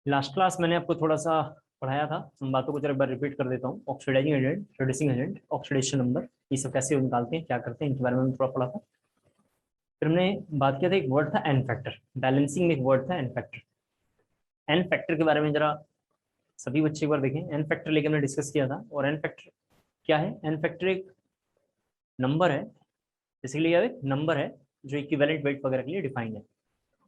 Last class मैंने आपको थोड़ा सा पढ़ाया था, उन बातों को जरा एक बार रिपीट कर देता हूँ। Oxidising agent, reducing agent, oxidation number, ये सब कैसे निकालते हैं, क्या करते हैं, इनके बारे में थोड़ा पढ़ा था। फिर हमने बात किया था, एक वर्ड था एन फैक्टर, बैलेंसिंग में एक वर्ड था एन फैक्टर। एन फैक्टर के बारे में जरा सभी बच्चे एक बार देखें। एन फैक्टर लेके हमने डिस्कस किया था। और एन फैक्टर क्या है? एन फैक्टर एक नंबर है, बेसिकली यह एक नंबर है जो इक्विवेलेंट वेट वगैरह के लिए डिफाइंड है।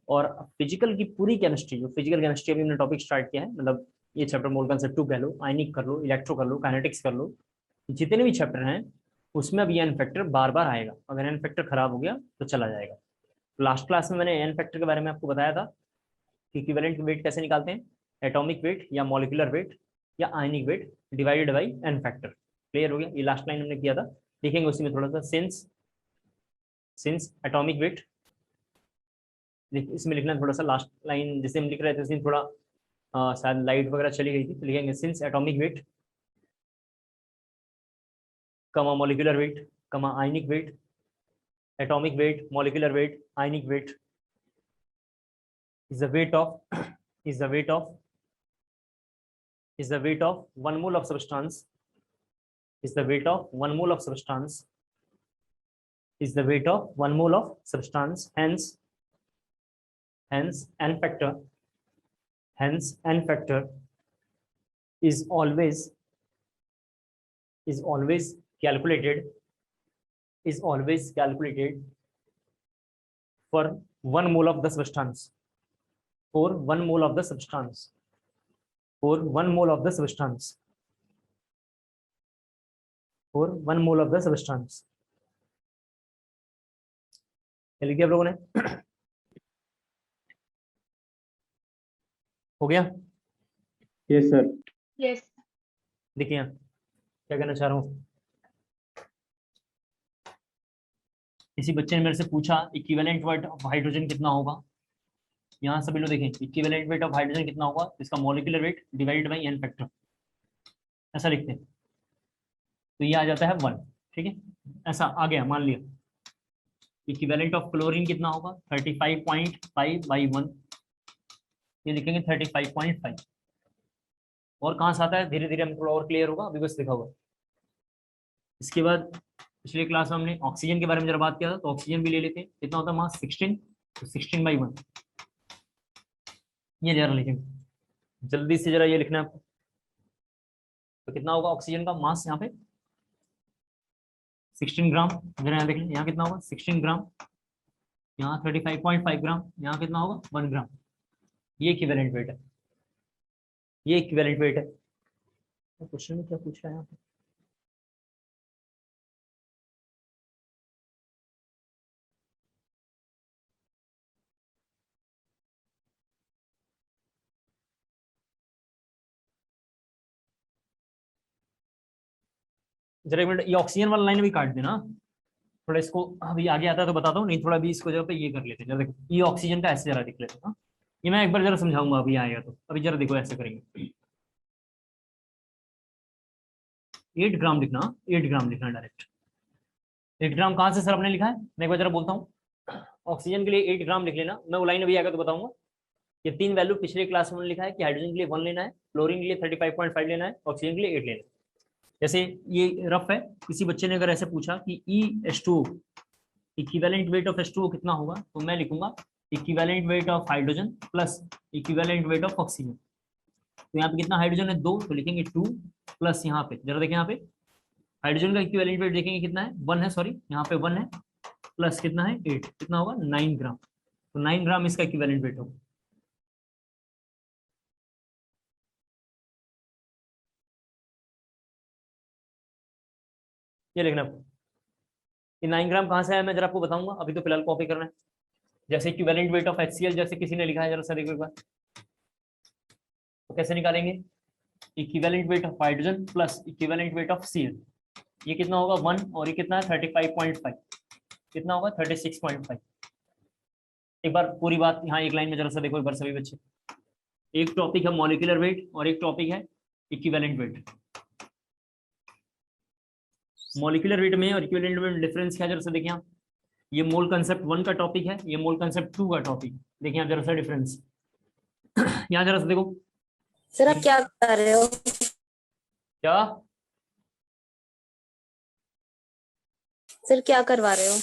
और फिजिकल की पूरी केमिस्ट्री, जो फिजिकल केमिस्ट्री अभी हमने टॉपिक स्टार्ट किया है, मतलब ये चैप्टर मोल कंसेप्ट 2 कह लो, आयनिक कर लो, इलेक्ट्रो कर लो, काइनेटिक्स कर लो, जितने भी चैप्टर हैं उसमें अब ये एन फैक्टर बार बार आएगा। अगर एन फैक्टर खराब हो गया तो चला जाएगा। तो लास्ट क्लास में मैंने एन फैक्टर के बारे में आपको बताया था कि इक्विवेलेंट वेट कैसे निकालते हैं, एटॉमिक वेट या मॉलिक्यूलर वेट या ionic weight divided by N factor. Clear हो गया? ये लास्ट लाइन हमने किया था, देखेंगे उसी में थोड़ा सा। सिंस सिंस एटॉमिक वेट, इसमें लिखना थोड़ा सा लास्ट लाइन जैसे हम लिख रहे थे उसमें थोड़ा शायद लाइट वगैरह चली गई थी, तो लिखेंगे since atomic weight comma molecular weight comma ionic weight, atomic weight, molecular weight, ionic weight is the weight of is the weight of is the weight of 1 mole of substance is the weight of 1 mole of substance is the weight of 1 mole of substance. Hence n factor is always is always calculated for 1 mole of the substance, for 1 mole of the substance, for 1 mole of the substance, for 1 mole of the substance। लिख दिया आप लोगों ने? हो गया? Yes sir. Yes. देखिए यहाँ क्या कहना चाह रहा हूँ। किसी बच्चे ने मेरे से पूछा इक्विवेलेंट वेट ऑफ हाइड्रोजन कितना होगा। यहाँ सभी लोग देखें, इक्विवेलेंट वेट ऑफ हाइड्रोजन कितना होगा, इसका molecular weight divided by N factor, ऐसा लिखते हैं तो ये आ जाता है 1। ठीक है, ऐसा आ गया। मान लिया इक्विवेलेंट ऑफ क्लोरीन कितना होगा, 35.5 बाई 1, ये लिखेंगे 35.5। और कहाँ से आता है, धीरे धीरे हम थोड़ा और क्लियर होगा, अभी बस लिखा हुआ। इसके बाद पिछले क्लास में हमने ऑक्सीजन के बारे में जरा बात किया था, तो ऑक्सीजन भी ले लेते हैं। कितना होता है मास, 16, तो 16 बाई 1, ये जरा लिखेंगे जल्दी से, जरा ये लिखना है आपको। तो कितना होगा ऑक्सीजन का मास यहाँ पे, 16 ग्राम। जरा यहाँ देख लें, यहाँ कितना होगा 16 ग्राम, यहाँ 35.5 ग्राम, यहाँ कितना होगा 1 ग्राम। ये इक्विवेलेंट वेट है, ये इक्विवेलेंट वेट है। तो क्वेश्चन में क्या पूछा है यहाँ पे, जरा एक मिनट, ये ऑक्सीजन वाला लाइन भी काट देना थोड़ा। इसको अभी आगे आता है तो बताता हूँ, नहीं थोड़ा अभी इसको जगह पे ये कर लेते हैं। जरा देखो, ये ऑक्सीजन का ऐसे जरा दिख लेते हैं। हाँ, ये मैं एक बार जरा समझाऊंगा, अभी आएगा तो। अभी जरा देखो ऐसे करेंगे, 8 ग्राम लिखना, 8 ग्राम लिखना डायरेक्ट। 8 ग्राम कहाँ से सर आपने लिखा है, मैं एक बार जरा बोलता हूँ। ऑक्सीजन के लिए 8 ग्राम लिख लेना, मैं वो लाइन अभी आएगा तो बताऊंगा। ये 3 वैल्यू पिछले क्लास में लिखा है कि हाइड्रोजन के लिए 1 लेना है, क्लोरीन के लिए 35.5 लेना है, ऑक्सीजन के लिए 8 लेना है। जैसे ये रफ है, किसी बच्चे ने अगर ऐसे पूछा कि EH2 equivalent weight of H2O कितना होगा, तो मैं लिखूंगा equivalent weight of hydrogen plus equivalent weight of oxygen. तो यहाँ पे कितना हाइड्रोजन है, 2, तो लिखेंगे 2 प्लस यहाँ पे जरा देखें, यहाँ पे हाइड्रोजन का इक्विवेलेंट वेट देखेंगे कितना है, 1 है, सॉरी यहाँ पे 1 है, प्लस कितना है 8, कितना होगा 9 ग्राम। तो 9 ग्राम इसका इक्विवेलेंट वेट होगा। ये लिखना, ये 9 ग्राम कहाँ से आया मैं जरा आपको बताऊंगा, अभी तो फिलहाल कॉपी करना है। जैसे इक्विवेलेंट वेट ऑफ HCl जैसे किसी ने लिखा है, जरा सा देखो एक बार, तो कैसे निकालेंगे, equivalent weight of hydrogen plus equivalent weight of Cl, ये कितना होगा 1, और ये कितना है 35.5, कितना होगा 36.5। एक बार पूरी बात यहाँ एक लाइन में जरा सा देखो एक बार सभी बच्चे। एक टॉपिक है मॉलिक्यूलर वेट और एक टॉपिक है इक्विवेलेंट वेट। मॉलिक्यूलर वेट में और इक्विवेलेंट वेट में डिफरेंस क्या, जरा सा देखिए आप। ये मोल कंसेप्ट 1 का टॉपिक है, ये मोल कंसेप्ट 2 का टॉपिक। देखिए आप जरा सा डिफरेंस यहाँ जरा सा देखो, सर आप क्या कर रहे हो? क्या? सर क्या करवा रहे हो?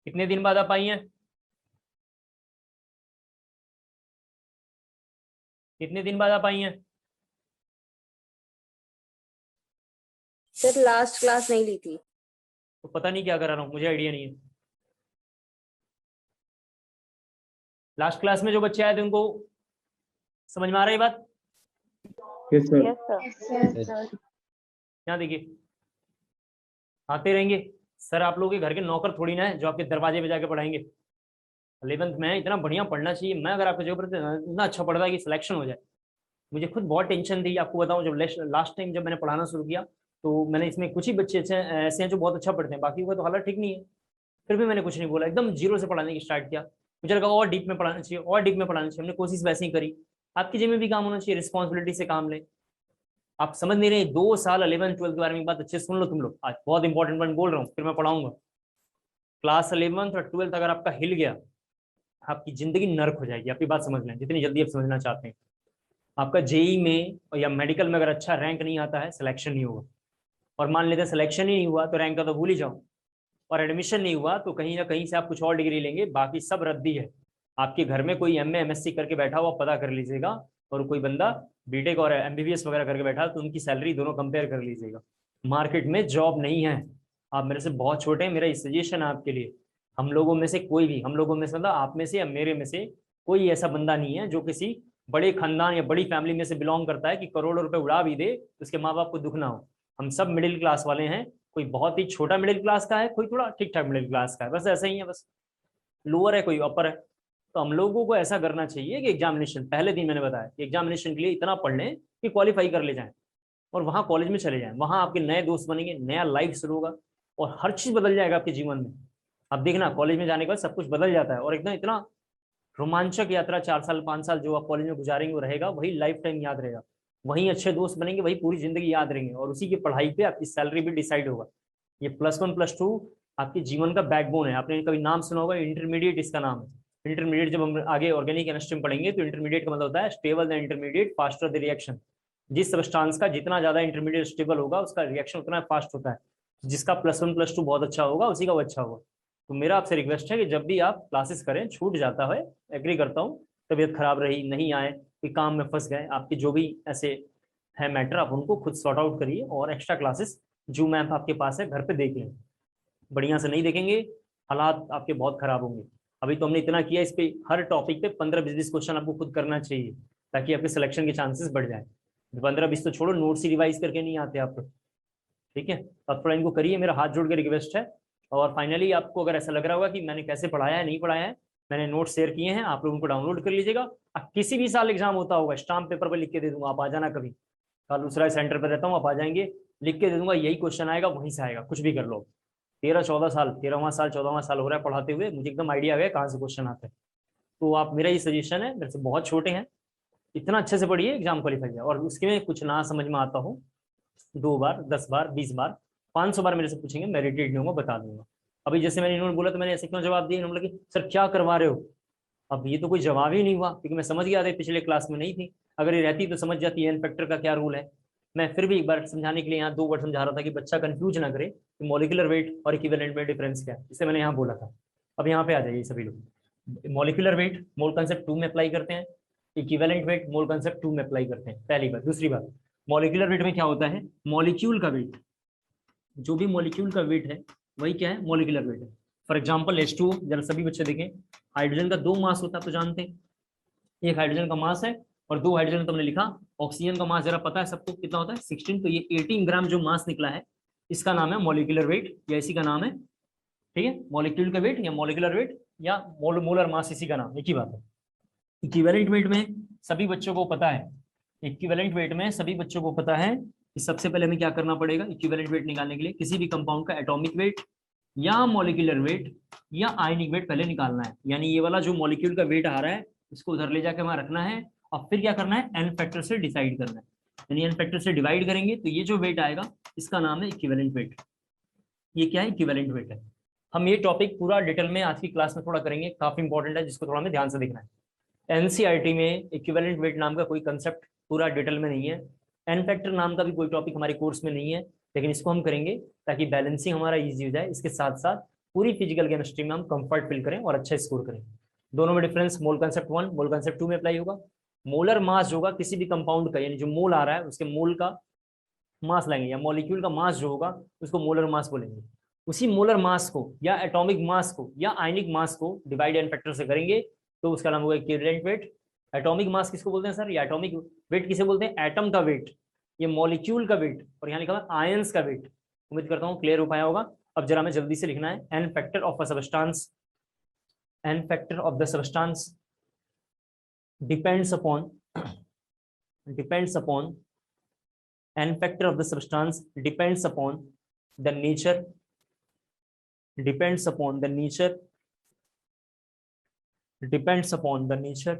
कितने दिन बाद आप आई हैं? कितने दिन बाद आप आई हैं? सर लास्ट क्लास नहीं ली थी। तो पता नहीं क्या करा रहा हूँ, मुझे आइडिया नहीं है। लास्ट क्लास में जो बच्चे आए थे उनको समझ में आ रही है बात? Yes sir. Yes sir. यहाँ देखिए, आते रहेंगे। सर आप लोगों के घर के नौकर थोड़ी ना है जो आपके दरवाजे पे जाके पढ़ाएंगे। 11th में इतना बढ़िया पढ़ना चाहिए। मैं अगर आपके जगह पर इतना अच्छा पढ़ता कि सिलेक्शन हो जाए। मुझे खुद बहुत टेंशन थी, आपको बताऊं। जब लास्ट टाइम जब मैंने पढ़ाना शुरू किया तो मैंने इसमें कुछ ही बच्चे अच्छे ऐसे हैं जो बहुत अच्छा पढ़ते हैं, बाकी का तो हालत ठीक नहीं है। फिर भी मैंने कुछ नहीं बोला, एकदम जीरो से पढ़ाने की स्टार्ट किया। मुझे लगा और डीप में पढ़ाना चाहिए, और डीप में पढ़ाना चाहिए। हमने कोशिश वैसे ही करी। आपकी जिम्मे भी काम होना चाहिए, रिस्पॉन्सिबिलिटी से काम लें। आप समझ नहीं रहे, 2 साल 11th 12th के बारे में बात अच्छे से सुन लो तुम लोग। आज बहुत इंपॉर्टेंट पॉइंट बोल रहा हूँ, फिर मैं पढ़ाऊंगा। क्लास 11th और 12th अगर आपका हिल गया, आपकी जिंदगी नर्क हो जाएगी। आपकी बात समझ लें जितनी जल्दी आप समझना चाहते हैं। आपका जेई में या मेडिकल में अगर अच्छा रैंक नहीं आता है, सिलेक्शन नहीं होगा। और मान लेते हैं सिलेक्शन ही नहीं हुआ तो रैंक का तो भूल ही जाओ। और एडमिशन नहीं हुआ तो कहीं ना कहीं से आप कुछ और डिग्री लेंगे, बाकी सब रद्दी है। आपके घर में कोई एमए एमएससी करके बैठा हुआ पता कर लीजिएगा, और कोई बंदा बीटेक और एमबीबीएस वगैरह करके बैठा तो उनकी सैलरी दोनों कंपेयर कर लीजिएगा। मार्केट में जॉब नहीं है। आप मेरे से बहुत छोटे हैं, मेरा ये सजेशन है आपके लिए। हम लोगों में से कोई भी, हम लोगों में से मतलब आप में से या मेरे में से कोई ऐसा बंदा नहीं है जो किसी बड़े खानदान या बड़ी फैमिली में से बिलोंग करता है कि करोड़ों रुपए उड़ा भी दे तो उसके माँ बाप को दुख ना हो। हम सब मिडिल क्लास वाले हैं। कोई बहुत ही छोटा मिडिल क्लास का है, कोई थोड़ा ठीक ठाक मिडिल क्लास का है, बस ऐसा ही है। बस लोअर है, कोई अपर है। तो हम लोगों को ऐसा करना चाहिए कि एग्जामिनेशन पहले दिन मैंने बताया कि एग्जामिनेशन के लिए इतना पढ़ लें कि क्वालिफाई कर ले जाएं, और वहां कॉलेज में चले जाएं। वहां आपके नए दोस्त बनेंगे, नया लाइफ शुरू होगा, और हर चीज बदल जाएगा आपके जीवन में। आप देखना कॉलेज में जाने के बाद सब कुछ बदल जाता है, और एकदम इतना रोमांचक यात्रा 4 साल 5 साल जो आप कॉलेज में गुजारेंगे वो रहेगा, वही लाइफ टाइम याद रहेगा। वहीं अच्छे दोस्त बनेंगे, वही पूरी जिंदगी याद रहेंगे, और उसी की पढ़ाई पे आपकी सैलरी भी डिसाइड होगा। ये +1 +2 आपके जीवन का बैकबोन है। आपने कभी नाम सुना होगा इंटरमीडिएट, इसका नाम है इंटरमीडिएट। जब हम आगे ऑर्गेनिक केमिस्ट्री में पढ़ेंगे तो इंटरमीडिएट का मतलब होता है stable the intermediate faster the reaction. जिस सब्सटेंस का जितना ज्यादा इंटरमीडिएट स्टेबल होगा उसका रिएक्शन उतना फास्ट होता है। जिसका +1 +2 बहुत अच्छा होगा उसी का वो अच्छा होगा। तो मेरा आपसे रिक्वेस्ट है कि जब भी आप क्लासेस करें, छूट जाता है, एग्री करता हूँ, तबीयत खराब रही, नहीं आए, कोई काम में फंस गए, आपके जो भी ऐसे है मैटर, आप उनको खुद सॉर्ट आउट करिए। और एक्स्ट्रा क्लासेस जूम ऐप आपके पास है, घर पे देख लें। बढ़िया से नहीं देखेंगे, हालात आपके बहुत खराब होंगे। अभी तो हमने इतना किया, इस पे हर टॉपिक पे 15-20 क्वेश्चन आपको खुद करना चाहिए, ताकि आपके सिलेक्शन के चांसेस बढ़ जाए। 15-20 तो छोड़ो, नोट्स ही रिवाइज करके नहीं आते आप। ठीक है, तो आप थोड़ा इनको करिए, मेरा हाथ जोड़ के रिक्वेस्ट है। और फाइनली आपको अगर ऐसा लग रहा होगा कि मैंने कैसे पढ़ाया है, नहीं पढ़ाया है, मैंने नोट शेयर किए हैं, आप लोग उनको डाउनलोड कर लीजिएगा। अब किसी भी साल एग्जाम होता होगा, स्टाम्प पेपर पर लिख के दे दूंगा, आप आ जाना कभी। कल दूसरा सेंटर पर रहता हूँ, आप आ जाएंगे, लिख के दे दूंगा, यही क्वेश्चन आएगा, वहीं से आएगा, कुछ भी कर लो। 13-14 साल, 13वां साल 14वां साल हो रहा है पढ़ाते हुए, मुझे एकदम आइडिया आ गया कहाँ से क्वेश्चन आते हैं। तो आप, मेरा ये सजेशन है, मेरे से बहुत छोटे हैं, इतना अच्छे से पढ़िए, एग्जाम क्वालिफाई है। और उसके में कुछ ना समझ में आता हो, 2 बार 10 बार 20 बार 500 बार मेरे से पूछेंगे, मैं रिटेट नहीं होऊंगा, बता दूंगा। अभी जैसे मैंने इन्होंने बोला तो मैंने ऐसे क्यों जवाब दिया, इन्होंने बोला कि सर क्या करवा रहे हो। अब ये तो कोई जवाब ही नहीं हुआ, क्योंकि मैं समझ गया था, पिछले क्लास में नहीं थी। अगर ये रहती तो समझ जाती एन फैक्टर का क्या रूल है। मैं फिर भी एक बार समझाने के लिए यहाँ 2 वर्ड समझा रहा था कि बच्चा कंफ्यूज ना करे कि मॉलिकुलर वेट और इक्विवेलेंट में डिफरेंस क्या है, इसे मैंने यहाँ बोला था। अब यहाँ पे आ जाइए सभी लोग। मॉलिकुलर वेट मोल कंसेप्ट 2 में अप्लाई करते हैं, इक्विवेलेंट वेट मोल कंसेप्ट 2 में अप्लाई करते हैं, पहली बात। दूसरी बात, मॉलिकुलर वेट में क्या होता है, मॉलिक्यूल का वेट, जो भी मॉलिक्यूल का वेट है वही क्या है, मॉलिकुलर वेट है। फॉर एग्जांपल H2O, जरा सभी बच्चे देखें, हाइड्रोजन का 2 मास होता है तो जानते हैं, एक हाइड्रोजन का मास है और 2 हाइड्रोजन तुमने लिखा। ऑक्सीजन का मास जरा पता है सबको कितना होता है, 16। तो ये 18 ग्राम जो मास निकला है, इसका नाम है मॉलिकुलर वेट, या इसी का नाम है, ठीक है, मॉलिक्यूल का वेट या मॉलिकुलर वेट या मोलर मास, इसी का नाम, एक ही बात है। इक्विवेलेंट वेट में सभी बच्चों को पता है, इक्विवेलेंट वेट में सभी बच्चों को पता है कि सबसे पहले हमें क्या करना पड़ेगा इक्विवेलेंट वेट निकालने के लिए, किसी भी कंपाउंड का एटॉमिक वेट या मॉलिक्यूलर वेट या आयनिक वेट पहले निकालना है। यानी ये वाला जो मॉलिक्यूल का वेट आ रहा है इसको उधर ले जाके वहां रखना है, और फिर क्या करना है, एन फैक्टर से डिसाइड करना है। यानी एन फैक्टर से डिवाइड करेंगे तो ये जो वेट आएगा इसका नाम है इक्विवेलेंट वेट। ये क्या है, इक्विवेलेंट वेट है। हम ये टॉपिक पूरा डिटेल में आज की क्लास में थोड़ा करेंगे, काफी इंपॉर्टेंट है, जिसको थोड़ा हमें ध्यान से देखना है। एनसीईआरटी में इक्विवेलेंट वेट नाम का कोई कंसेप्ट पूरा डिटेल में नहीं है, एन फैक्टर नाम का भी कोई टॉपिक हमारे कोर्स में नहीं है, लेकिन इसको हम करेंगे ताकि बैलेंसिंग हमारा इजी हो जाए। इसके साथ साथ पूरी फिजिकल केमिस्ट्री में हम कंफर्ट फील करें और अच्छा स्कोर करें। दोनों में डिफरेंस मोल कंसेप्ट 1 मोल कंसेप्ट 2 में अप्लाई होगा। मोलर मास होगा किसी भी कंपाउंड का, यानी जो मोल आ रहा है उसके मोल का मास लेंगे, या मॉलिक्यूल का मास जो होगा उसको मोलर मास बोलेंगे। उसी मोलर मास को या एटॉमिक मास को या आयनिक मास को डिवाइड एन फैक्टर से करेंगे तो उसका नाम होगा इक्विवेलेंट वेट। एटॉमिक मास किसको बोलते हैं सर? या एटॉमिक वेट किसे बोलते हैं? एटम का वेट, ये मॉलिक्यूल का वेट, और यहाँ लिखा हुआ आयंस का वेट। उम्मीद करता हूँ क्लियर हो पाया होगा। अब जरा हमें जल्दी से लिखना है n factor of a substance, n factor of the substance depends upon n factor of the substance depends upon the nature depends upon the nature depends upon the nature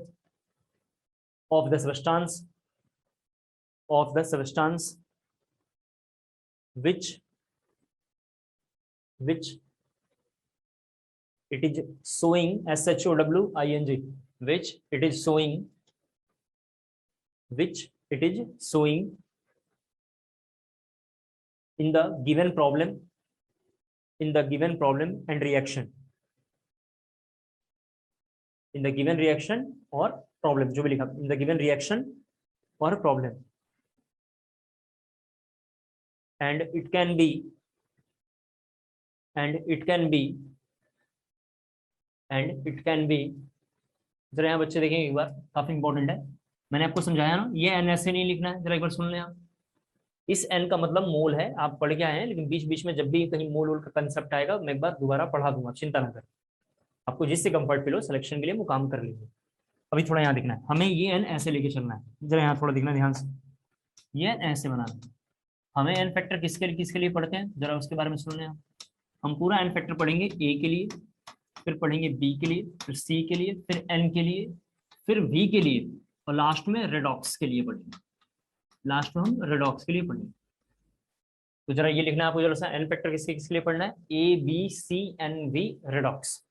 of the substance which it is showing SHOWING, which it is showing in the given problem and reaction, in the given reaction or problem, जो भी लिखा in the given reaction or problem, and it can be जरा यहाँ बच्चे देखेंगे एक बार, काफी important है। मैंने आपको समझाया ना, ये एन ऐसे नहीं लिखना है, जरा एक बार सुन लें आप। इस एन का मतलब मोल है, आप पढ़ के आए हैं, लेकिन बीच बीच में जब भी कहीं मोल वोल का कंसेप्ट आएगा मैं एक बार दोबारा पढ़ा दूंगा, चिंता ना करें। आपको जिससे कंफर्ट फील हो सिलेक्शन के लिए वो काम कर लीजिए। अभी थोड़ा यहाँ दिखना है, हमें ये एन ऐसे लेके चलना है, जरा यहाँ थोड़ा दिखना ध्यान से, ये एन ऐसे बनाना है। हमें एन फैक्टर किसके लिए पढ़ते हैं, जरा उसके बारे में सुन लें आप। हम पूरा एन फैक्टर पढ़ेंगे ए के लिए, फिर पढ़ेंगे बी के लिए, फिर सी के लिए, फिर एन के लिए, फिर वी के लिए, और लास्ट में रेडॉक्स के लिए पढ़ेंगे। लास्ट में हम रेडॉक्स के लिए पढ़ेंगे। तो जरा ये लिखना है आपको, जरा सा एन फैक्टर किसके लिए पढ़ना है? A B C N V redox,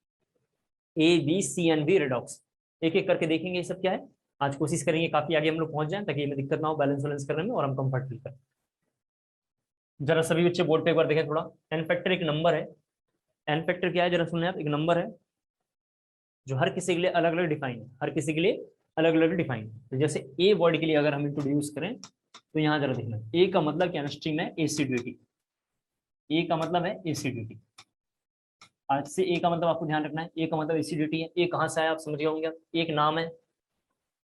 A B C N V redox. एक एक करके देखेंगे ये सब क्या है। आज कोशिश करेंगे काफी आगे हम लोग पहुंच जाएं ताकि हमें दिक्कत ना हो बैलेंस करने में और हम कंफर्ट फील करें। जरा सभी बच्चे बोर्ड पे एक बार देखें थोड़ा। एन फैक्टर एक नंबर है। एन फैक्टर क्या है जरा सुनिए आप, एक नंबर है जो हर किसी के लिए अलग अलग डिफाइन है, हर किसी के लिए अलग अलग डिफाइन है। तो जैसे ए वर्ड के लिए अगर हम इंट्रोड्यूस करें तो यहाँ जरा देखना, ए का मतलब केमिस्ट्री में एसिडिटी, ए का मतलब है एसिडिटी। आज से ए का मतलब आपको ध्यान रखना है, ए का मतलब एसिडिटी है। ए कहाँ से आया आप समझ गए होंगे, एक नाम है।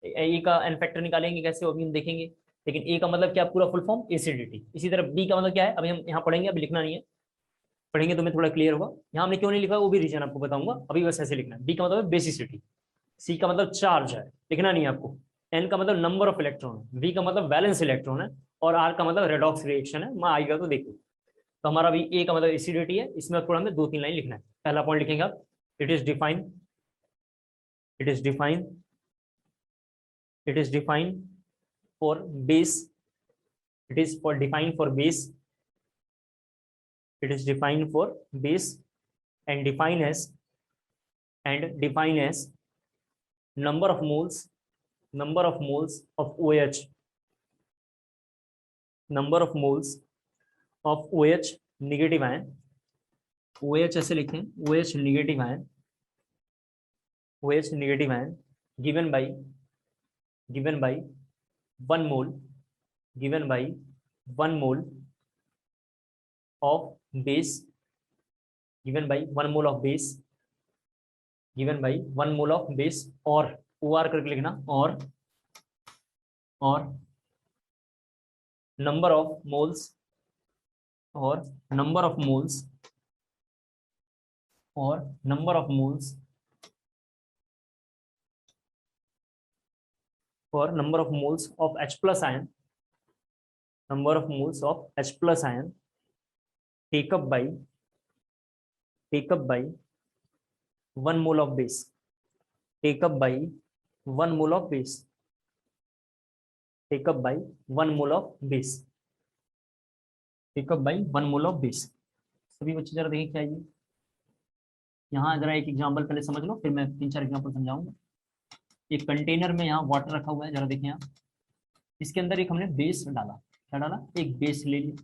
ए का एन फैक्टर निकालेंगे कैसे अभी हम देखेंगे, लेकिन ए का मतलब क्या, पूरा फुल फॉर्म एसिडिटी। इसी तरह बी का मतलब क्या है, अभी हम यहाँ पढ़ेंगे, अभी लिखना नहीं है, पढ़ेंगे तो मैं थोड़ा क्लियर होगा। यहाँ हमने क्यों नहीं लिखा वो भी रीजन आपको बताऊंगा, अभी बस ऐसे लिखना है। बी का मतलब बेसिसिटी, सी का मतलब चार्ज है, लिखना नहीं है आपको। एन का मतलब नंबर ऑफ इलेक्ट्रॉन है, वी का मतलब वैलेंस इलेक्ट्रॉन है, और आर का मतलब रेडॉक्स रिएक्शन है। मैं आएगा तो देखो। तो हमारा अभी ए का मतलब एसिडिटी है, इसमें थोड़ा हमें 2-3 लाइन लिखना है। पहला पॉइंट लिखेंगे आप, it is define for base, it is for defined for base, it is defined for base and define as number of moles of OH, number of moles of OH negative ion, OH ऐसे लिखते हैं, OH negative ion given by 1 mole of base, given by 1 mole of base और OR करके लिखना, और number of moles of H plus ion, take up by 1 mole of base, take up by 1 mole of base, take up by 1 mole of base, take up by 1 mole of base। सभी बच्चे जरा देखिए क्या है ये। यहाँ जरा एक एग्जांपल पहले समझ लो, फिर मैं 3-4 एग्जांपल समझाऊंगा। एक कंटेनर में यहाँ वाटर रखा हुआ है, जरा देखें आप, इसके अंदर एक हमने बेस डाला, क्या डाला, एक बेस ले लिया,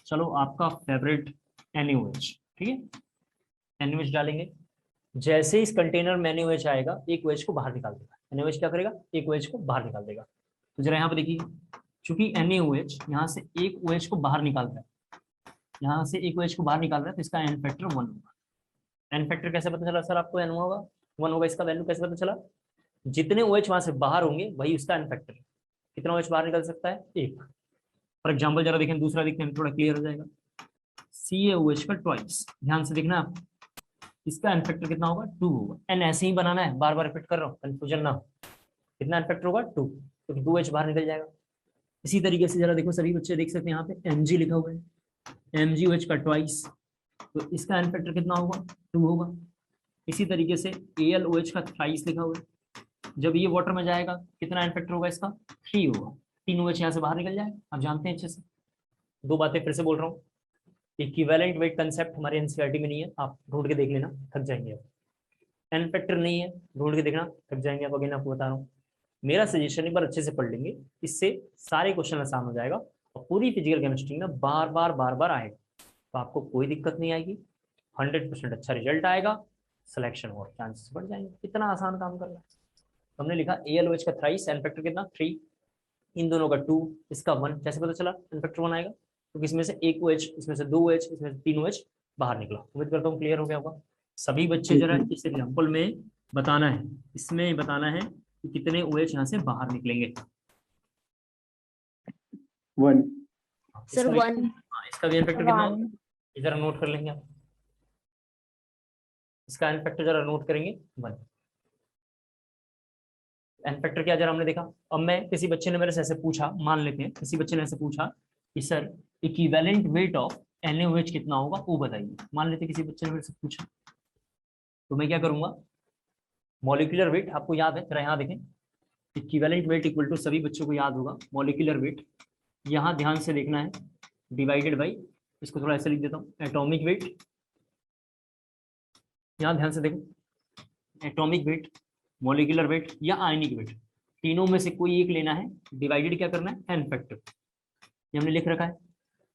चलो आपका फेवरेट NaOH, ठीक है, NaOH डालेंगे। जैसे इस कंटेनर में NaOH आएगा, एक OH को बाहर निकाल देगा, NaOH क्या करेगा, एक OH को बाहर निकाल देगा। तो जरा यहाँ पे देखिए, चूंकि NaOH यहाँ से एक OH को बाहर निकाल रहा है, यहाँ से एक OH को बाहर निकाल रहा है, तो इसका N फैक्टर 1 होगा। N फैक्टर कैसे पता चला सर आपको, N होगा 1 होगा, इसका वैल्यू कैसे पता चला, जितने OH वहां से बाहर होंगे वही उसका N फैक्टर है। कितना OH बाहर निकल सकता है, एक। फॉर एग्जाम्पल जरा देखें, दूसरा देखते हैं, थोड़ा क्लियर हो जाएगा। CaOH का ट्वाइस, ध्यान से देखना आप, इसका N फैक्टर कितना होगा, 2 होगा। N ऐसे ही बनाना है, बार बार रिपीट कर रहा हूँ, कंफ्यूजन ना हो। कितना N फैक्टर होगा, 2, तो 2H बाहर निकल जाएगा। इसी तरीके से जरा देखो, सभी बच्चे देख सकते हैं यहाँ पे Mg लिखा हुआ है, MgOH का ट्वाइस, तो इसका N फैक्टर कितना होगा, 2 होगा। इसी तरीके से AlOH का थ्राइस लिखा हुआ है, जब ये वाटर में जाएगा कितना N फैक्टर होगा इसका, 3 होगा। 3 OH यहाँ से बाहर निकल जाए, आप जानते हैं अच्छे से। दो बातें फिर से बोल रहा हूँ, इक्विवेलेंट वेट कंसेप्ट हमारे एनसीईआरटी में नहीं है, आप ढूंढ के देख लेना, थक जाएंगे आप। N फैक्टर नहीं है, ढूंढ के देखना, थक जाएंगे आप। अगेन आपको बता रहा हूँ, मेरा सजेशन एक बार अच्छे से पढ़ लेंगे, इससे सारे क्वेश्चन आसान हो जाएगा और पूरी फिजिकल केमिस्ट्री में बार बार आएगा, तो आपको कोई दिक्कत नहीं आएगी, 100% अच्छा रिजल्ट आएगा, सिलेक्शन और चांसेस बढ़ जाएंगे। कितना आसान काम कर रहा है। हमने लिखा AlOH का थ्राइस, N फैक्टर कितना, 3, इन दोनों का 2, इसका 1, कैसे पता चला N फैक्टर 1 आएगा, तो इसमें से एक OH, इसमें से 2 OH, इसमें से 3 OH बाहर निकला। उम्मीद करता हूँ क्लियर हो गया होगा। सभी बच्चे जरा इस एग्जाम्पल में बताना है, इसमें बताना है कि कितने OH यहाँ से बाहर निकलेंगे। 1। सर 1। इसका भी N फैक्टर कितना होगा, जरा नोट कर लेंगे आप, इसका N फैक्टर जरा नोट करेंगे, 1। N फैक्टर क्या जरा हमने देखा। अब मैं, किसी बच्चे ने मेरे से ऐसे पूछा, मान लेते हैं किसी बच्चे ने ऐसे पूछा कि sir equivalent weight of NaOH कितना होगा, वो बताइए। मान लेते किसी बच्चे ने मेरे से पूछा, तो मैं क्या करूंगा, मॉलिक्यूलर वेट आपको याद है, जरा यहाँ देखें, इक्विवेलेंट वेट इक्वल टू, सभी बच्चों को याद होगा, मॉलिक्यूलर वेट, यहाँ ध्यान से देखना है, डिवाइडेड बाई, इसको थोड़ा ऐसे लिख देता हूँ, एटॉमिक वेट, यहाँ ध्यान से देखो, एटॉमिक वेट, मॉलिक्यूलर वेट या आयनिक वेट, तीनों में से कोई एक लेना है, डिवाइडेड क्या करना है, N फैक्टर, ये हमने लिख रखा है।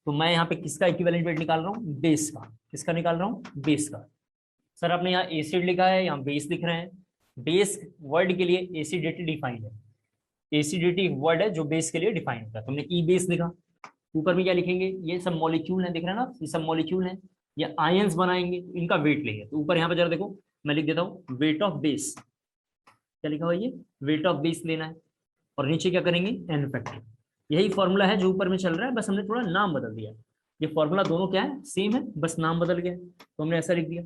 तो मैं यहाँ पे किसका इक्विवेलेंट वेट निकाल रहा हूँ, बेस का। किसका निकाल रहा हूँ, बेस का। सर आपने यहाँ एसिड लिखा है, यहाँ बेस लिख रहे हैं, बेस वर्ड के लिए एसिडिटी डिफाइंड है, एसिडिटी वर्ड है जो बेस के लिए डिफाइंड होता है, तुमने ई बेस लिखा। ऊपर में क्या लिखेंगे, ये सब मॉलिक्यूल है, दिख रहा है ना, ये सब मॉलिक्यूल है, ये आयंस बनाएंगे, इनका वेट लेंगे। तो ऊपर यहाँ पे जरा देखो, मैं लिख देता हूँ वेट ऑफ बेस, क्या लिखा हुआ है, ये वेट ऑफ बेस लेना है, और नीचे क्या करेंगे, N फैक्टर। यही फॉर्मूला है जो ऊपर में चल रहा है, बस हमने थोड़ा नाम बदल दिया। ये फॉर्मूला दोनों क्या है, सेम है, बस नाम बदल गया, तो हमने ऐसा लिख दिया।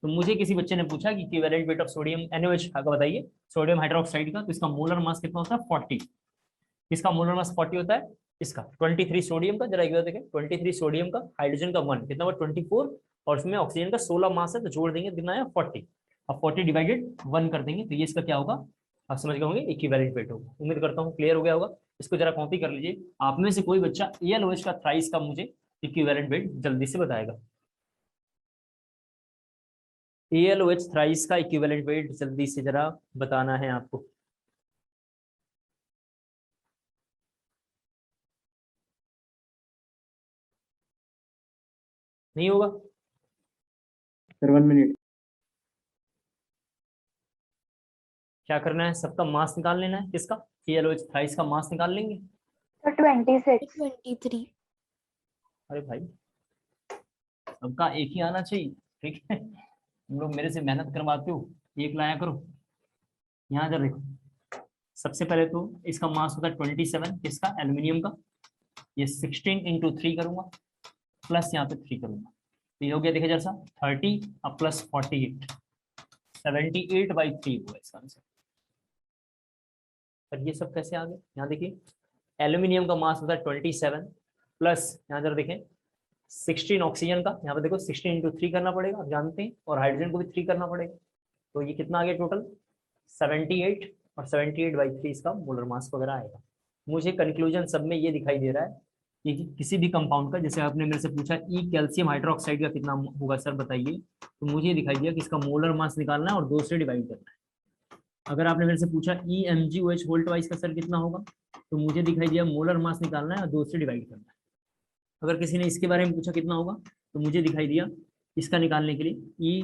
तो मुझे किसी बच्चे ने पूछा कि equivalent weight of sodium NaOH का बताइए, सोडियम हाइड्रोक्साइड का, तो इसका मोलर मास कितना होता है, 40। इसका मोलर मास 40 होता है, इसका 23 सोडियम का, जरा एक बार देखें, 23 सोडियम का, हाइड्रोजन का 1 कितना हुआ, 24, और उसमें ऑक्सीजन का 16 मास है, तो जोड़ देंगे कितना है, 40। अब 40 डिवाइडेड 1 कर देंगे, तो ये इसका क्या होगा, आप समझ गए होंगे, इक्विवेलेंट वेट होगा। उम्मीद करता हूँ क्लियर हो गया होगा। इसको जरा कॉपी कर लीजिए, आप में से कोई बच्चा AlOH का थ्राइस का मुझे इक्विवेलेंट वेट जल्दी से बताएगा। AlOH थ्राइस का इक्विवेलेंट वेट जल्दी से जरा बताना है आपको। नहीं होगा सर 1 मिनट। क्या करना है, सबका मास निकाल लेना है, किसका, AlOH थ्राइस का मास निकाल लेंगे। 26 23। अरे भाई, सबका एक ही आना चाहिए, ठीक है, तुम लोग मेरे से मेहनत करवाते हो, एक लाया करो। यहाँ जरा देखो, सबसे पहले तो इसका मास होता है 27, किसका, एल्यूमिनियम का। ये 16 इंटू 3 करूंगा, प्लस यहाँ पे 3 करूंगा, तो ये हो गया, देखिए जरा 30 और प्लस 48, 78/3 हुआ इसका आंसर। पर ये सब कैसे आ गए, यहाँ देखिए, एल्यूमिनियम का मास होता है 27, प्लस यहाँ जरा देखें 16 ऑक्सीजन का, यहाँ पे देखो 16 इंटू 3 करना पड़ेगा, आप जानते हैं, और हाइड्रोजन को भी 3 करना पड़ेगा, तो ये कितना आ गया टोटल, 78, और 78/3 इसका मोलर मास वगैरह आएगा। मुझे कंक्लूजन सब में ये दिखाई दे रहा है कि किसी भी कंपाउंड का, जैसे आपने मेरे से पूछा ई कैल्शियम हाइड्रोक्साइड का कितना होगा सर बताइए, तो मुझे दिखाई दिया कि इसका मोलर मास निकालना है और 2 से डिवाइड करना है। अगर आपने मेरे से पूछा EmgOH होल ट्वाइस का सर कितना होगा, तो मुझे दिखाई दिया मोलर मास निकालना है और 2 से डिवाइड करना है। अगर किसी ने इसके बारे में पूछा कितना होगा, तो मुझे दिखाई दिया इसका निकालने के लिए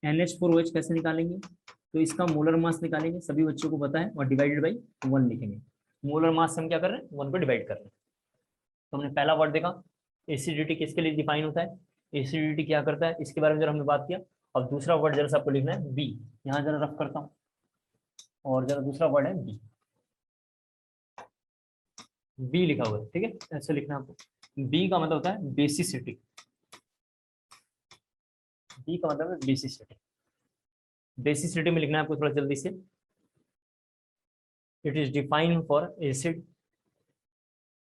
NH4OH कैसे निकालेंगे, तो इसका मोलर मास निकालेंगे, सभी बच्चों को पता है, और डिवाइडेड बाई 1 लिखेंगे। मोलर मास हम क्या कर रहे हैं, 1 पे डिवाइड कर रहे हैं। तो हमने पहला वर्ड देखा, एसिडिटी किसके लिए डिफाइन होता है, एसिडिटी क्या करता है, इसके बारे में जरा हमने बात किया। अब दूसरा वर्ड जरा सा आपको लिखना है बी, यहाँ जरा रफ करता हूँ, और जरा दूसरा वर्ड है बी, बी लिखा हुआ है, ठीक है, ऐसे लिखना है आपको। बी का मतलब होता है बेसिसिटी, बी का मतलब है बेसिसिटी। बेसिसिटी में लिखना है आपको थोड़ा जल्दी से, it is defined for acid,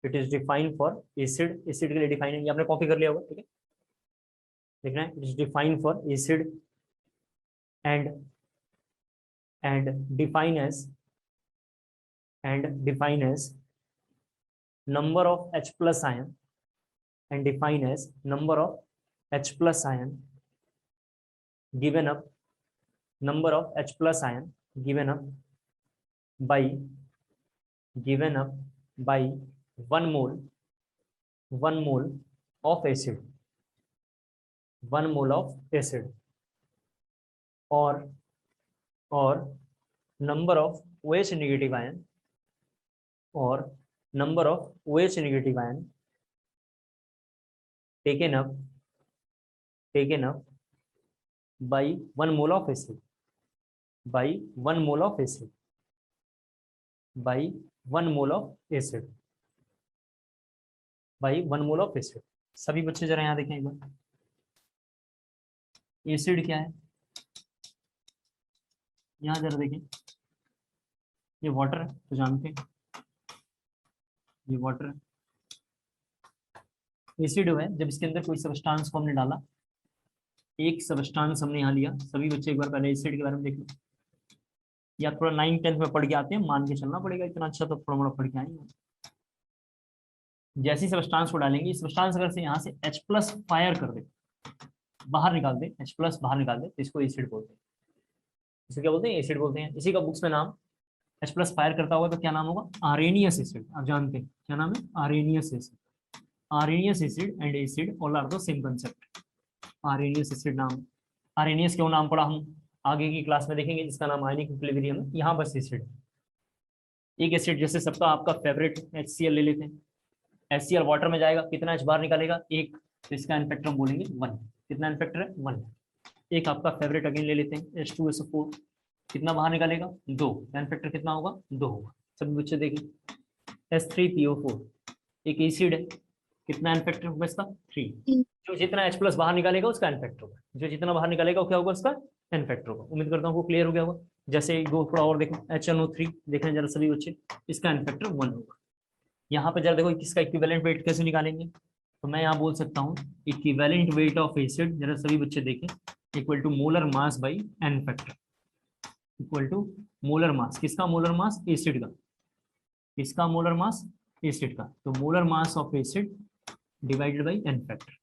it is defined for acid, acid के लिए डिफाइन है, ये आपने कॉपी कर लिया होगा, ठीक है, लिखना है it is defined for acid and define as number of H plus ion, and define as number of H plus ion given up, number of H plus ion given up by 1 mole of acid, 1 mole of acid, or number of OH negative ion, or number of OH negative ion taken up by 1 mole of acid, by 1 mole of acid, by 1 mole of acid, by 1 mole of acid। सभी बच्चे जरा यहाँ देखें एक बार, acid क्या है, यहाँ जरा देखें, ये वाटर है तो जानते हैं, ये वाटर है। एसिड है जब इसके अंदर कोई सब्सटेंस को हमने डाला, एक सब्सटेंस हमने यहाँ लिया, सभी बच्चे एक बार पहले एसिड के बारे में देख लो, या थोड़ा 9th-10th में पढ़ के आते हैं, मान के चलना पड़ेगा, इतना अच्छा तो थोड़ा मोड़ा पढ़ के आएंगे। जैसे ही सब्सटेंस को डालेंगे, सब्सटेंस अगर से यहाँ से H+ फायर कर दे, बाहर निकाल दे, H+ बाहर निकाल दे, तो इसको एसिड बोलते हैं। इसे क्या बोलते हैं, एसिड बोलते हैं। इसी का बुक्स में नाम, H+ फायर करता होगा तो क्या नाम होगा, आरेनियस एसिड। आप जानते हैं क्या नाम है, Arrhenius acid. Arrhenius acid and acid all are the same concept. Arrhenius acid नाम, आरेनियस क्यों नाम पड़ा हम आगे की क्लास में देखेंगे, जिसका नाम आयनिक इक्विलिब्रियम है। यहाँ बस एसिड, एक एसिड जैसे सबका आपका फेवरेट HCl ले लेते हैं, HCl वाटर में जाएगा, कितना H बाहर निकालेगा, 1, तो इसका एन फैक्टर हम बोलेंगे 1। कितना एन फैक्टर है, 1। एक आपका फेवरेट अगेन ले लेते हैं H2SO4, कितना बाहर निकालेगा, 2, एन फैक्टर कितना होगा, 2 होगा। सभी बच्चे देखिए H3PO4 एक एसिड है, कितना एन फैक्टर होगा इसका, 3। जो जितना H+ बाहर निकालेगा उसका एन फैक्टर होगा, जो जितना बाहर निकालेगा वो क्या होगा, उसका एन फैक्टर होगा। उम्मीद करता हूँ वो क्लियर हो गया होगा। जैसे दो थोड़ा और देखो, HNO3 देखें जरा सभी बच्चे, इसका एन फैक्टर 1 होगा। यहाँ पे जरा देखो किसका इक्विवेलेंट वेट कैसे निकालेंगे, तो मैं यहाँ बोल सकता हूँ इक्विवेलेंट वेट ऑफ एसिड, जरा सभी बच्चे देखें, equal to molar mass by N factor, equal to molar mass, किसका मोलर मास, एसिड का, इसका मोलर मास एसिड का, तो molar mass of acid divided by N factor.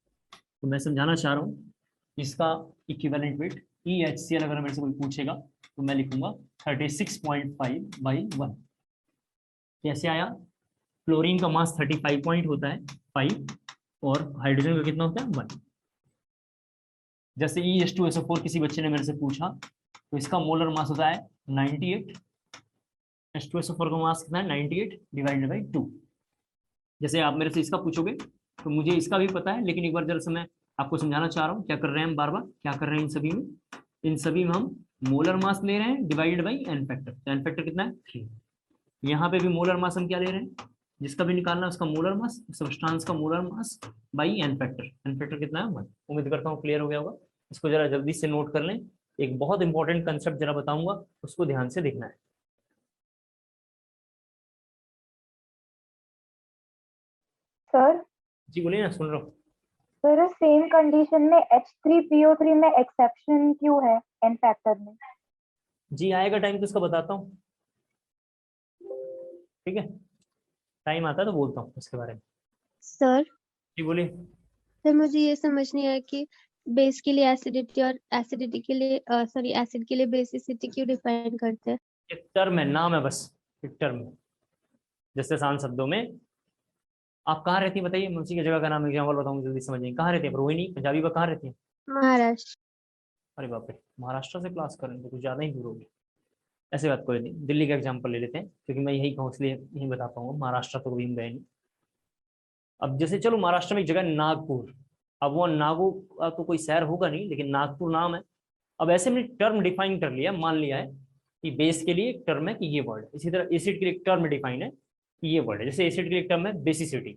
तो मैं समझाना चाह रहा हूँ, इसका इक्विवेलेंट वेट EHCl अगर मेरे से कोई पूछेगा तो मैं लिखूंगा 36.5/1। कैसे आया, क्लोरीन का मास 35 पॉइंट होता है 5, और हाइड्रोजन का कितना होता है 1। जैसे H2SO4 किसी बच्चे ने मेरे से पूछा, तो इसका मोलर मास होता है 98, H2SO4 का मास कितना है 98 डिवाइडेड बाई 2। जैसे आप मेरे से इसका पूछोगे तो मुझे इसका भी पता है, लेकिन एक बार जरा से मैं आपको समझाना चाह रहा हूँ क्या कर रहे हैं हम, बार बार क्या कर रहे हैं, इन सभी में हम मोलर मास ले रहे हैं डिवाइडेड बाई एन फैक्टर। तो एन फैक्टर कितना है 3। यहाँ पे भी मोलर मास हम क्या ले रहे हैं, जिसका भी निकालना है उसका मोलर मास, सब्सटेंस का molar mass by N factor. N factor कितना है 1। उम्मीद करता हूँ क्लियर हो गया होगा। इसको जरा जल्दी से नोट कर लें। एक बहुत इंपॉर्टेंट कंसेप्ट जरा बताऊंगा, उसको ध्यान से देखना है। सर जी बोलिए ना, सुन रहा हूँ। सर सेम कंडीशन में H3PO3 में एक्सेप्शन क्यों है एन फैक्टर में? जी आएगा टाइम तो इसका बताता हूँ, ठीक है, टाइम आता है तो बोलता हूँ उसके बारे में। सर जी बोलिए। सर मुझे ये समझ नहीं आया कि बेस के लिए एसिडिटी और एसिडिटी के लिए सॉरी एसिड के लिए बेसिसिटी क्यों डिफाइन करते हैं? एक टर्म है, नाम है बस, एक टर्म है। जैसे आसान शब्दों में, आप कहाँ रहती है बताइए, मैं उसी की जगह का नाम एग्जाम्पल बताऊंगी, जल्दी समझ जाएंगे। कहाँ रहती है रोहिणी, पंजाबी में कहाँ रहती है? महाराष्ट्र। अरे बाप रे, महाराष्ट्र से क्लास कर रहे हैं तो कुछ ज्यादा ही दूर हो गया। ऐसे बात कोई नहीं, दिल्ली का एग्जाम्पल ले लेते हैं, क्योंकि मैं यही कहूँ इसलिए यही बता पाऊंगा, महाराष्ट्र तो कभी हम गए नहीं। अब जैसे चलो महाराष्ट्र में एक जगह है नागपुर, अब वो नागपुर का तो कोई शहर होगा नहीं, लेकिन नागपुर नाम है। अब ऐसे हमने टर्म डिफाइन कर लिया, मान लिया है कि बेस के लिए एक टर्म है कि ये वर्ड है, इसी तरह एसिड के लिए एक टर्म डिफाइन है कि ये वर्ड है। जैसे एसिड के लिए एक टर्म है बेसिसिटी।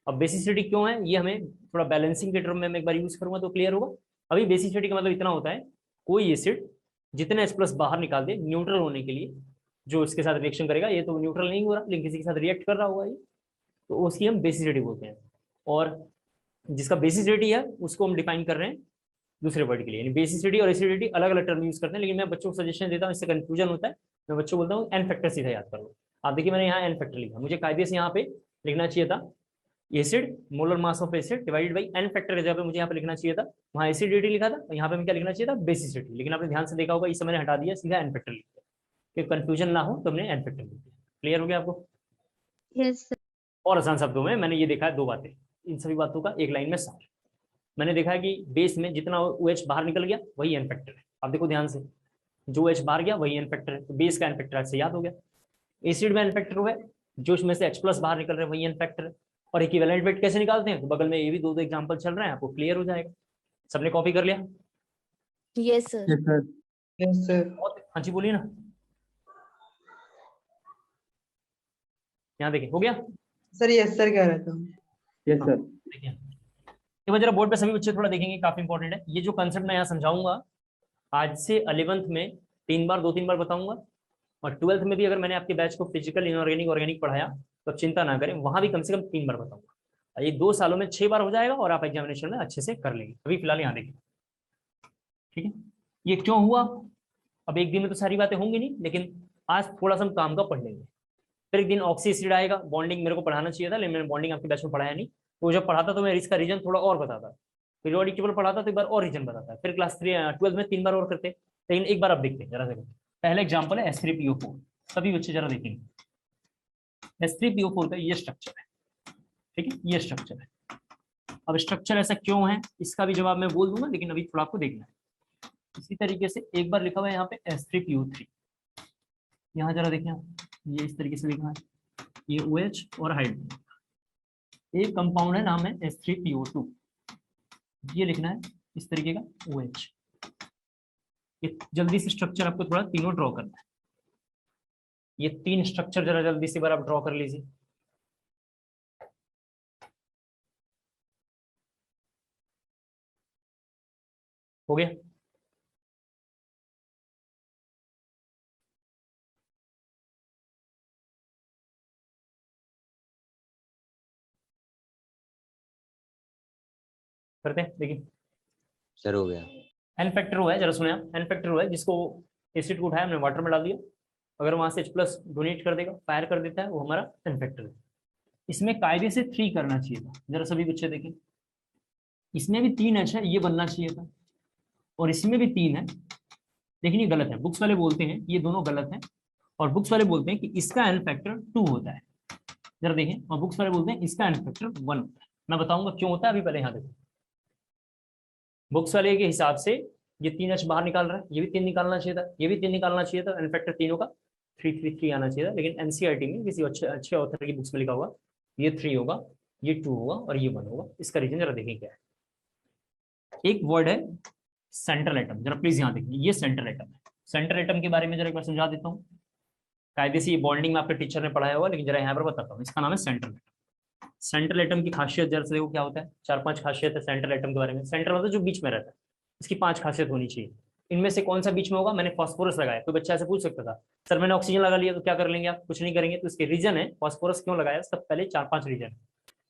अब बेसिसिटी क्यों है, ये हमें थोड़ा बैलेंसिंग के टर्म में मैं एक बार यूज करूंगा तो क्लियर होगा। अभी बेसिसिटी का मतलब इतना होता है, कोई एसिड जितने H प्लस बाहर निकाल दे न्यूट्रल होने के लिए, जो इसके साथ रिएक्शन करेगा, ये तो न्यूट्रल नहीं हो रहा लेकिन किसी के साथ रिएक्ट कर रहा होगा ये, तो उसकी हम बेसिसिटी बोलते हैं। और जिसका बेसिसिटी है उसको हम डिफाइन कर रहे हैं दूसरे वर्ड के लिए, यानी बेसिसिटी और एसिडिटी अलग अलग टर्म यूज करते हैं, लेकिन मैं बच्चों को सजेशन देता हूँ, इससे कंफ्यूजन होता है। मैं बच्चों को बोलता हूँ एन फैक्टर सीधा याद कर लो। आप देखिए मैंने यहाँ एन फैक्टर लिखा, मुझे कायदे से यहाँ पे लिखना चाहिए था acid molar mass of acid divided by N factor की जगह पे मुझे यहाँ पे लिखना चाहिए था, वहाँ एसिडिटी लिखा था, यहाँ पे मैं क्या लिखना चाहिए था, बेसिसिटी। लेकिन आपने ध्यान से देखा होगा इस समय मैंने हटा दिया, सीधा एन फैक्टर लिख दिया कि कंफ्यूजन ना हो, तो हमने एन फैक्टर लिख दिया। क्लियर हो गया आपको? Yes sir. और आसान शब्दों में मैंने ये देखा है दो बातें, इन सभी बातों का एक लाइन में सार। मैंने देखा है कि बेस में जितना OH बाहर निकल गया वही एन फैक्टर है। आप देखो ध्यान से, जो OH बाहर गया वही एन फैक्टर है, तो बेस का एन फैक्टर से याद हो गया। एसिड में एन फैक्टर हुआ है, जो इसमें से H प्लस बाहर निकल रहे हैं वही एन फैक्टर है। और इक्विवेलेंट वेट कैसे निकालते हैं, तो बगल में ये भी दो दो एग्जांपल चल रहे हैं, आपको क्लियर हो जाएगा। सबने कॉपी कर लिया? Yes sir. Yes sir. Yes sir. हाँ जी बोलिए ना, यहाँ देखिए हो गया। सर यस सर कह रहा था। Yes sir. देखिए एक बार जरा बोर्ड पे सभी बच्चे थोड़ा देखेंगे, काफी इंपॉर्टेंट है ये जो कंसेप्ट मैं यहाँ समझाऊंगा। आज से 11th में 3 बार 2-3 बार बताऊंगा, और 12th में भी अगर मैंने आपके बैच को फिजिकल इनऑर्गेनिक ऑर्गेनिक पढ़ाया तो चिंता ना करें, वहां भी कम से कम 3 बार बताऊंगा। ये 2 सालों में 6 बार हो जाएगा और आप एग्जामिनेशन में अच्छे से कर लेंगे। अभी फिलहाल यहाँ देखिए, ठीक है, ये क्यों हुआ। अब एक दिन में तो सारी बातें होंगी नहीं, लेकिन आज थोड़ा सा हम काम का पढ़ लेंगे। फिर एक दिन ऑक्सी एसिड आएगा, बॉन्डिंग मेरे को पढ़ाना चाहिए था लेकिन मैंने बॉन्डिंग आपके बैच में पढ़ाया नहीं, तो जब पढ़ाता तो मैं इसका रीजन थोड़ा और बताता, पीरियोडिक टेबल पढ़ाता तो एक बार और रीजन बताता। फिर क्लास 12 में 3 बार और करते, लेकिन एक बार आप देखते हैं जरा से। पहले एग्जाम्पल है H3PO4, सभी बच्चे जरा देखेंगे। H3PO4 का ये स्ट्रक्चर है, ठीक है, ये स्ट्रक्चर है। अब स्ट्रक्चर ऐसा क्यों है इसका भी जवाब मैं बोल दूंगा, लेकिन अभी थोड़ा आपको देखना है। इसी तरीके से एक बार लिखा हुआ है यहाँ पे H3PO3, यहाँ जरा देखें आप, ये इस तरीके से लिखा है, ये OH और हाइड्रोजन, एक कंपाउंड है नाम है H3PO2, ये लिखना है इस तरीके का OH। ये जल्दी से स्ट्रक्चर आपको थोड़ा तीनों ड्रॉ करना है, ये 3 स्ट्रक्चर जरा जल्दी से बार आप ड्रॉ कर लीजिए। हो गया? करते हैं, देखिए सर हो गया। एन फैक्टर हुआ है, जरा सुने आप, एन फैक्टर हुआ है जिसको एसिड को उठाया हमने वाटर में डाल दिया, अगर वहां से H प्लस डोनेट कर देगा, फायर कर देता है, वो हमारा एन फैक्टर है। इसमें कायदे से 3 करना चाहिए था, जरा सभी बच्चे देखें, इसमें भी 3 H है, ये बनना चाहिए था, और इसमें भी 3 है, लेकिन ये गलत है। बुक्स वाले बोलते हैं ये दोनों गलत हैं, और बुक्स वाले बोलते हैं कि इसका एन फैक्टर 2 होता है, जरा देखें, और बुक्स वाले बोलते हैं इसका एन फैक्टर 1 होता है। मैं बताऊंगा क्यों होता है, अभी पहले यहाँ देखो। बुक्स वाले के हिसाब से ये 3 H बाहर निकाल रहा है, ये भी 3 निकालना चाहिए था, ये भी 3 निकालना चाहिए था, एन फैक्टर तीनों का 3 आना चाहिए था, लेकिन एनसीईआरटी में किसी अच्छे ऑथर की बुक्स में लिखा हुआ ये 3 होगा, ये 2 होगा और ये 1 होगा। इसका रीजन जरा देखें क्या है। एक वर्ड है सेंट्रल एटम, जरा प्लीज यहाँ देखिए, ये सेंट्रल एटम है। सेंट्रल एटम के बारे में जरा एक बार समझा देता हूँ, कायदे से ये बॉन्डिंग में आपके टीचर ने पढ़ाया होगा, लेकिन जरा यहाँ पर बताता हूँ। इसका नाम है सेंट्रल एटम। सेंट्रल एटम की खासियत जरा से देखो क्या होता है, 4-5 खासियत है सेंट्रल एटम के बारे में। सेंट्रल मतलब जो बीच में रहता है, इसकी 5 खासियत होनी चाहिए। इनमें से कौन सा बीच में होगा, मैंने फास्फोरस लगाया, कोई बच्चा ऐसे पूछ सकता था सर मैंने ऑक्सीजन लगा लिया तो क्या कर लेंगे आप, कुछ नहीं करेंगे। तो इसके रीजन है फास्फोरस क्यों लगाया, सब पहले 4-5 रीजन।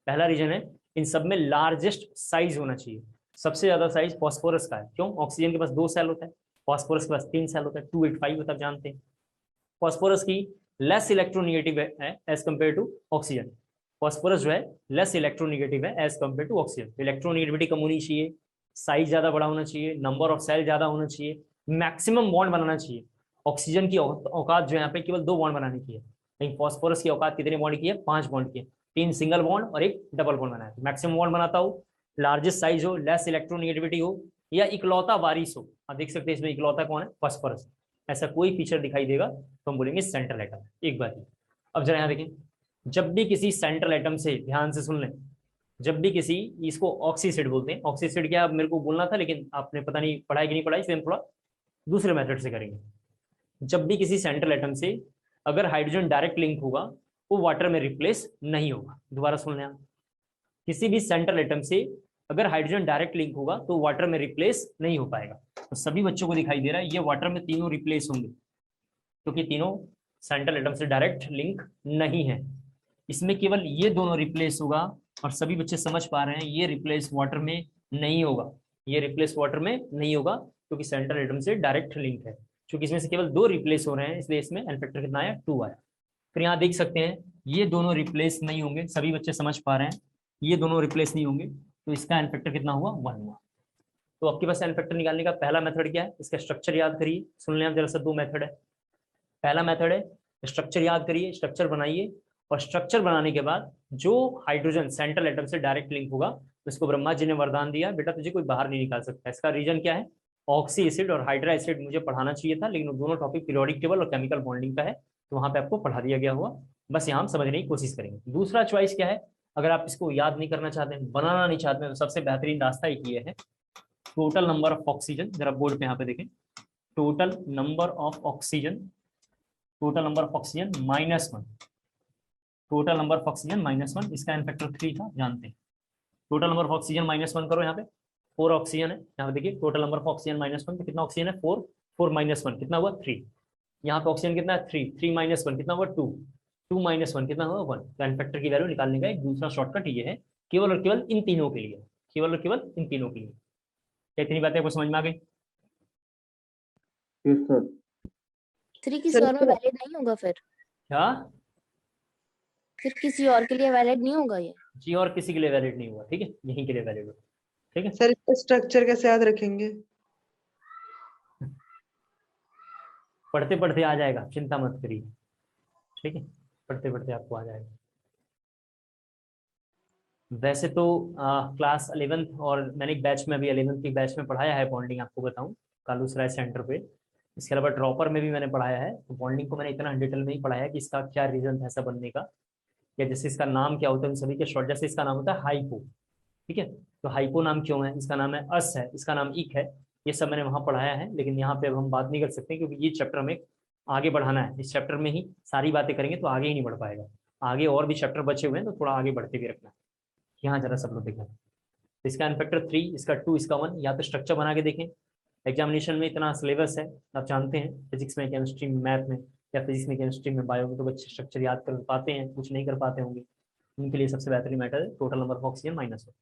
पहला रीजन है इन सब में लार्जेस्ट साइज होना चाहिए, सबसे ज्यादा साइज फास्फोरस का है। क्यों, ऑक्सीजन के पास 2 सेल होता है, फास्फोरस के पास 3 सेल होता है, 285 होता है, जानते हैं। फास्फोरस की लेस इलेक्ट्रोनेगेटिव है as compare to oxygen. Phosphorus जो है लेस इलेक्ट्रोनेगेटिव है as compare to oxygen. Electronegativity कम होनी चाहिए, साइज ज्यादा बड़ा होना चाहिए, नंबर ऑफ सेल ज्यादा होना चाहिए, मैक्सिमम बॉन्ड बनाना चाहिए। ऑक्सीजन की औकात जो है यहाँ पे केवल 2 बॉन्ड बनाने की है, लेकिन फॉस्फोरस की औकात कितने बॉन्ड की है? 5 बॉन्ड की है। 3 सिंगल बॉन्ड और 1 डबल बॉन्ड बनाया है। मैक्सिमम बॉन्ड बनाता हो, लार्जेस्ट साइज हो, लेस इलेक्ट्रोनेगेटिविटी हो, या इकलौता वारिस हो। आप देख सकते हैं इसमें इकलौता कौन है? फॉस्फोरस। ऐसा कोई फीचर दिखाई देगा तो हम बोलेंगे सेंट्रल एटम। एक बार ही अब जरा यहाँ देखें, जब भी किसी सेंट्रल एटम से, ध्यान से सुन लें, जब भी किसी, इसको ऑक्सीसिड बोलते हैं। ऑक्सीसिड क्या मेरे को बोलना था, लेकिन आपने पता नहीं पढ़ाई कि नहीं पढ़ाई, इसलिए हम थोड़ा दूसरे मेथड से करेंगे। जब भी किसी सेंट्रल एटम से अगर हाइड्रोजन डायरेक्ट लिंक होगा, वो वाटर में रिप्लेस नहीं होगा। दोबारा सुन लें आप, किसी भी सेंट्रल एटम से अगर हाइड्रोजन डायरेक्ट लिंक होगा तो वाटर में रिप्लेस नहीं हो पाएगा। तो सभी बच्चों को दिखाई दे रहा है ये वाटर में तीनों रिप्लेस होंगे, क्योंकि तीनों सेंट्रल एटम से डायरेक्ट लिंक नहीं है। इसमें केवल ये दोनों रिप्लेस होगा, और सभी बच्चे समझ पा रहे हैं ये रिप्लेस वाटर में नहीं होगा। ये रिप्लेस वाटर में नहीं होगा क्योंकि सेंट्रल एटम से डायरेक्ट लिंक है। क्योंकि इसमें से केवल 2 रिप्लेस हो रहे हैं, इसलिए इसमें एन फैक्टर कितना आया? 2 आया। फिर यहाँ देख सकते हैं ये दोनों रिप्लेस नहीं होंगे, सभी बच्चे समझ पा रहे हैं ये दोनों रिप्लेस नहीं होंगे, तो इसका एन फैक्टर कितना हुआ? 1 हुआ। तो आपके पास एन फैक्टर निकालने का पहला मेथड क्या है? इसका स्ट्रक्चर याद करिए। सुन लें आप जरा सा, 2 मेथड है। पहला मेथड है स्ट्रक्चर याद करिए, स्ट्रक्चर बनाइए, और स्ट्रक्चर बनाने के बाद जो हाइड्रोजन सेंट्रल एटम से डायरेक्ट लिंक होगा, उसको ब्रह्मा जी ने वरदान दिया, बेटा तुझे कोई बाहर नहीं निकाल सकता। इसका रीजन क्या है? ऑक्सी एसिड और हाइड्रा एसिड मुझे पढ़ाना चाहिए था, लेकिन वो दोनों टॉपिक पीरियोडिक टेबल और केमिकल बॉन्डिंग का है, तो वहां पे आपको पढ़ा दिया गया हुआ। बस यहाँ हम समझने की कोशिश करेंगे। दूसरा चॉइस क्या है? अगर आप इसको याद नहीं करना चाहते हैं, बनाना नहीं चाहते हैं, तो सबसे बेहतरीन रास्ता एक ये है, टोटल नंबर ऑफ ऑक्सीजन। जरा बोर्ड पे यहाँ पे देखें, total number of oxygen, total number of oxygen -1, total number of oxygen -1, इसका एन फैक्टर 3 था, जानते हैं। टोटल नंबर ऑफ ऑक्सीजन -1 करो, यहाँ पे 4 ऑक्सीजन है। यहाँ पे देखिए टोटल नंबर ऑफ ऑक्सीजन -1, तो कितना ऑक्सीजन है? 4, 4 -1 कितना हुआ? 3। यहाँ पे ऑक्सीजन कितना है? 3, 3 -1 कितना हुआ? 2, 2 -1 कितना हुआ? 1। तो एन फैक्टर की वैल्यू निकालने का एक दूसरा शॉर्टकट ये है, केवल और केवल इन तीनों के लिए, केवल और केवल इन तीनों के लिए। क्या इतनी बातें आपको समझ में आ गई? Yes sir. 3 किसी और में वैलिड नहीं होगा फिर? क्या? फिर किसी और के लिए वैलिड नहीं होगा ये? जी, और किसी के लिए वैलिड नहीं हुआ, ठीक है, यहीं के लिए वैलिड हुआ, ठीक है। सर इसका स्ट्रक्चर कैसे याद रखेंगे? पढ़ते पढ़ते आ जाएगा, चिंता मत करिए, ठीक है, पढ़ते पढ़ते आपको आ जाएगा। वैसे तो क्लास 11th और मैंने एक बैच में, अभी 11th की बैच में पढ़ाया है बॉन्डिंग, आपको बताऊं, कालूसराय सेंटर पे। इसके अलावा ड्रॉपर में भी मैंने पढ़ाया है। तो बॉन्डिंग को मैंने इतना डिटेल में ही पढ़ाया कि इसका क्या रीजन था ऐसा बनने का, या जैसे इसका नाम क्या होता है, सभी के शॉर्ट, जैसे इसका नाम होता है हाइपो, ठीक है, तो हाइपो नाम क्यों है? इसका नाम है अस है, इसका नाम इक है, ये सब मैंने वहाँ पढ़ाया है। लेकिन यहाँ पे अब हम बात नहीं कर सकते, क्योंकि ये चैप्टर में आगे बढ़ाना है। इस चैप्टर में ही सारी बातें करेंगे तो आगे ही नहीं बढ़ पाएगा। आगे और भी चैप्टर बचे हुए हैं, तो थोड़ा आगे बढ़ते भी रखना है। यहाँ जरा सब लोग देखें, इसका एन फैक्टर 3, इसका 2, इसका 1। या तो स्ट्रक्चर बना के देखें, एग्जामिनेशन में इतना सिलेबस है, आप जानते हैं, फिजिक्स में, केमिस्ट्री में, मैथ में, या फिजिक्स में, केमिस्ट्री में, बायो में, तो बच्चे स्ट्रक्चर याद कर पाते हैं, कुछ नहीं कर पाते होंगे। उनके लिए सबसे बेहतरीन मैटर है टोटल नंबर ऑफ ऑक्सीजन -1।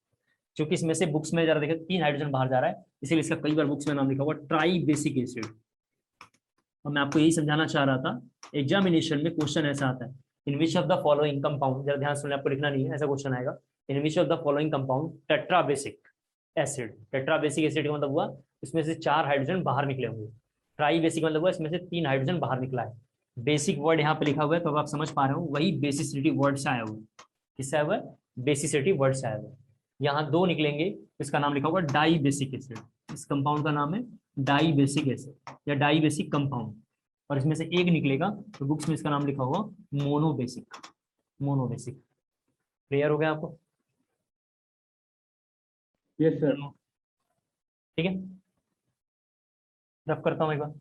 क्योंकि इसमें से बुक्स में जरा देखें 3 हाइड्रोजन बाहर जा रहा है, इसीलिए इसका कई बार बुक्स में नाम लिखा हुआ ट्राई बेसिक एसिड। और मैं आपको यही समझाना चाह रहा था, एग्जामिनेशन में क्वेश्चन ऐसा आता है, in which of the following compound, जरा ध्यान सुनने, आपको लिखना नहीं है, ऐसा क्वेश्चन आएगा, in which of the following compound tetra basic acid. Tetra basic acid का मतलब हुआ इसमें से 4 हाइड्रोजन बाहर निकले होंगे। ट्राई बेसिक मतलब हुआ इसमें से 3 हाइड्रोजन बाहर निकला है। बेसिक वर्ड यहाँ पे लिखा हुआ है, तो अब आप समझ पा रहे हो, वही बेसिसिटी वर्ड से आया हुआ है। किससे आया हुआ है? बेसिसिटी वर्ड से आया हुआ है। यहाँ 2 निकलेंगे, इसका नाम लिखा हुआ डाई बेसिक एसिड। इस कंपाउंड का नाम है डाई बेसिक एसिड या डाई बेसिक कंपाउंड। और इसमें से 1 निकलेगा, तो बुक्स में इसका नाम लिखा हुआ mono basic. Mono basic clear हो गया आपको? Yes sir. ठीक है, रफ करता हूं एक बार,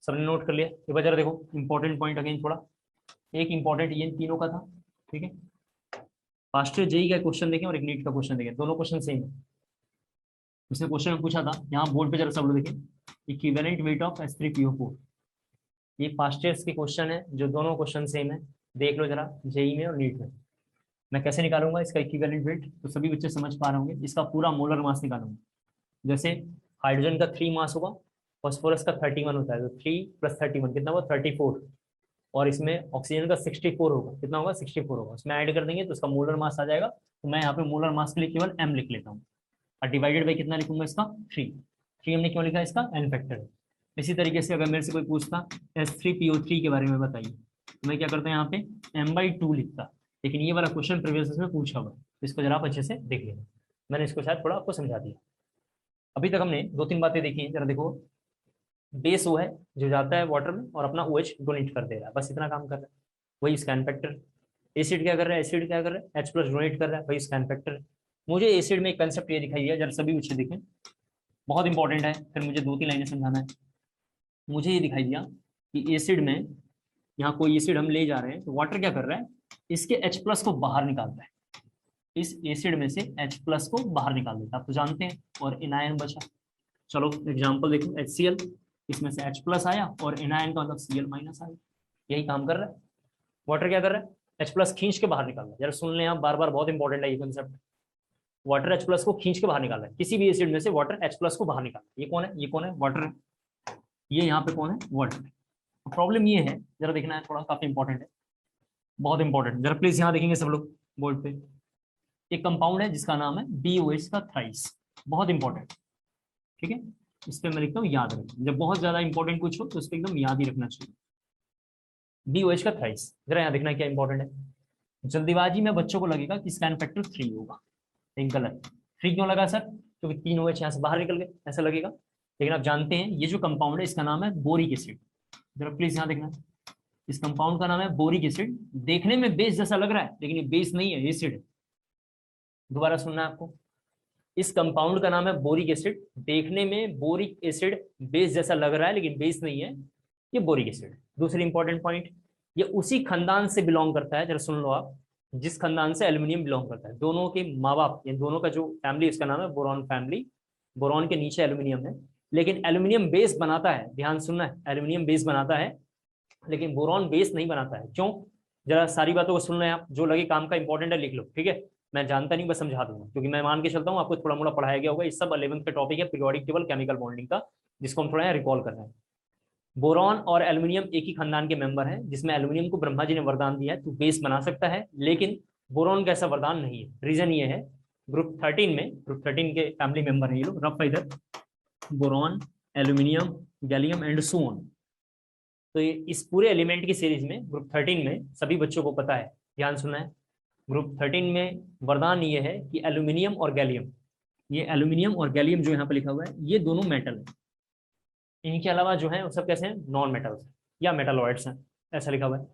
सबने नोट कर लिया? एक बार जरा देखो इंपॉर्टेंट पॉइंट अगेन थोड़ा, एक इंपॉर्टेंट ये इन तीनों का था, ठीक है। फास्ट जेई का क्वेश्चन देखें और एक नीट का क्वेश्चन देखें, दोनों क्वेश्चन सेम है। उसने क्वेश्चन पूछा था, यहाँ बोर्ड पे जरा सब लोग देखें, इक्विवेलेंट वेट ऑफ H3PO4। ये फास्ट ईयर्स के क्वेश्चन है, जो दोनों क्वेश्चन सेम है, देख लो जरा जेई में और नीट में। मैं कैसे निकालूंगा इसका इक्विवेलेंट वेट, तो सभी बच्चे समझ पा रहे होंगे, इसका पूरा मोलर मास निकालूंगा। जैसे हाइड्रोजन का 3 मास होगा, फॉस्फोरस का 31 होता है, तो 3 + 31 कितना हुआ? 34। और इसमें ऑक्सीजन का 64 होगा, कितना होगा 64 होगा, उसमें ऐड कर देंगे तो उसका मोलर मास आ जाएगा। तो मैं यहाँ पे मोलर मास के लिए केवल m लिख लेता हूँ और डिवाइडेड बाई कितना लिखूंगा इसका 3 हमने क्यों लिखा है, इसका n फैक्टर है। इसी तरीके से अगर मेरे से कोई पूछता H3PO3 के बारे में बताइए, तो मैं क्या करता हूँ यहाँ पे m/2 लिखता, लेकिन ये वाला क्वेश्चन प्रीवियस में पूछा हुआ है, इसको जरा आप अच्छे से देख लेना। मैंने इसको शायद थोड़ा आपको समझा दिया। अभी तक हमने 2-3 बातें देखी हैं, जरा देखो। बेस वो है जो जाता है वाटर में और अपना OH डोनेट कर दे रहा है, बस इतना काम कर रहा है, वही इसका n फैक्टर। एसिड क्या कर रहा है, एसिड क्या कर रहा है, H+ डोनेट कर रहा है, वही इसका n फैक्टर है। मुझे एसिड में एक कंसेप्ट ये दिखाई दिया, जरा सभी बच्चे देखें, बहुत इंपॉर्टेंट है, फिर मुझे 2-3 लाइनें समझाना है। मुझे ये दिखाई दिया कि एसिड में, यहाँ कोई एसिड हम ले जा रहे हैं तो वाटर क्या कर रहा है, इसके H+ को बाहर निकालता है, इस एसिड में से H+ को बाहर निकाल देता है, आप तो जानते हैं, और एनायन बचा। चलो एग्जांपल देखो, HCl, इसमें से H+ आया और एनायन का मतलब Cl- आया, यही काम कर रहा है। वाटर क्या कर रहा है, H+ खींच के बाहर निकाल रहा है। जरा सुन लें आप बार बार, बहुत इंपॉर्टेंट है ये कंसेप्ट। वाटर H+ को खींच के बाहर निकाल रहा है, किसी भी एसिड में से वाटर H+ को बाहर निकाल रहा है। ये कौन है, ये कौन है, वाटर है। ये यहाँ पे कौन है, वाटर। प्रॉब्लम ये है, जरा देखना है थोड़ा, काफी इंपॉर्टेंट है, बहुत इंपॉर्टेंट। जरा प्लीज यहाँ देखेंगे सब लोग बोर्ड पे। एक कंपाउंड है जिसका नाम है BOH का थ्राइस, बहुत इंपॉर्टेंट, ठीक है। इस पे मैं लिखता हूँ याद रखें, जब बहुत ज्यादा इंपॉर्टेंट कुछ हो तो उस पर एकदम याद ही रखना चाहिए। BOH का थ्राइस, जरा यहाँ देखना क्या इंपॉर्टेंट है। जल्दीबाजी में बच्चों को लगेगा कि इसका फैक्टर 3 होगा, लेकिन गलत। 3 क्यों लगा सर, क्योंकि 3 OH यहाँ से बाहर निकल गए, ऐसा लगेगा। लेकिन आप जानते हैं ये जो कंपाउंड है इसका नाम है बोरिक एसिड। जरा प्लीज यहाँ देखना, इस कंपाउंड का नाम है बोरिक एसिड। देखने में बेस जैसा लग रहा है, लेकिन ये बेस नहीं है, एसिड है। दोबारा सुनना है आपको, इस कंपाउंड का नाम है बोरिक एसिड। देखने में बोरिक एसिड बेस जैसा लग रहा है, लेकिन बेस नहीं है, ये बोरिक एसिड। दूसरी इंपॉर्टेंट पॉइंट, ये उसी खानदान से बिलोंग करता है, जरा सुन लो आप, जिस खानदान से एल्यूमिनियम बिलोंग करता है। दोनों के माँ बाप, ये दोनों का जो फैमिली, इसका नाम है बोरॉन फैमिली। बोरॉन के नीचे एल्यूमिनियम है, लेकिन एल्यूमिनियम बेस बनाता है, ध्यान सुनना है, एल्यूमिनियम बेस बनाता है, लेकिन बोरॉन बेस नहीं बनाता है। क्यों, जरा सारी बातों को सुन रहे हैं आप, जो लगे काम का इंपॉर्टेंट है लिख लो, ठीक है। मैं जानता नहीं, बस समझा दूंगा, क्योंकि मैं मान के चलता हूँ आपको थोड़ा मोड़ा पढ़ाया गया होगा। इस सब 11th का टॉपिक है, पीरियोडिक टेबल केमिकल बॉन्डिंग का, जिसको हम थोड़ा रिकॉल कर रहे हैं। बोरॉन और एल्यूमिनियम एक ही खानदान के मेंबर हैं, जिसमें एल्यूमिनियम को ब्रह्मा जी ने वरदान दिया है, तो बेस बना सकता है, लेकिन बोरॉन का ऐसा वरदान नहीं है। रीजन ये है, ग्रुप 13 में, ग्रुप 13 के फैमिली मेंबर है ये लोग, रफ इधर, boron, aluminium, gallium and so on. तो ये इस पूरे एलिमेंट की सीरीज में ग्रुप 13 में सभी बच्चों को पता है, ध्यान सुनना है। ग्रुप 13 में वरदान ये है कि एल्यूमिनियम और गैलियम, ये एल्यूमिनियम और गैलियम जो यहाँ पे लिखा हुआ है, ये दोनों मेटल है। इनके अलावा जो है वो सब कैसे हैं, नॉन मेटल्स या मेटलॉइड्स हैं, ऐसा लिखा हुआ है।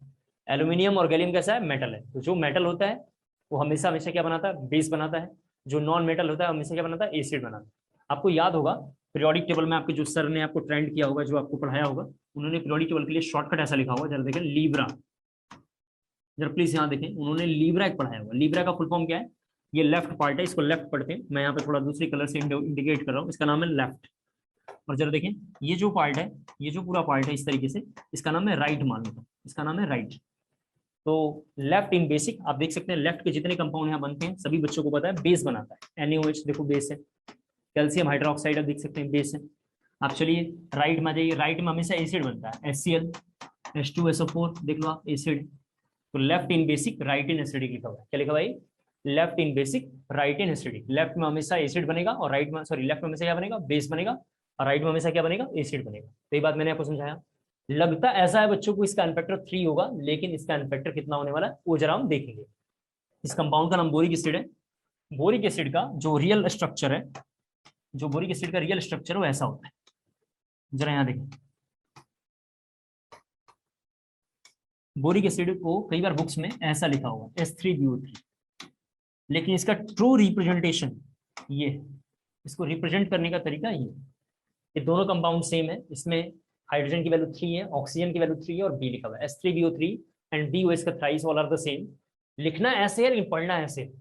एल्यूमिनियम और गैलियम कैसा है, मेटल है। तो जो मेटल होता है वो हमेशा हमेशा क्या बनाता है, बेस बनाता है। जो नॉन मेटल होता है हमेशा क्या बनाता है, एसिड बनाता है। आपको याद होगा पीरियोडिक टेबल में आपके जो सर ने आपको ट्रेंड किया होगा, जो आपको पढ़ाया होगा, उन्होंने पीरियोडिक टेबल के लिए शॉर्टकट ऐसा लिखा होगा, जरा देखें, लीब्रा। जरा प्लीज यहाँ देखें, उन्होंने लीब्रा एक पढ़ाया होगा। लीब्रा का फुल फॉर्म क्या है, ये लेफ्ट पार्ट है, इसको लेफ्ट पढ़ते हैं। मैं यहाँ पे थोड़ा दूसरी कलर से इंडिकेट कर रहा हूँ, इसका नाम है लेफ्ट। और जरा देखें, ये जो पार्ट है, ये जो पूरा पार्ट है इस तरीके से, इसका नाम है राइट, मान लो इसका नाम है राइट। तो लेफ्ट इन बेसिक, आप देख सकते हैं लेफ्ट के जितने कंपाउंड यहाँ बनते हैं सभी बच्चों को पता है, बेस बनाता है। NaOH देखो बेस है, कैल्शियम हाइड्रोक्साइड आप देख सकते हैं बेस है। आप चलिए राइट में जाइए, राइट में हमेशा एसिड बनता है, HCl, H2SO4 देख लो आप, एसिड। तो left in basic, right in acidic लिखा हुआ है। क्या लिखा भाई, left in basic, right in acidic. Left में हमेशा एसिड बनेगा और राइट में, सॉरी, लेफ्ट में हमेशा क्या बनेगा, बेस बनेगा, और राइट में हमेशा क्या बनेगा, एसिड बनेगा। तो ये बात मैंने आपको समझाया। लगता ऐसा है बच्चों को इसका एन फैक्टर 3 होगा, लेकिन इसका एन फैक्टर कितना होने वाला है वो जरा हम देखेंगे। इस कंपाउंड का नाम बोरिक एसिड है। बोरिक एसिड का जो रियल स्ट्रक्चर है, जो बोरिक एसिड का रियल स्ट्रक्चर है वो ऐसा होता है, जरा यहाँ देखें। बोरिक एसिड को कई बार बुक्स में ऐसा लिखा हुआ H3BO3, लेकिन इसका ट्रू रिप्रेजेंटेशन ये, इसको रिप्रेजेंट करने का तरीका ये दोनों कंपाउंड सेम है। इसमें हाइड्रोजन की वैल्यू 3 है, ऑक्सीजन की वैल्यू 3 है और B लिखा हुआ है। H3BO3 एंड BOH का thrice all are the same. लिखना ऐसे है लेकिन पढ़ना ऐसे,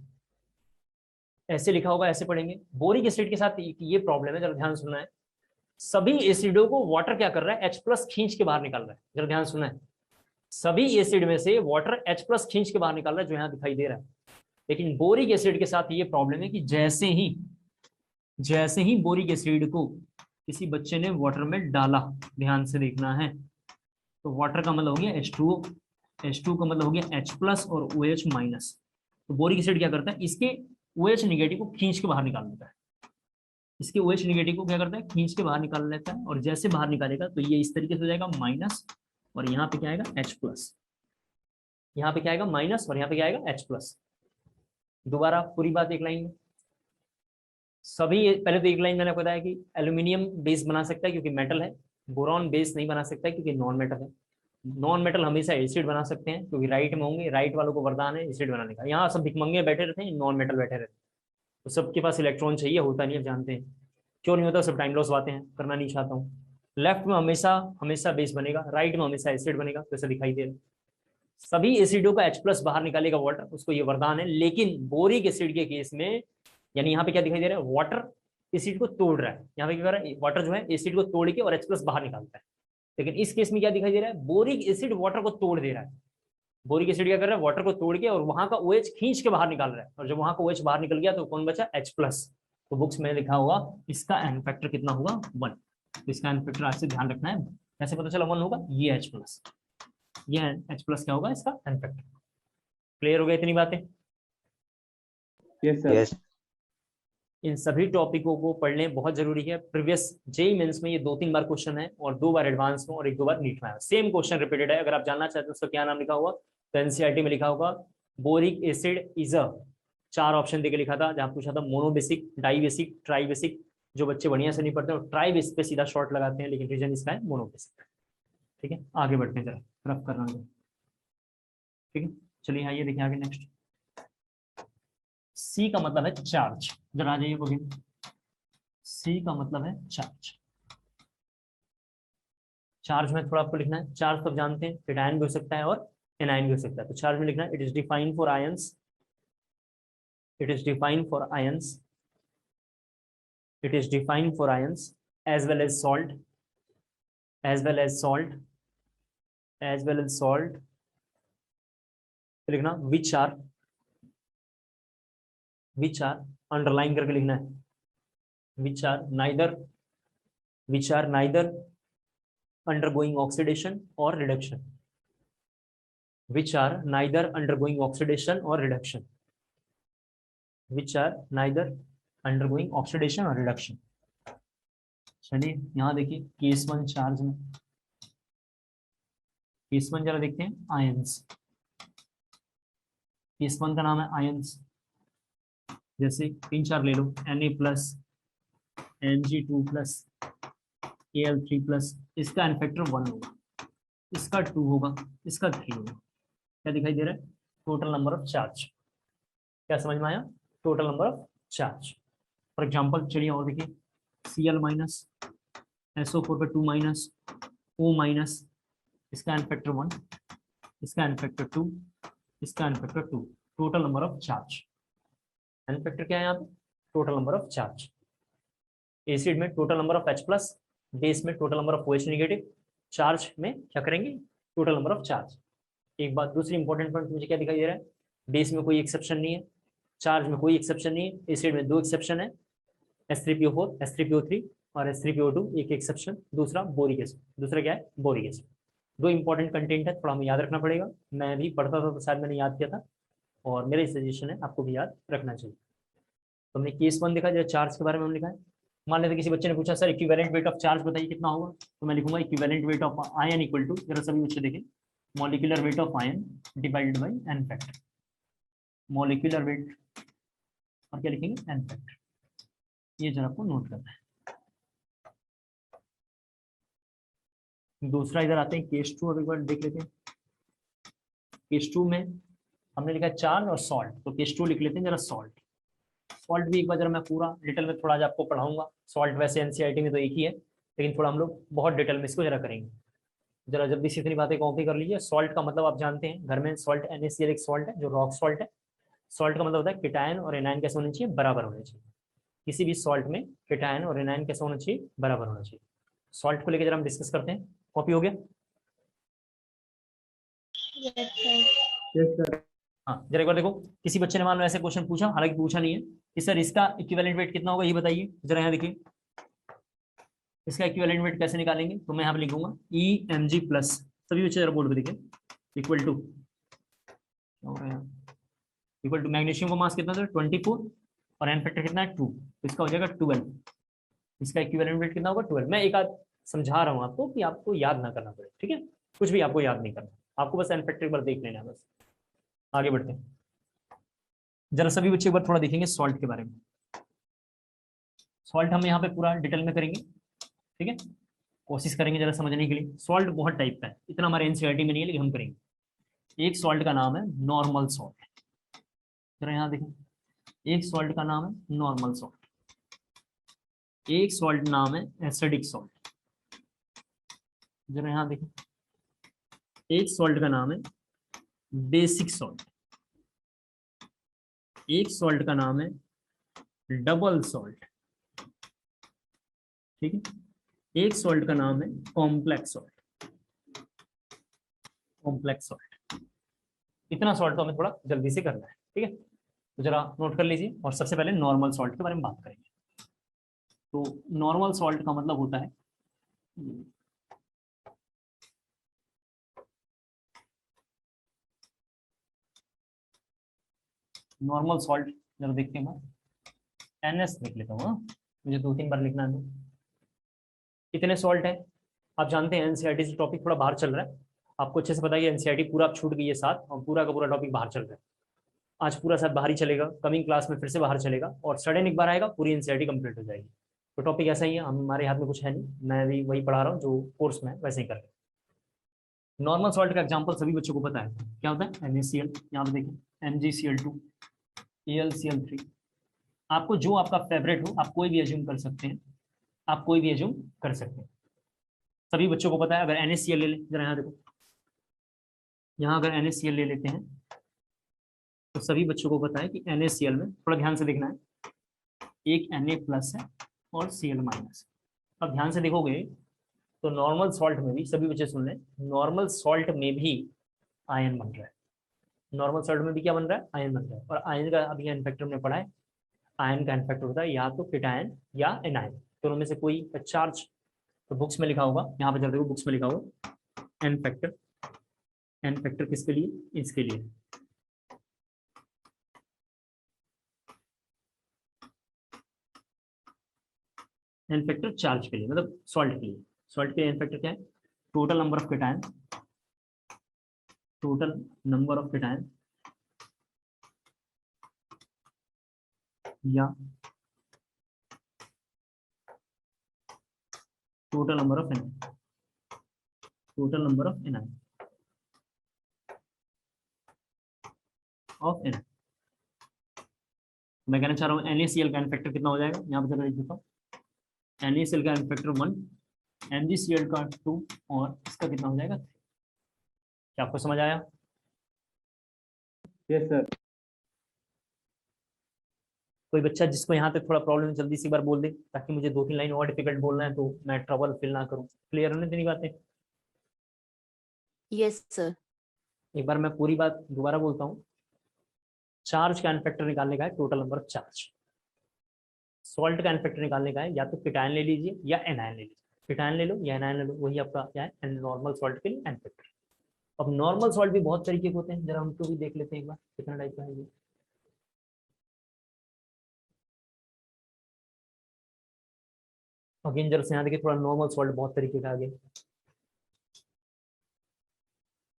ऐसे लिखा होगा ऐसे पढ़ेंगे। बोरिक एसिड के साथ ये प्रॉब्लम है, जरा ध्यान सुनना है। सभी एसिडों को वाटर क्या कर रहा है, H+ खींच के बाहर निकाल रहा है। जरा ध्यान सुनना है, सभी एसिड में से वाटर H+ खींच के बाहर निकाल रहा है, जो यहाँ दिखाई दे रहा है। लेकिन बोरिक एसिड के साथ ये प्रॉब्लम है कि जैसे ही बोरिक एसिड को किसी बच्चे ने वाटर में डाला, ध्यान से देखना है, तो वाटर का मतलब हो गया H2O, H2 का मतलब हो गया H प्लस और OH माइनस। तो बोरिक एसिड क्या करता है, इसके OH निगेटिव को खींच के बाहर निकाल देता है, इसके OH निगेटिव को क्या करता है, खींच के बाहर निकाल लेता है, और जैसे बाहर निकालेगा तो ये इस तरीके से हो जाएगा माइनस, और यहाँ पे क्या आएगा H प्लस, यहाँ पे क्या आएगा माइनस, और यहाँ पे क्या आएगा H प्लस। दोबारा पूरी बात एक लाइन में, सभी पहले तो एक लाइन मैंने बताया कि एल्यूमिनियम बेस बना सकता है क्योंकि मेटल है, बोरॉन बेस नहीं बना सकता है क्योंकि नॉन मेटल है। नॉन मेटल हमेशा एसिड बना सकते हैं क्योंकि राइट में होंगे, राइट वालों को वरदान है एसिड बनाने का। यहाँ सब भिखमंगे बैठे रहते हैं, नॉन मेटल बैठे रहते हैं, तो सबके पास इलेक्ट्रॉन चाहिए, होता नहीं है, जानते हैं क्यों नहीं होता, सब टाइम लॉस बातें हैं, करना नहीं चाहता हूँ। लेफ्ट में हमेशा हमेशा बेस बनेगा, राइट में हमेशा एसिड बनेगा, तो ऐसा दिखाई दे रहा है। सभी एसिडों का H प्लस बाहर निकालेगा वाटर, उसको ये वरदान है। लेकिन बोरिक एसिड के केस में, यानी यहाँ पे क्या दिखाई दे रहा है, वाटर एसिड को तोड़ रहा है, यहाँ पे क्या कर रहा है, वाटर जो है एसिड को तोड़ के और H प्लस बाहर निकालता है। लेकिन इस केस में क्या दिखाई दे रहा है, बोरिक एसिड वाटर को तोड़ दे रहा है। बोरिक एसिड क्या कर रहा है, वाटर को तोड़ के और वहां का OH खींच के बाहर निकाल रहा है, और जब वहां का OH बाहर निकल गया तो कौन बचा, H प्लस। तो बुक्स में लिखा होगा इसका एन फैक्टर कितना होगा, 1। तो इसका एन फैक्टर आज से ध्यान रखना है, कैसे पता चला 1 होगा, ये H प्लस, ये H प्लस क्या होगा, इसका एन फैक्टर। क्लियर हो गया इतनी बातें? Yes sir. यस इन सभी टॉपिकों को पढ़ने बहुत जरूरी है। प्रीवियस जेई मेंस में ये 2-3 बार क्वेश्चन है, और 2 बार एडवांस में, और 1-2 बार नीट में आया। सेम क्वेश्चन रिपीटेड है। अगर आप जानना चाहते हो उसका क्या नाम लिखा होगा, तो एनसीईआरटी में लिखा होगा boric acid is a, 4 option देके लिखा था, जहां पूछा था मोनोबेसिक, डाइबेसिक, ट्राइबेसिक। जो बच्चे बढ़िया से नहीं पढ़ते हैं ट्राइबेसिक पे सीधा शॉर्ट लगाते हैं, लेकिन रीजन इसका है मोनोबेसिक। ठीक है, आगे बढ़ते हैं, जरा रफ करना है। ठीक है, चलिए आइए देखिए आगे नेक्स्ट। सी का मतलब है चार्ज, जरा आ जाइए बगिन। सी का मतलब है चार्ज। चार्ज में थोड़ा आपको लिखना है, चार्ज तो जानते हैं, कैटायन भी हो सकता है और एनायन भी हो सकता है। तो चार्ज में लिखना है, it is defined for ions, it is defined for ions, it is defined for ions as well as salt, as well as salt, as well as salt. लिखना which are, which are, underline करके लिखना है, which are neither undergoing oxidation or reduction, which are neither undergoing oxidation or reduction, which are neither undergoing oxidation or reduction। चलिए यहाँ देखिए case 1 charge में, case 1 जरा देखते हैं, आयंस। केस 1 का नाम है आयंस, जैसे 3-4 ले लो, Na plus, Mg2 plus, Al3 plus. इसका एन फैक्टर 1 होगा, इसका 2 होगा, इसका 3 होगा। क्या दिखाई दे रहा है, टोटल नंबर ऑफ चार्ज। क्या समझ में आया, total number of charge. For example चलिए और देखिए, Cl माइनस, SO4 पे 2 माइनस, O माइनस, इसका एन फैक्टर 1, इसका एन फैक्टर 2, इसका N factor 2। Total number of charge. N factor क्या है यहाँ पे, total number of charge. Acid में total number of H plus, base में total number of OH negative, charge में क्या करेंगे, टोटल नंबर ऑफ चार्ज। एक बात दूसरी इंपॉर्टेंट पॉइंट मुझे क्या दिखाई दे रहा है, बेस में कोई एक्सेप्शन नहीं है, चार्ज में कोई एक्सेप्शन नहीं है, एसिड में 2 एक्सेप्शन है, H3PO4, H3PO3 और H3PO2 एक एक्सेप्शन। दूसरा बोरिक एसिड, दूसरा क्या है, बोरिक एसिड। 2 इंपॉर्टेंट कंटेंट है, थोड़ा हमें याद रखना पड़ेगा। मैं भी पढ़ता था तो शायद मैंने याद किया था, और मेरा सजेशन है आपको भी याद रखना चाहिए। तो हमने केस 1 देखा, जो चार्ज के बारे में हम लिखा है। मान लेते किसी बच्चे ने पूछा sir equivalent weight of charge बताइए कितना होगा, तो मैं लिखूंगा equivalent weight of ion equal to, जरा सभी बच्चे देखें, molecular weight of ion divided by n factor. Molecular weight और क्या लिखेंगे, एन फैक्टर। ये जरा आपको नोट करना है। दूसरा इधर आते हैं केस 2, अब एक बार देख लेते हैं। केस 2 में हमने लिखा चार्ज और सॉल्ट, तो केस 2 लिख लेते हैं जरा सॉल्ट। सॉल्ट भी एक बार जरा मैं पूरा डिटेल में थोड़ा आपको पढ़ाऊंगा। सॉल्ट वैसे एनसीईआरटी में तो एक ही है, लेकिन थोड़ा हम लोग बहुत डिटेल में इसको जरा करेंगे। जरा जल्दी से इतनी बातें कॉपी कर लीजिए। सॉल्ट का मतलब आप जानते हैं, घर में सॉल्ट NaCl एक सॉल्ट है जो रॉक सॉल्ट है। सॉल्ट का मतलब होता है कैटायन और एनायन कैसे होने चाहिए, बराबर होने चाहिए। किसी भी सॉल्ट में कैटायन और एनायन कैसे होना चाहिए, बराबर होना चाहिए। सॉल्ट को लेकर जरा हम डिस्कस करते हैं। कॉपी हो गया? Yes sir. Yes sir. हाँ जरा एक बार देखो, किसी बच्चे ने मान लो ऐसे क्वेश्चन पूछा, हालांकि पूछा नहीं है कि सर इसका इक्विवेलेंट वेट कितना होगा ये बताइए। जरा यहाँ देखिए, इसका इक्विवेलेंट वेट कैसे निकालेंगे, तो मैं यहाँ पे लिखूंगा EMg प्लस सभी बच्चे जरा बोर्ड पे देखें, इक्वल टू क्या हो रहा है यहाँ, इक्वल टू मैग्नीशियम का मास कितना था 24 और एन फैक्टर कितना है 2, तो इसका हो जाएगा 12, इसका इक्विवेलेंट वेट कितना होगा 12। मैं एक आध समझा रहा हूँ आपको कि आपको याद ना करना पड़े, ठीक है, कुछ भी आपको याद नहीं करना, आपको बस एन फैक्टर एक बार देख लेना है बस। आगे बढ़ते हैं, जरा सभी बच्चे एक बार थोड़ा देखेंगे सॉल्ट के बारे में। सॉल्ट हम यहाँ पे पूरा डिटेल में करेंगे, ठीक है, कोशिश करेंगे जरा समझने के लिए। सॉल्ट बहुत टाइप का है, इतना हमारे एनसीईआरटी में नहीं है, लेकिन हम करेंगे। एक सॉल्ट का नाम है नॉर्मल सॉल्ट, जरा यहाँ देखें, एक सॉल्ट का नाम है नॉर्मल सॉल्ट, एक सॉल्ट नाम है एसिडिक सॉल्ट, जरा यहाँ देखें, एक सॉल्ट का नाम है बेसिक सॉल्ट, एक सॉल्ट का नाम है डबल सॉल्ट, ठीक है, एक सॉल्ट का नाम है कॉम्प्लेक्स सॉल्ट, कॉम्प्लेक्स सॉल्ट। इतना सॉल्ट तो हमें थोड़ा जल्दी से करना है, ठीक है, तो जरा नोट कर लीजिए। और सबसे पहले नॉर्मल सॉल्ट के बारे में बात करेंगे। तो नॉर्मल सॉल्ट का मतलब होता है नॉर्मल सॉल्ट, जरा देखते हैं, NS लिख लेता हूँ, मुझे 2-3 बार लिखना है। कितने सॉल्ट है आप जानते हैं, एनसीईआरटी से टॉपिक थोड़ा बाहर चल रहा है, आपको अच्छे से पता है कि एनसीईआरटी पूरा आप छूट गई है 7 और पूरा का पूरा टॉपिक बाहर चल रहा है। आज पूरा साथ बाहर ही चलेगा, कमिंग क्लास में फिर से बाहर चलेगा और सडन एक बार आएगा, पूरी एनसीईआरटी कंप्लीट हो जाएगी। तो टॉपिक ऐसा ही है, हमारे हाथ में कुछ है नहीं, मैं भी वही पढ़ा रहा हूँ जो कोर्स में वैसे ही कर रहा हूँ। नॉर्मल सॉल्ट का एग्जाम्पल सभी बच्चों को पता है, क्या होता है, NaCl, यहाँ पे देखिए MgCl2, AlCl3। आपको जो आपका फेवरेट हो आप कोई भी एज्यूम कर सकते हैं, आप कोई भी एज्यूम कर सकते हैं, सभी बच्चों को पता है। अगर NaCl ले लें, जरा यहाँ देखो, यहाँ अगर NaCl ले लेते हैं तो सभी बच्चों को पता है कि NaCl में थोड़ा ध्यान से देखना है, एक Na+ है और Cl-। अब ध्यान से देखोगे तो नॉर्मल सॉल्ट में भी, सभी बच्चे सुन लें, नॉर्मल सॉल्ट में भी आयन बन रहा है, नॉर्मल सॉल्ट में भी क्या बन रहा है, आयन बन रहा है। और आयन का अभी एन फैक्टर में पढ़ा है, आयन का एन फैक्टर होता है या तो केटायन या एनायन, दोनों में से कोई का चार्ज। तो बुक्स में लिखा होगा, यहाँ पे चल रहे हो, बुक्स में लिखा होगा एन फैक्टर, एन फैक्टर किसके लिए, इसके लिए, एन फैक्टर चार्ज के लिए, मतलब सॉल्ट के लिए। सॉल्ट के एन फैक्टर क्या है, total number of cation, total number of cation या total number of anion, total number of anion of anion. मैं कहना चाह रहा हूँ NaCl का एन फैक्टर कितना हो जाएगा, यहाँ पर जरा लिख देता हूँ, NaCl का एन फैक्टर 1, MgCl का 2 और इसका कितना हो जाएगा 3। क्या आपको समझ आया? Yes sir. कोई बच्चा जिसको यहाँ पे थोड़ा प्रॉब्लम, जल्दी से एक बार बोल दे, ताकि मुझे 2-3 लाइन और डिफिकल्ट बोलना है तो मैं ट्रबल फील ना करूँ। क्लियर होने देनी बातें? Yes sir. एक बार मैं पूरी बात दोबारा बोलता हूँ। चार्ज का एन फैक्टर निकालने का है total number of charge, salt का एन फैक्टर निकालने का है या तो केटायन ले लीजिए या एनायन ले लीजिए, केटायन ले लो या एनायन ले लो, वही आपका क्या है नॉर्मल सॉल्ट के लिए एन फैक्टर। अब नॉर्मल सॉल्ट भी बहुत तरीके के होते हैं, जरा उनको भी देख लेते हैं एक बार, कितना टाइप का है ये। अगेन जरा से यहाँ देखिए, थोड़ा नॉर्मल सॉल्ट बहुत तरीके का आगे,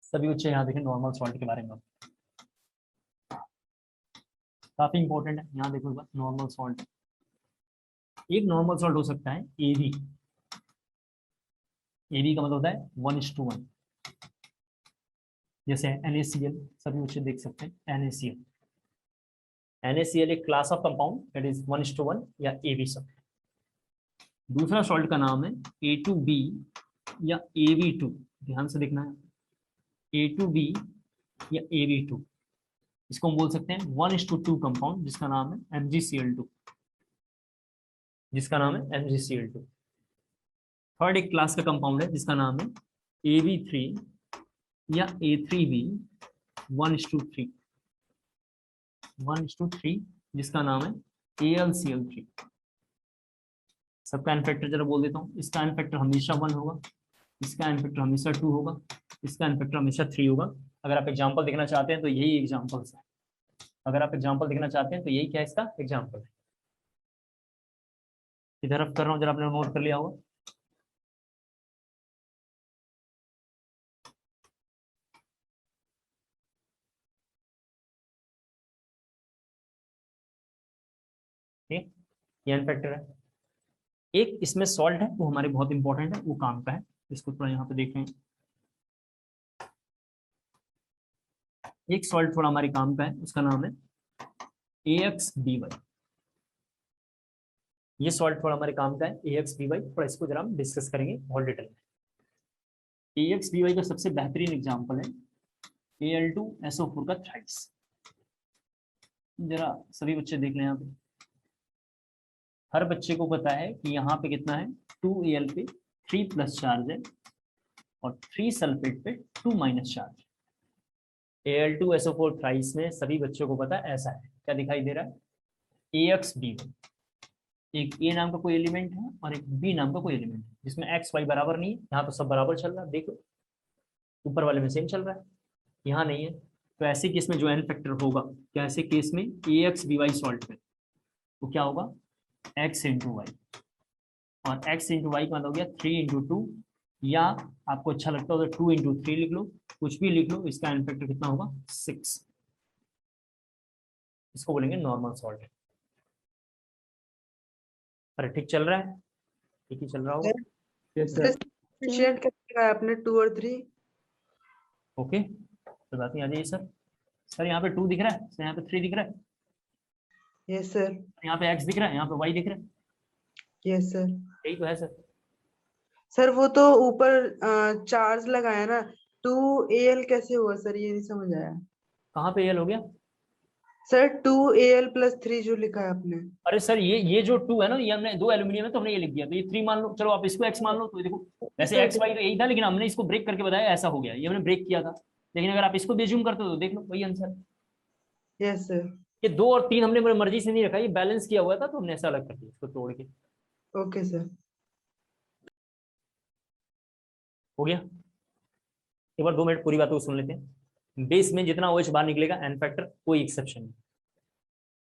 सभी बच्चे यहाँ देखें नॉर्मल सॉल्ट के बारे में, काफी इंपॉर्टेंट है। यहाँ देखो नॉर्मल सॉल्ट, एक नॉर्मल सॉल्ट हो सकता है AB, AB का मतलब होता है 1:1, जैसे NaCl, सभी बच्चे देख सकते हैं NaCl, NaCl एक class of compound that is 1:1 या AB सॉल्ट। दूसरा सॉल्ट का नाम है A2B या AB2, ध्यान से देखना है, A2B या AB2, इसको हम बोल सकते हैं 1:2 कंपाउंड, जिसका नाम है MgCl2, जिसका नाम है MgCl2। थर्ड एक क्लास का कंपाउंड है जिसका नाम है AB3 या A3B 1:3, 1:3, जिसका नाम है AlCl3। सबका एन फैक्टर जरा बोल देता हूँ, इसका एन फैक्टर हमेशा 1 होगा, इसका एन फैक्टर हमेशा 2 होगा, इसका एन फैक्टर हमेशा 3 होगा। अगर आप एग्जाम्पल देखना चाहते हैं तो यही एग्जाम्पल है। अगर आप एग्जाम्पल देखना चाहते हैं तो यही क्या है, इसका एग्जाम्पल है। इधर अब कर रहा हूँ, जरा आपने नोट कर लिया होगा। ठीक है, ये एन फैक्टर है। एक इसमें सॉल्ट है, वो हमारे बहुत इंपॉर्टेंट है, वो काम का है। इसको थोड़ा यहाँ पे देख रहे हैं। एक सॉल्ट थोड़ा हमारे काम का है, उसका नाम है AXBY। ये सॉल्ट थोड़ा हमारे काम का है AXBY, थोड़ा इसको जरा हम डिस्कस करेंगे बहुत डिटेल में। AXBY का सबसे बेहतरीन एग्जांपल है Al2SO4 का थ्राइस। जरा सभी बच्चे देख लें यहाँ पे। हर बच्चे को पता है कि यहाँ पे कितना है, 2Al पे 3 प्लस चार्ज है और 3 सल्फेट पे 2 माइनस चार्ज। Al2SO4 थ्राइस में सभी बच्चों को पता है ऐसा है, क्या दिखाई दे रहा है, AXBY। एक A नाम का कोई एलिमेंट है और एक B नाम का कोई एलिमेंट है, जिसमें X Y बराबर नहीं है। यहाँ तो सब बराबर चल रहा है, देखो ऊपर वाले में सेम चल रहा है, यहाँ नहीं है। तो ऐसे केस में जो एन फैक्टर होगा, क्या ऐसे केस में AXBY सॉल्ट में वो क्या होगा, X इंटू वाई। और X इंटू वाई का मतलब हो गया 3 इंटू 2, या आपको अच्छा लगता हो तो 2 इंटू 3 लिख लो, कुछ भी लिख लो। इसका एन फैक्टर कितना होगा, 6। इसको बोलेंगे नॉर्मल सॉल्ट। अरे ठीक चल रहा है, ठीक ही चल रहा होगा। Yes, sir. कोएफिशिएंट कैसे लगाया आपने 2 और 3? ओके, तो बात नहीं आ जाइए सर। सर यहाँ पे 2 दिख रहा है, सर यहाँ पे 3 दिख रहा है, यस सर, यहाँ पे X दिख रहा है, यहाँ पे Y दिख रहा है, यस सर। यही तो है सर। सर वो तो ऊपर चार्ज लगाया ना, 2Al कैसे हुआ सर, ये नहीं समझ आया। कहाँ पे L हो गया? सर 2Al प्लस 3 जो लिखा है आपने। अरे सर ये जो 2 है ना, ये हमने 2 एल्यूमिनियम है तो हमने ये लिख दिया, तो ये 3 मान लो। चलो आप इसको X मान लो, तो ये देखो वैसे X Y तो यही था, लेकिन हमने इसको ब्रेक करके बताया ऐसा हो गया, ये हमने ब्रेक किया था। लेकिन अगर आप इसको भी assume करते हो तो देख लो वही आंसर। Yes sir. ये 2 और 3 हमने मेरी मर्जी से नहीं रखा, ये बैलेंस किया हुआ था तो हमने ऐसा अलग कर दिया इसको तोड़ के। Okay sir. हो गया। एक बार 2 मिनट पूरी बात को सुन लेते हैं। बेस में जितना OH बाहर निकलेगा एन फैक्टर, कोई एक्सेप्शन नहीं।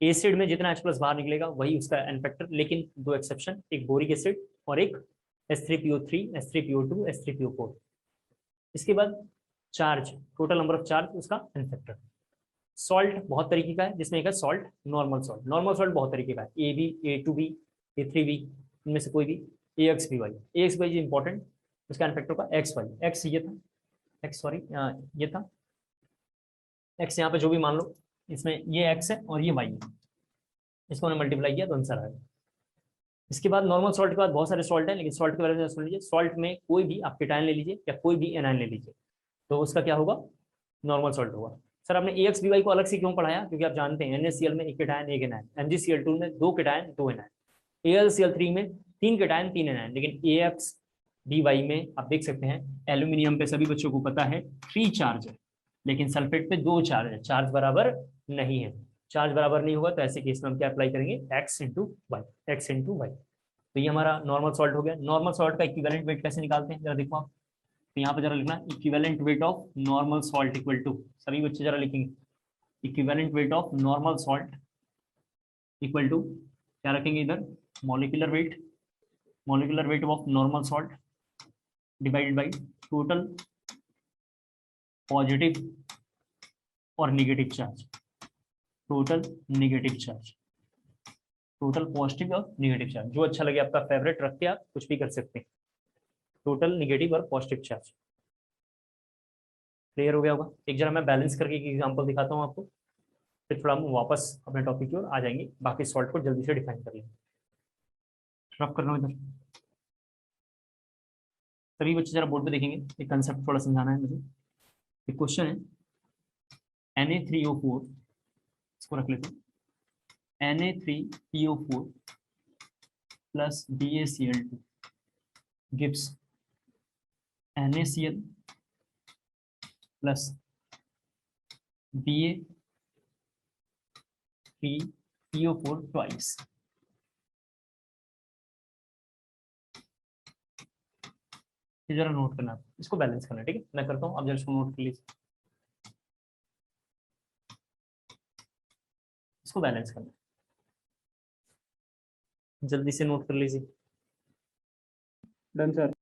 एसिड में जितना H प्लस बाहर निकलेगा वही उसका एन फैक्टर, लेकिन 2 एक्सेप्शन, एक बोरिक एसिड और एक H3PO3 H3PO2 H3PO4। इसके बाद charge, total number of charge उसका एन फैक्टर। सॉल्ट बहुत तरीके का है, जिसमें एक है salt normal salt. Normal salt बहुत तरीके का है, AB A2B A3B, इनमें से कोई भी। AXBY इंपॉर्टेंट, उसका एन फैक्टर का XY। X ये था, X सॉरी ये था X, यहाँ पे जो भी मान लो, इसमें ये X है और ये Y है, इसको हमने मल्टीप्लाई किया तो आंसर आएगा। इसके बाद नॉर्मल सॉल्ट के बाद बहुत सारे सॉल्ट हैं, लेकिन सॉल्ट के बारे में सुन लीजिए। सॉल्ट में कोई भी आप केटायन ले लीजिए या कोई भी एनायन ले लीजिए, तो उसका क्या होगा, नॉर्मल सॉल्ट होगा। सर आपने AXBY को अलग से क्यों पढ़ाया, क्योंकि आप जानते हैं NaCl में एक केटायन एक एनायन, MgCl2 में 2 केटायन 2 एनायन, AlCl3 में 3 केटायन 3 एनायन। लेकिन AXBY में आप देख सकते हैं एल्यूमिनियम पे सभी बच्चों को पता है 3 चार्ज है, लेकिन सल्फेट पे 2 चार्ज है, चार्ज बराबर नहीं है। चार्ज बराबर नहीं होगा तो ऐसे केस में हम क्या अप्लाई करेंगे, X इंटू वाई। तो ये हमारा नॉर्मल सॉल्ट हो गया। नॉर्मल सॉल्ट का इक्विवेलेंट वेट कैसे निकालते हैं, जरा देखो आप। तो यहाँ पे जरा लिखना equivalent weight of normal salt equal to, सभी बच्चे जरा लिखेंगे, equivalent weight of normal salt equal to क्या रखेंगे इधर, molecular weight of normal salt divided by total positive और नेगेटिव चार्ज, टोटल पॉजिटिव और नेगेटिव चार्ज, जो अच्छा लगे आपका फेवरेट रख के आप कुछ भी कर सकते हैं। टोटल नेगेटिव और पॉजिटिव चार्ज। क्लियर हो गया होगा। एक जरा मैं बैलेंस करके एक एग्जांपल दिखाता हूँ आपको, फिर थोड़ा हम वापस अपने टॉपिक की ओर आ जाएंगे, बाकी सॉल्ट को जल्दी से डिफाइन कर लेंगे। रफ कर रहा हूँ इधर, सभी बच्चे जरा बोर्ड पे देखेंगे, एक कंसेप्ट थोड़ा समझाना है मुझे। एक क्वेश्चन है Na3O4, इसको रख लेते हैं, Na3PO4 plus BaCl2 gives NaCl plus Ba3PO4 twice। ये जरा नोट करना, इसको बैलेंस करना, ठीक है। मैं करता हूँ, आप जरा इसको नोट कर लीजिए, इसको बैलेंस करना, जल्दी से नोट कर लीजिए। Done sir.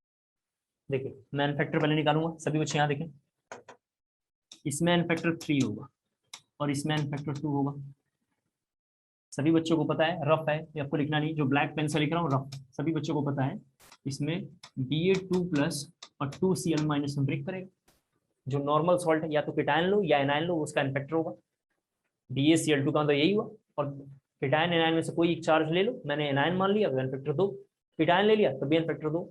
देखिए मैं एन फैक्टर पहले निकालूंगा, सभी बच्चे यहाँ देखें, इसमें एन फैक्टर 3 होगा और इसमें एन फैक्टर 2 होगा। सभी बच्चों को पता है, रफ है, ये आपको लिखना नहीं, जो ब्लैक पेन से लिख रहा हूँ रफ, सभी बच्चों को पता है। इसमें Ba2 प्लस और 2Cl माइनस में ब्रेक करेगा। जो नॉर्मल सॉल्ट है, या तो कीटायन लो या एनायन लो, उसका एन फैक्टर होगा। BaCl2 का तो यही हुआ, और कीटायन एनायन में से कोई एक चार्ज ले लो, मैंने एनायन मान लिया तो एन फैक्टर 2, कीटायन ले लिया तो भी एन फैक्टर 2।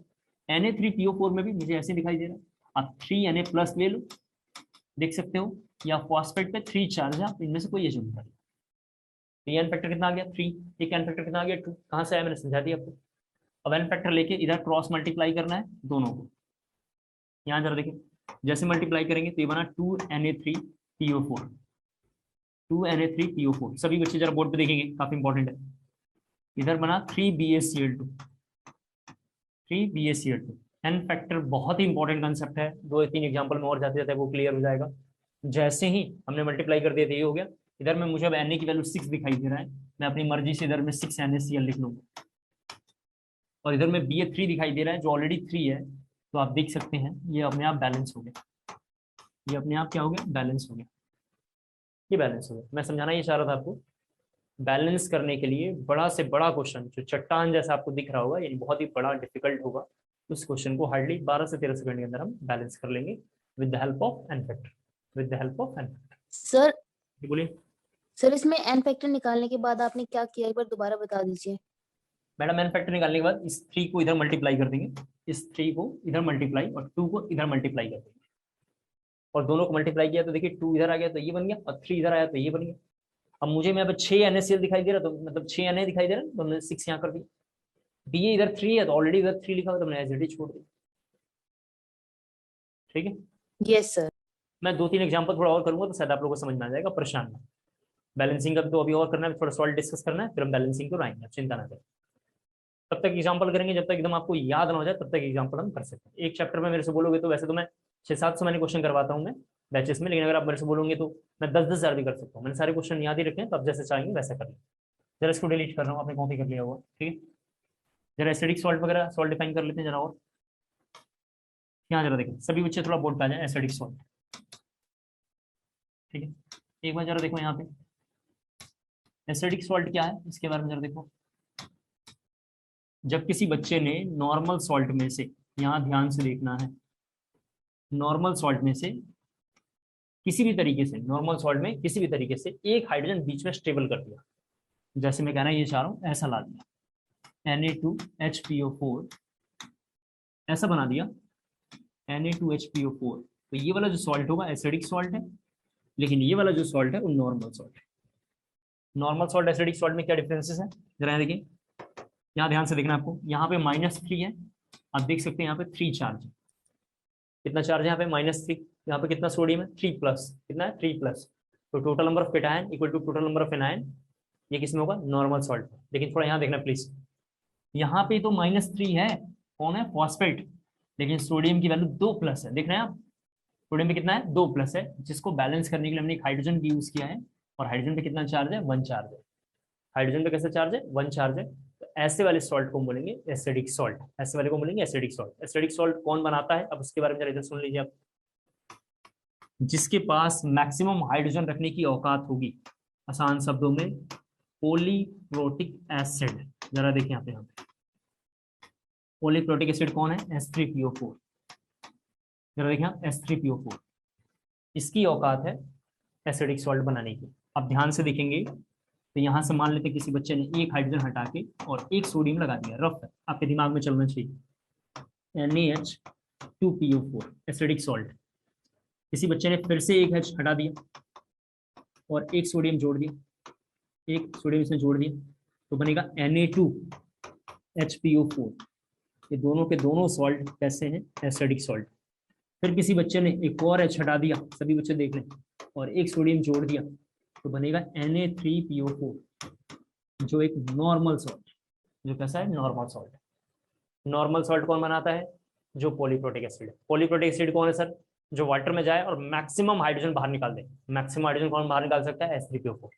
Na3PO4 में भी मुझे ऐसे दिखाई दे रहा है, आप 3Na प्लस ले लो, देख सकते हो, या फॉस्फेट पे 3 चार्ज है, आप इनमें से कोई ये चुन कर, एन फैक्टर कितना आ गया 3, एक एन फैक्टर कितना आ गया 2, कहाँ से आया मैंने समझा दिया आपको। अब एन फैक्टर लेके इधर क्रॉस मल्टीप्लाई करना है दोनों को, यहाँ जरा देखिए, जैसे मल्टीप्लाई करेंगे तो ये बना 2Na3PO4, 2Na3PO4। सभी बच्चे जरा बोर्ड पे देखेंगे, काफी इंपॉर्टेंट है। इधर बना 3BaCl2, 3BaCl2। एन फैक्टर बहुत ही इंपॉर्टेंट कंसेप्ट है, 2 या 3 एग्जांपल में और जाते जाते वो क्लियर हो जाएगा। जैसे ही हमने मल्टीप्लाई कर दिया तो ये हो गया। इधर में मुझे अब Na की वैल्यू 6 दिखाई दे रहा है, मैं अपनी मर्जी से इधर में 6NaCl लिख लूंगा, और इधर में Ba3 दिखाई दे रहा है जो ऑलरेडी 3 है, तो आप देख सकते हैं ये अपने आप बैलेंस हो गया, ये अपने आप क्या हो गया, बैलेंस हो गया, ये बैलेंस हो गया। मैं समझाना ये चाह रहा था आपको, बैलेंस करने के लिए बड़ा से बड़ा क्वेश्चन जो चट्टान जैसा आपको दिख रहा होगा, यानी बहुत ही बड़ा डिफिकल्ट होगा, उस क्वेश्चन को हार्डली 12 से 13 सेकंड के अंदर हम बैलेंस कर लेंगे with the help of n factor, with the help of n factor. Sir बोलिए सर इसमें एन फैक्टर निकालने के बाद आपने क्या किया, एक बार दोबारा बता दीजिए। मैडम। एन फैक्टर निकालने के बाद इस 3 को इधर मल्टीप्लाई कर देंगे, इस 3 को इधर मल्टीप्लाई और 2 को इधर मल्टीप्लाई कर देंगे, और दोनों को मल्टीप्लाई किया तो देखिए 2 इधर आ गया तो ये बन गया, और 3 इधर आया तो ये बन गया। अब मुझे मैं अब 6 NaCl दिखाई दे रहा, तो मतलब 6 Na दिखाई दे रहा है, तो मैंने 6 यहाँ कर दिया। Ba इधर 3 है तो ऑलरेडी इधर 3 लिखा हुआ, तो मैंने एज इट इज छोड़ दिया, ठीक है। Yes sir. मैं 2-3 एग्जांपल थोड़ा और करूंगा तो शायद आप लोगों को समझ में आ जाएगा, परेशान ना। बैलेंसिंग का तो अभी और करना है, थोड़ा सॉल्ट डिस्कस करना है, फिर हम बैलेंसिंग को आएंगे, चिंता ना करें। तब तक एग्जांपल करेंगे, जब तक एकदम आपको याद ना हो जाए तब तक एग्जांपल हम कर सकते हैं। एक चैप्टर में मेरे से बोलोगे तो वैसे तो मैं 600-700 मैंने क्वेश्चन करवाता हूँ मैं बैचेस में, लेकिन अगर आप मेरे से बोलोगे तो मैं 10-10 हज़ार भी कर सकता हूँ। मैंने सारे क्वेश्चन याद ही रखे हैं, तो आप जैसे चाहेंगे वैसा कर लें। जरा इसको डिलीट कर रहा हूँ, आपने कॉपी कर लिया होगा, ठीक है। जरा एसिडिक सॉल्ट वगैरह सॉल्ट डिफाइन कर लेते हैं जरा, और यहाँ जरा देखें, सभी बच्चे थोड़ा बोर्ड पे आ जाए, एसिडिक सॉल्ट, ठीक है। एक बार जरा देखो यहाँ पे एसिडिक सॉल्ट क्या है, इसके बारे में जरा देखो। जब किसी बच्चे ने नॉर्मल सॉल्ट में से, यहाँ ध्यान से देखना है, नॉर्मल सॉल्ट में से किसी भी तरीके से, नॉर्मल सॉल्ट में किसी भी तरीके से एक हाइड्रोजन बीच में स्टेबल कर दिया, जैसे मैं कहना ये चाह रहा हूँ, ऐसा ला दिया Na2HPO4, ऐसा बना दिया Na2HPO4, तो ये वाला जो सॉल्ट होगा एसिडिक सॉल्ट है, लेकिन ये वाला जो सॉल्ट है वो नॉर्मल सॉल्ट है। नॉर्मल सॉल्ट एसिडिक सॉल्ट में क्या डिफरेंसेस है, जरा देखिए, यहाँ ध्यान से देखना आपको, यहाँ पे -3 है, आप देख सकते हैं यहाँ पे 3 चार्ज है। कितना चार्ज है यहाँ पे -3, यहाँ पे कितना सोडियम है 3+, कितना है 3+, तो total number of cation equal to total number of anion, ये किसमें होगा, नॉर्मल सॉल्ट। लेकिन थोड़ा यहाँ देखना प्लीज, यहाँ पे तो -3 है, कौन है, फॉस्फेट, लेकिन सोडियम की वैल्यू 2+ है, देख रहे हैं आप, सोडियम पे कितना है 2+ है, जिसको बैलेंस करने के लिए हमने एक हाइड्रोजन भी यूज किया है, और हाइड्रोजन पे कितना चार्ज है 1 चार्ज है, हाइड्रोजन पे कैसा चार्ज है 1 चार्ज है। तो ऐसे वाले सॉल्ट को बोलेंगे एसिडिक सॉल्ट, ऐसे वाले को बोलेंगे एसिडिक सॉल्ट। एसिडिक सॉल्ट कौन बनाता है, अब उसके बारे में जरा इधर सुन लीजिए आप, जिसके पास मैक्सिमम हाइड्रोजन रखने की औकात होगी, आसान शब्दों में पॉलीप्रोटिक एसिड। जरा देखिए यहाँ पे पॉलीप्रोटिक एसिड कौन है, H3PO4, जरा देखिए H3PO4, इसकी औकात है एसिडिक सॉल्ट बनाने की। अब ध्यान से देखेंगे तो यहाँ से मान लेते किसी बच्चे ने एक हाइड्रोजन हटा के और एक सोडियम लगा दिया, रफ है, आपके दिमाग में चलना चाहिए, NaH2PO4 एसिडिक सॉल्ट। किसी बच्चे ने फिर से एक H हटा दिया और एक सोडियम जोड़ दिया, एक सोडियम इसमें जोड़ दिया, तो बनेगा Na2HPO4। ये दोनों के दोनों सॉल्ट कैसे हैं, एसिडिक सॉल्ट। फिर किसी बच्चे ने एक और H हटा दिया, सभी बच्चे देख लें, और एक सोडियम जोड़ दिया, तो बनेगा Na3PO4, जो एक नॉर्मल सॉल्ट, जो कैसा है नॉर्मल सॉल्ट। नॉर्मल सॉल्ट कौन बनाता है, जो पॉलीप्रोटिक एसिड है। पॉलीप्रोटिक एसिड कौन है सर? जो वाटर में जाए और मैक्सिमम हाइड्रोजन बाहर निकाल दे। मैक्सिमम हाइड्रोजन कौन बाहर निकाल सकता है? H3PO4।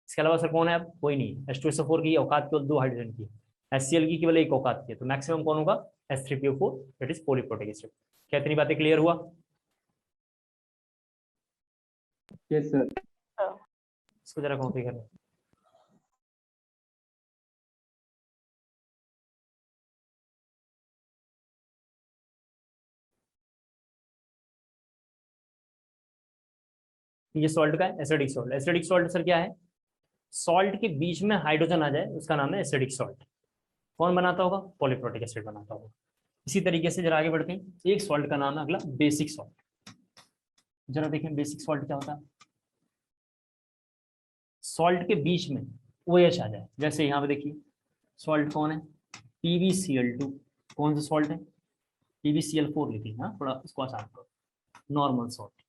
इसके अलावा सर कौन है? अब कोई नहीं। H2SO4 की औकात केवल 2 हाइड्रोजन की, HCl की केवल 1 औकात की है। तो मैक्सिमम कौन होगा? H3PO4, that is polyprotic acid. क्या इतनी बातें क्लियर हुआ? Yes sir. इसको जरा कॉपी कर लो। ये सॉल्ट का है, acidic salt. Acidic salt sir क्या है? सॉल्ट के बीच में हाइड्रोजन आ जाए उसका नाम है एसिडिक सॉल्ट। कौन बनाता होगा? पॉलीप्रोटिक एसिड बनाता होगा। इसी तरीके से जरा आगे बढ़ते हैं। एक सॉल्ट का नाम है अगला बेसिक सॉल्ट। जरा देखें बेसिक सॉल्ट क्या होता है। सॉल्ट के बीच में OH आ जाए। जैसे यहाँ पे देखिए सॉल्ट कौन है? PbCl2। कौन सा सॉल्ट है? PbCl4 लिखिए। हाँ, थोड़ा इसको आसान करो। Normal salt.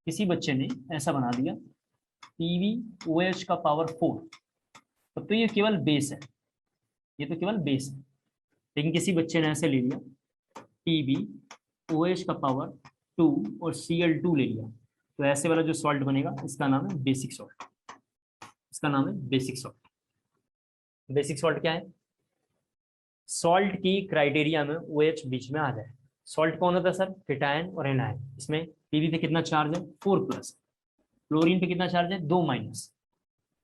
किसी बच्चे ने ऐसा बना दिया PbOH का पावर 4, तब तो ये केवल बेस है, ये तो केवल बेस है। लेकिन किसी बच्चे ने ऐसे ले लिया PbOH का पावर 2 और Cl2 ले लिया, तो ऐसे वाला जो सॉल्ट बनेगा इसका नाम है बेसिक सॉल्ट। इसका नाम है बेसिक सॉल्ट। बेसिक सॉल्ट क्या है? सॉल्ट की क्राइटेरिया में OH बीच में आ जाए। सॉल्ट कौन होता है सर? केटायन और एनायन। इसमें Pb पे कितना चार्ज है? 4+। क्लोरीन पे कितना चार्ज है? 2-।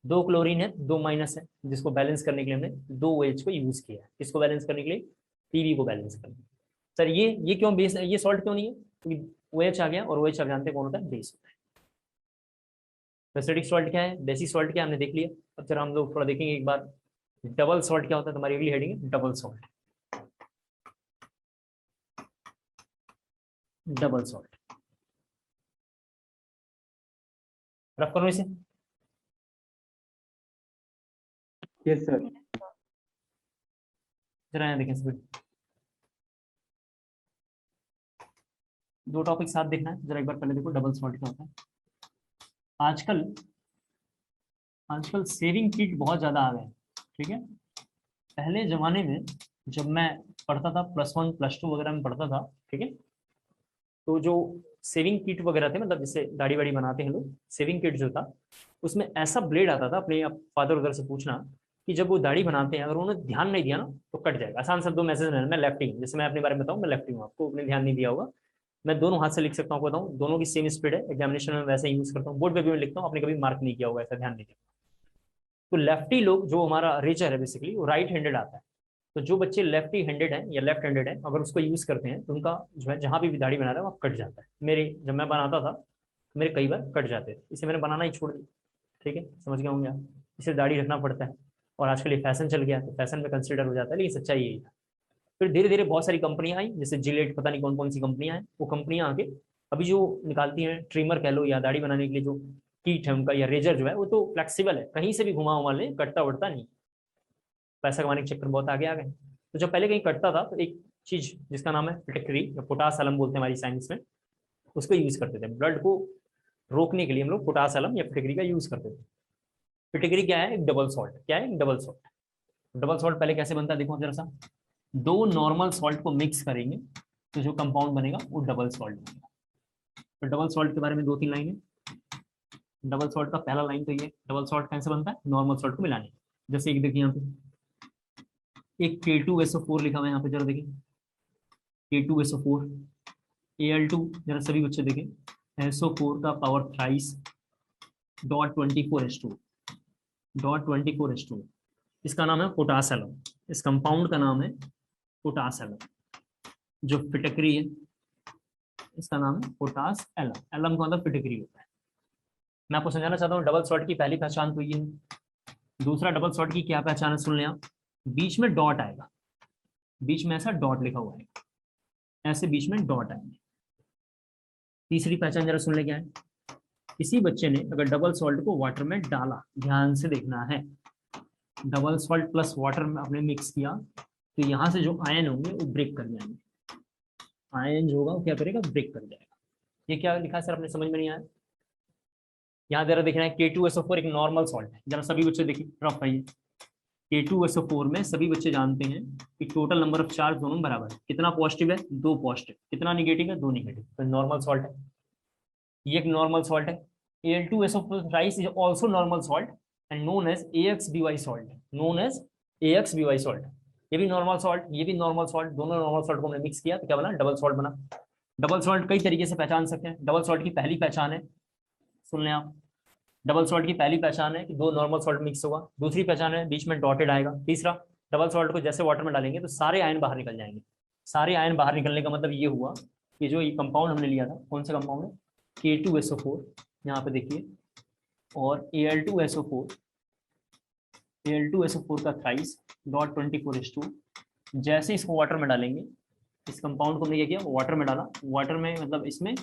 2 क्लोरीन है, 2- है, जिसको बैलेंस करने के लिए हमने 2 OH को यूज किया है। किसको बैलेंस करने के लिए? Pb को बैलेंस करने के लिए। सर ये क्यों बेस है? ये सॉल्ट क्यों नहीं है? क्योंकि OH आ गया, और OH आप जानते हैं कौन होता है? बेस होता है। एसिडिक सॉल्ट क्या है? बेसिक सॉल्ट क्या है? हमने देख लिया। अब जरा हम लोग थोड़ा देखेंगे एक बार डबल सॉल्ट क्या होता है। तुम्हारी अगली हेडिंग है double salt. Double salt rough करो इसे। Yes sir. जरा यहाँ देखें स्पीड। 2 टॉपिक साथ देखना है। जरा एक बार पहले देखो डबल सॉल्ट क्या होता है। आजकल सेविंग किट बहुत ज़्यादा आ गए हैं, ठीक है। पहले ज़माने में जब मैं पढ़ता था +1 +2 वगैरह में पढ़ता था, ठीक है, तो जो सेविंग किट वगैरह थे, मतलब जिससे दाढ़ी वाड़ी बनाते हैं लोग, सेविंग किट जो था उसमें ऐसा ब्लेड आता था। अपने फादर उधर से पूछना कि जब वो दाढ़ी बनाते हैं अगर उन्होंने ध्यान नहीं दिया ना तो कट जाएगा। आसान शब्दों में मैसेज, मैं लेफ्टी हूँ, जैसे मैं अपने बारे में बताऊँ, मैं लेफ्टी हूँ, आपको अपने ध्यान नहीं दिया होगा। मैं दोनों हाथ से लिख सकता हूँ, बताऊँ, दोनों की सेम स्पीड है। एग्जामिनेशन में वैसे यूज करता हूँ, बोर्ड पे भी मैं लिखता हूँ, आपने कभी मार्क नहीं किया होगा, ऐसा ध्यान नहीं दिया। तो लेफ्टी लोग, जो हमारा रेचर है बेसिकली, वो राइट हैंडेड आता है। तो जो बच्चे लेफ्टी हैंडेड हैं या लेफ्ट हैंडेड हैं, अगर उसको यूज करते हैं तो उनका जो है जहाँ भी दाढ़ी बना रहा है वहाँ कट जाता है। मेरे जब मैं बनाता था मेरे कई बार कट जाते थे, इसे मैंने बनाना ही छोड़ दिया। ठीक है, समझ गए होंगे आप। इसे दाढ़ी रखना पड़ता है, और आजकल ये फैशन चल गया तो फैशन में कंसिडर हो जाता है, लेकिन सच्चाई यही है। फिर धीरे धीरे बहुत सारी कंपनियां आई, जैसे जिलेट, पता नहीं कौन कौन सी कंपनियां हैं, वो कंपनियां आके अभी जो निकालती हैं ट्रिमर कह लो, या दाढ़ी बनाने के लिए जो कीट है उनका, या रेजर जो है, वो तो फ्लेक्सिबल है, कहीं से भी घुमा उमा ले, कटता उड़ता नहीं। पैसा कमाने के चक्कर बहुत आगे आ गए। तो जब पहले कहीं कटता था तो एक चीज जिसका नाम है फिटकरी या पोटास अलम बोलते हैं हमारी साइंस में, उसको यूज करते थे। ब्लड को रोकने के लिए हम लोग पोटास अलम या फिटकरी का यूज करते थे। फिटकरी क्या है? एक डबल सॉल्ट। क्या है? एक डबल सॉल्ट। डबल सॉल्ट पहले कैसे बनता है देखो जरा सा। 2 नॉर्मल सॉल्ट को मिक्स करेंगे तो जो कंपाउंड बनेगा वो डबल सॉल्ट बनेगा। तो डबल सॉल्ट के बारे में 2-3 लाइनें। डबल सॉल्ट का पहला लाइन तो ये, डबल सॉल्ट कैसे बनता है? नॉर्मल सॉल्ट को मिलाने। जैसे एक देखिए यहाँ पे एक K2SO4 लिखा हुआ है यहाँ पे, जरा देखिए K2SO4 Al2, जरा सभी बच्चे देखें, SO4 का पावर 23 .24H2 इसका नाम है पोटास अलम। इस कंपाउंड का नाम है पोटास अलम। जो फिटकरी है इसका नाम है पोटास अलम। अलम का मतलब फिटकरी होता है। मैं आपको समझाना चाहता हूँ डबल सॉल्ट की पहली पहचान तो ये है। दूसरा डबल सॉल्ट की क्या पहचान है सुन लें आप। बीच में डॉट आएगा, बीच में ऐसा डॉट लिखा हुआ है, ऐसे बीच में डॉट आएंगे। तीसरी पहचान जरा सुन ले क्या है। किसी बच्चे ने अगर डबल सॉल्ट को वाटर में डाला, ध्यान से देखना है, डबल सॉल्ट प्लस वाटर में आपने मिक्स किया तो यहाँ से जो आयन होंगे वो ब्रेक कर जाएंगे। आयन जो होगा वो क्या करेगा? ब्रेक कर जाएगा। ये क्या लिखा है सर, आपने समझ में नहीं आया? यहाँ जरा देखना है K2SO4 एक नॉर्मल सॉल्ट है। जरा सभी बच्चे देखिए, रफ है ये। K2SO4 में सभी बच्चे जानते हैं कि टोटल नंबर ऑफ चार्ज दोनों बराबर है। कितना पॉजिटिव है? 2 पॉजिटिव। कितना निगेटिव है? 2 निगेटिव। तो नॉर्मल सॉल्ट है, ये एक नॉर्मल सॉल्ट है। Al2SO4 thrice is also normal salt and known as AXBY salt, known as AXBY salt। ये भी नॉर्मल सॉल्ट, ये भी नॉर्मल सॉल्ट, दोनों नॉर्मल सॉल्ट को हमने मिक्स किया तो क्या बना? डबल सॉल्ट बना। डबल सॉल्ट कई तरीके से पहचान सकते हैं। डबल सॉल्ट की पहली पहचान है, सुन लें आप, डबल सॉल्ट की पहली पहचान है कि 2 नॉर्मल सॉल्ट मिक्स होगा। दूसरी पहचान है बीच में डॉटेड आएगा। तीसरा, डबल सॉल्ट को जैसे वाटर में डालेंगे तो सारे आयन बाहर निकल जाएंगे। सारे आयन बाहर निकलने का मतलब ये हुआ कि जो ये कंपाउंड हमने लिया था, कौन सा कंपाउंड है? K2SO4, यहाँ पे देखिए, और Al2SO4, Al2SO4 का थ्राइस .24:2। जैसे इसको वाटर में डालेंगे, इस कंपाउंड को हमने क्या किया? वाटर में डाला। वाटर में मतलब इसमें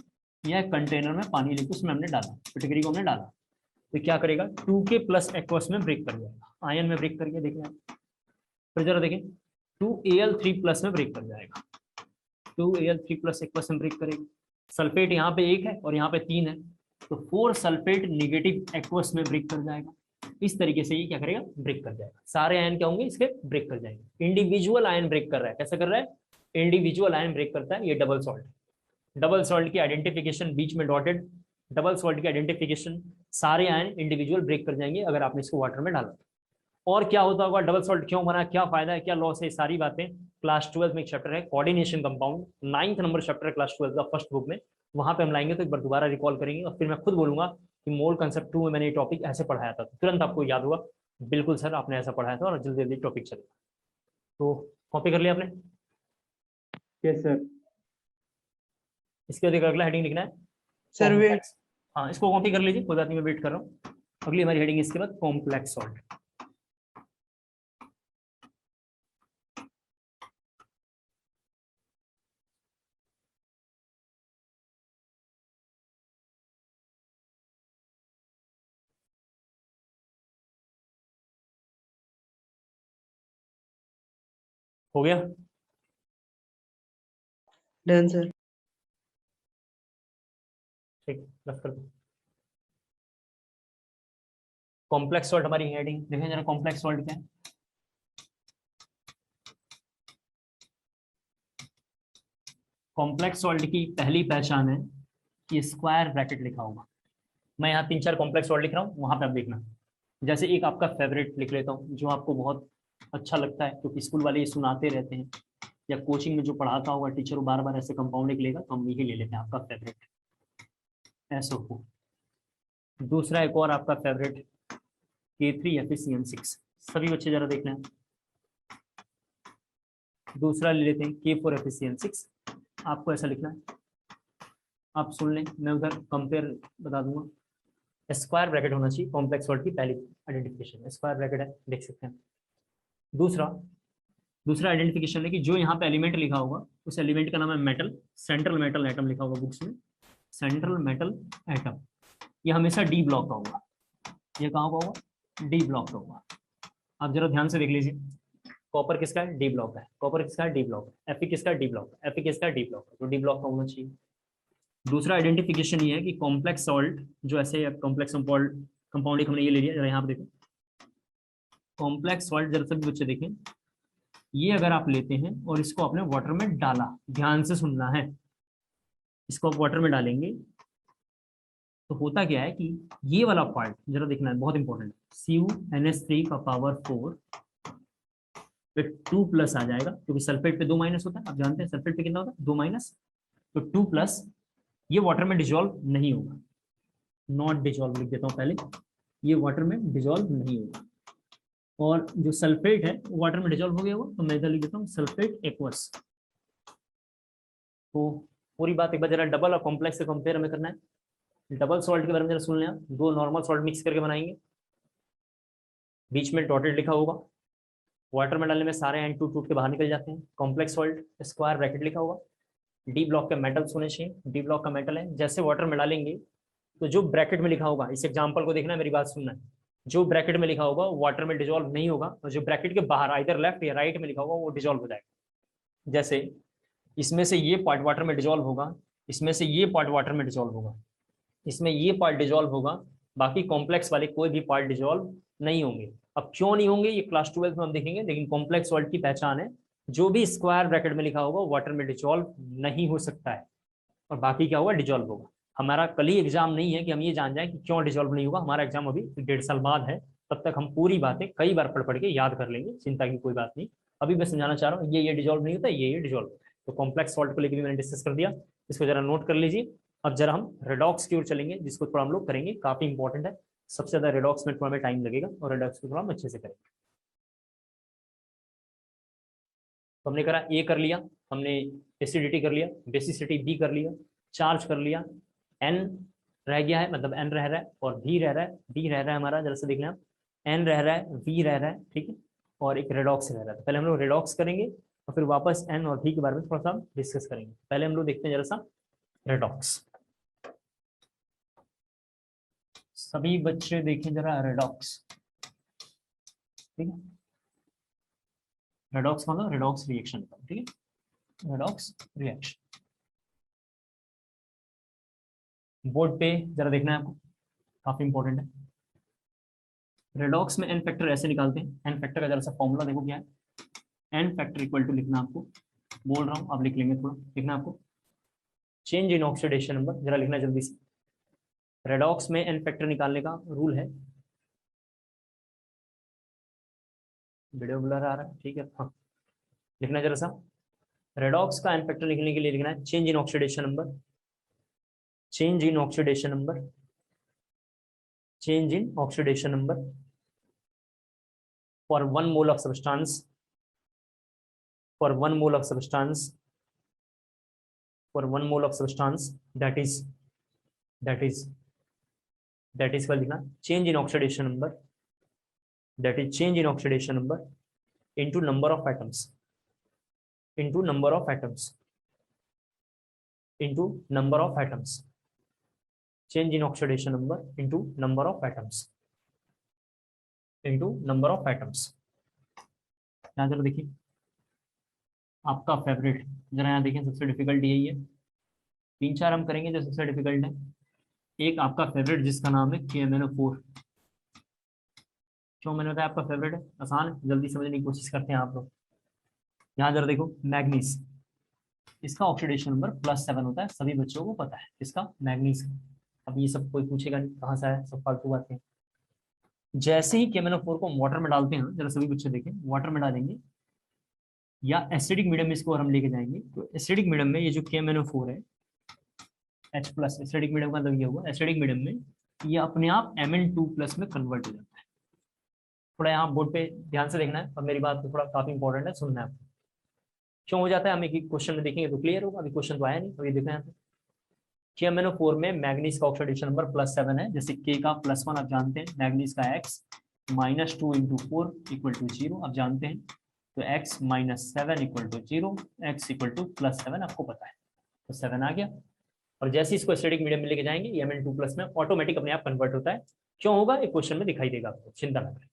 यह कंटेनर में पानी लेके उसमें हमने डाला, कैटेगरी को हमने डाला, तो क्या करेगा? 2K प्लस एक्वस में ब्रेक कर जाएगा, आयन में ब्रेक करके देखें आप। फिर जरा देखें, 2Al3 प्लस में ब्रेक कर जाएगा, 2Al3 प्लस एक्वस में ब्रेक करेगा। सल्फेट यहाँ पे 1 है और यहाँ पे 3 है, तो 4 सल्फेट निगेटिव एक्वस में ब्रेक कर जाएगा। इस तरीके से ये क्या करेगा? ब्रेक कर जाएगा। सारे आयन क्या होंगे? इसके ब्रेक कर जाएंगे। इंडिविजुअल आयन ब्रेक कर रहा है, कैसे कर रहा है? इंडिविजुअल आयन ब्रेक करता है, ये डबल सॉल्ट। डबल सॉल्ट की आइडेंटिफिकेशन बीच में डॉटेड, डबल सॉल्ट की आइडेंटिफिकेशन, सारे आयन इंडिविजुअल ब्रेक कर जाएंगे अगर आपने इसको वाटर में डाला। और क्या होता होगा? डबल सॉल्ट क्यों बना, क्या फायदा है, क्या लॉस है, सारी बातें क्लास 12 में एक चैप्टर है coordination compound, 9th number chapter है क्लास 12 का, फर्स्ट बुक में, वहां पे हम लाएंगे। तो एक बार दोबारा रिकॉल करेंगे और फिर मैं खुद बोलूंगा कि मोल कंसेप्ट 2 में मैंने ये टॉपिक ऐसे पढ़ाया था, तुरंत आपको याद होगा, बिल्कुल सर आपने ऐसा पढ़ाया था, और जल्दी जल्दी टॉपिक चलेगा। तो कॉपी कर लिया आपने? Yes sir. इसके बाद अगला हेडिंग लिखना है सर्वे। complex। हाँ, इसको कॉपी कर लीजिए, कोई बात नहीं, मैं वेट कर रहा हूँ। अगली हमारी हेडिंग इसके बाद कॉम्प्लेक्स सॉल्ट। हो गया? Done sir. ठीक, रख कर दो। कॉम्प्लेक्स सॉल्ट हमारी हेडिंग देखें जरा, कॉम्प्लेक्स सॉल्ट क्या है? कॉम्प्लेक्स सॉल्ट की पहली पहचान है कि स्क्वायर ब्रैकेट लिखा होगा। मैं यहाँ 3-4 कॉम्प्लेक्स सॉल्ट लिख रहा हूँ, वहां पे आप देखना। जैसे एक आपका फेवरेट लिख लेता हूँ, जो आपको बहुत अच्छा लगता है, क्योंकि स्कूल वाले ये सुनाते रहते हैं, या कोचिंग में जो पढ़ाता होगा टीचर, वो बार बार ऐसे कंपाउंड लिख लेगा, तो हम यही ले लेते हैं आपका फेवरेट SO4। दूसरा एक और आपका फेवरेट K3FeCN6। सभी बच्चे जरा देख लें, दूसरा ले लेते हैं K4FeCN6। आपको ऐसा लिखना है, आप सुन लें, मैं उधर कंपेयर बता दूंगा। स्क्वायर ब्रैकेट होना चाहिए कॉम्प्लेक्स सॉल्ट की पहली आइडेंटिफिकेशन, स्क्वायर ब्रैकेट है, देख सकते हैं। दूसरा आइडेंटिफिकेशन है कि जो यहाँ पे एलिमेंट लिखा होगा, उस एलिमेंट का नाम है मेटल, सेंट्रल मेटल एटम लिखा होगा बुक्स में, सेंट्रल मेटल एटम। ये हमेशा डी ब्लॉक का होगा। ये कहाँ का होगा? डी ब्लॉक का होगा। आप जरा ध्यान से देख लीजिए, कॉपर किसका है? डी ब्लॉक है। कॉपर किसका है? डी ब्लॉक है। Fe किसका है? डी ब्लॉक है। Fe किसका है? डी ब्लॉक है। तो डी ब्लॉक का होना चाहिए। दूसरा आइडेंटिफिकेशन ये है कि कॉम्प्लेक्स सॉल्ट जो ऐसे कॉम्प्लेक्स कंपाउंड एक हमने ये ले लिया, जरा यहाँ पे देखो, कॉम्प्लेक्स सॉल्ट जरा सभी बच्चे देखें, ये अगर आप लेते हैं और इसको आपने वाटर में डाला, ध्यान से सुनना है, इसको आप वाटर में डालेंगे तो होता क्या है कि ये वाला पार्ट जरा देखना है, बहुत इंपॉर्टेंट है। CuNH3 का पावर 4 पे 2+ आ जाएगा, क्योंकि सल्फेट पे 2 माइनस होता है, आप जानते हैं सल्फेट पे कितना होता है? 2 माइनस, तो 2+, ये वाटर में डिजोल्व नहीं होगा, नॉट डिजोल्व लिख देता हूँ पहले, ये वाटर में डिजोल्व नहीं होगा। और जो सल्फेट है वो वाटर में डिजोल्व हो गया होगा, तो मैं इधर लिख देता हूँ सल्फेट एक्वस। तो पूरी बात एक बार जरा डबल और कॉम्प्लेक्स से कंपेयर हमें करना है। डबल सॉल्ट के बारे में जरा सुन लें, 2 नॉर्मल सॉल्ट मिक्स करके बनाएंगे, बीच में डॉटेड लिखा होगा, वाटर में डालने में सारे आयन टूट के बाहर निकल जाते हैं। कॉम्प्लेक्स सॉल्ट स्क्वायर ब्रैकेट लिखा होगा, डी ब्लॉक के मेटल्स होने चाहिए, डी ब्लॉक का मेटल है। जैसे वाटर में डालेंगे तो जो ब्रैकेट में लिखा होगा, इस एग्जांपल को देखना है, मेरी बात सुनना है, जो ब्रैकेट में लिखा होगा वाटर में डिजोल्व नहीं होगा, और जो ब्रैकेट के बाहर आइदर लेफ्ट या राइट में लिखा होगा वो डिजोल्व हो जाएगा। जैसे इसमें से ये पार्ट वाटर में डिजोल्व होगा, इसमें से ये पार्ट वाटर में डिजोल्व होगा, इसमें ये पार्ट डिजोल्व होगा, बाकी कॉम्प्लेक्स वाले कोई भी पार्ट डिजोल्व नहीं होंगे। अब क्यों नहीं होंगे ये क्लास 12 में हम देखेंगे, लेकिन कॉम्प्लेक्स सॉल्ट की पहचान है जो भी स्क्वायर ब्रैकेट में लिखा होगा वाटर में डिसॉल्व नहीं हो सकता है, और बाकी क्या होगा, डिसॉल्व होगा। हमारा कल ही एग्जाम नहीं है कि हम ये जान जाए कि क्यों डिसॉल्व नहीं होगा, हमारा एग्जाम अभी 1.5 साल बाद है, तब तक हम पूरी बातें कई बार पढ़ पढ़ के याद कर लेंगे, चिंता की कोई बात नहीं। अभी मैं समझाना चाह रहा हूँ ये डिसॉल्व नहीं होता, ये डिसॉल्व होता है। तो कॉम्प्लेक्स सॉल्ट को लेकर भी मैंने डिस्कस कर दिया, इसको जरा नोट कर लीजिए। अब जरा हम रेडॉक्स की ओर चलेंगे, जिसको थोड़ा हम लोग करेंगे, काफी इंपॉर्टेंट है। सबसे ज्यादा रेडॉक्स में थोड़ा हमें टाइम लगेगा और रेडॉक्स को थोड़ा हम अच्छे से करेंगे। तो हमने करा ए कर लिया, हमने एसिडिटी कर लिया, बेसिसिटी बी कर लिया, चार्ज कर लिया, एन रह गया है, मतलब एन रह रहा है, और वी रह रहा है, डी रह रहा है हमारा, जरा से देख लें आप, एन रह रहा है, वी रह रहा है, ठीक है, और एक रेडॉक्स रह रहा है। तो पहले हम लोग रेडॉक्स करेंगे और फिर वापस एन और वी के बारे में थोड़ा सा डिस्कस करेंगे। पहले हम लोग देखते हैं जरा सा रेडॉक्स। सभी बच्चे देखें जरा रेडॉक्स, ठीक है। रेडॉक्स मतलब रेडॉक्स रिएक्शन, ठीक है, रेडॉक्स रिएक्शन। बोर्ड पे जरा देखना है आपको, काफी इंपॉर्टेंट है। रेडॉक्स में एन फैक्टर ऐसे निकालते हैं, एन फैक्टर का जरा सा फॉर्मूला देखो क्या है, एन फैक्टर इक्वल टू लिखना आपको, बोल रहा हूँ आप लिख लेंगे, थोड़ा लिखना आपको, चेंज इन ऑक्सीडेशन नंबर, जरा लिखना जल्दी से। रेडॉक्स में एन फैक्टर निकालने का रूल है, वीडियो ब्लर आ रहा है, ठीक है, हाँ लिखना जरा सा। रेडॉक्स का एन फैक्टर लिखने के लिए लिखना है change in oxidation number, change in oxidation number, change in oxidation number for 1 mole of substance, for 1 mole of substance, for 1 mole of substance, that is क्या लिखना, change in oxidation number, that is change in oxidation number into number of atoms, into number of atoms, into number of atoms, change in oxidation number into number of atoms, into number of atoms। यहाँ जरा देखिए आपका favourite, जरा यहाँ देखिए सबसे difficult यही है, 3-4 हम करेंगे जो सबसे डिफिकल्ट है। एक आपका फेवरेट जिसका नाम है KMnO4। क्यों मैंने बताया आपका फेवरेट है, आसान है, जल्दी समझने की कोशिश करते हैं आप लोग। यहाँ जरा देखो मैग्नीज, इसका ऑक्सीडेशन नंबर +7 होता है, सभी बच्चों को पता है, इसका मैग्नीज का। अब ये सब कोई पूछेगा नहीं कहाँ से आया, सब फालतू बातें हैं। जैसे ही KMnO4 को वाटर में डालते हैं, जरा सभी बच्चे देखें, वाटर में डालेंगे या एसिडिक मीडियम में इसको हम लेके जाएंगे, तो एसिडिक मीडियम में ये जो KMnO4 है H+, एसिडिक मीडियम का मतलब ये हुआ, एसिडिक मीडियम में ये अपने आप Mn2+ में कन्वर्ट हो जाता है। थोड़ा यहाँ बोर्ड पे ध्यान से देखना है, और मेरी बात तो थोड़ा काफी इंपॉर्टेंट है, सुनना है आपको। क्यों हो जाता है हम एक क्वेश्चन में देखेंगे तो क्लियर होगा, अभी क्वेश्चन तो आया नहीं, अभी देखना है। KMnO4 में मैग्नीज का ऑक्सीडेशन नंबर +7 है, जैसे K का +1 आप जानते हैं, मैग्नीज का X -2 × 4 = 0 आप जानते हैं, तो X -7 = 0, X = +7 आपको पता है, तो 7 आ गया। और जैसे इसको एसिडिक मीडियम में लेके जाएंगे Mn2+ में ऑटोमेटिक अपने आप कन्वर्ट होता है। क्यों होगा एक क्वेश्चन में दिखाई देगा आपको, चिंता ना करें।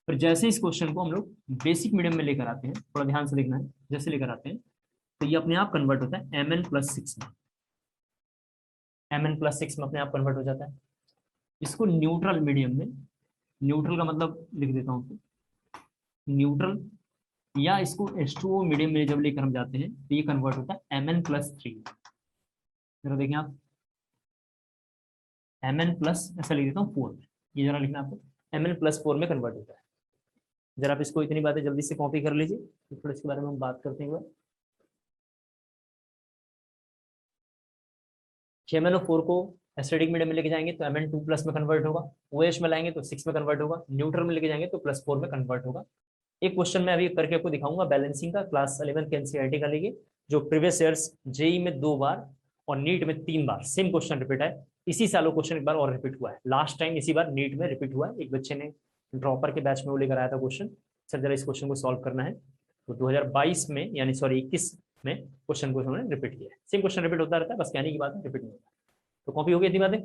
फिर जैसे इस क्वेश्चन को हम लोग बेसिक मीडियम में लेकर आते हैं, थोड़ा ध्यान से देखना है, जैसे लेकर आते हैं तो ये अपने आप कन्वर्ट होता है Mn+6 में, Mn+6 में अपने आप कन्वर्ट हो जाता है। इसको न्यूट्रल मीडियम में, न्यूट्रल का मतलब लिख देता हूँ, न्यूट्रल या इसको H2O मीडियम में जब लेकर हम जाते हैं तो ये कन्वर्ट होता है Mn+3। जरा देखें आप, Mn+ ऐसा लिख देता हूँ 4 में, ये जरा लिखना आपको, Mn+4 में कन्वर्ट होता है। जरा आप इसको इतनी बातें जल्दी से कॉपी कर लीजिए, तो थोड़ा इसके बारे में हम बात करते हैं। KMnO4 को एसिडिक मीडियम में लेके जाएंगे तो Mn2+ में कन्वर्ट होगा, OH में लाएंगे तो 6 में कन्वर्ट होगा, न्यूट्रल में लेके जाएंगे तो +4 में कन्वर्ट होगा। एक क्वेश्चन मैं अभी करके आपको दिखाऊंगा बैलेंसिंग का, क्लास 11 के NCERT का लेके, जो प्रीवियस ईयर्स जेई में 2 बार और नीट में 3 बार सेम क्वेश्चन रिपीट है। इसी सालों क्वेश्चन एक बार और रिपीट हुआ है, लास्ट टाइम इसी बार नीट में रिपीट हुआ है। एक बच्चे ने ड्रॉपर के बैच में वो लेकर आया था क्वेश्चन, सर जरा इस क्वेश्चन को सॉल्व करना है, तो 2022 में यानी सॉरी 21 में क्वेश्चन को उन्होंने रिपीट किया है। सेम क्वेश्चन रिपीट होता रहता है, बस कहने की बात है, रिपीट नहीं होता। तो कॉपी हो गई इतनी बातें?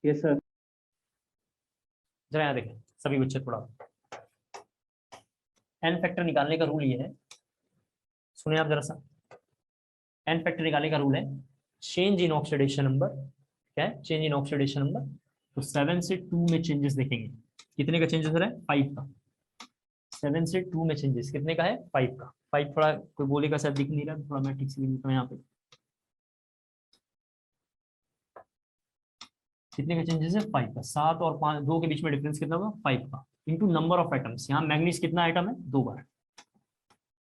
Yes sir. जरा यहाँ देखें सभी बच्चे, थोड़ा एन फैक्टर निकालने का रूल ये है, सुने आप जरा सा। एन फैक्टर निकालने का रूल है चेंज इन ऑक्सीडेशन नंबर, क्या है, चेंज इन ऑक्सीडेशन नंबर तो 7 से 2 में चेंजेस देखेंगे, कितने का चेंजेस हो रहा है? 5 का। 7 से 2 में चेंजेस कितने का है? 5 का। 5 थोड़ा कोई बोलेगा शायद दिख नहीं रहा, थोड़ा मैं ठीक से लिख देता हूं यहाँ पे। कितने का चेंजेस है? 5 का। 7 और 5, 2 के बीच में डिफरेंस कितना होगा? 5 का। इनटू नंबर ऑफ एटम्स, यहाँ मैग्नीज कितना आइटम है? 2 बार।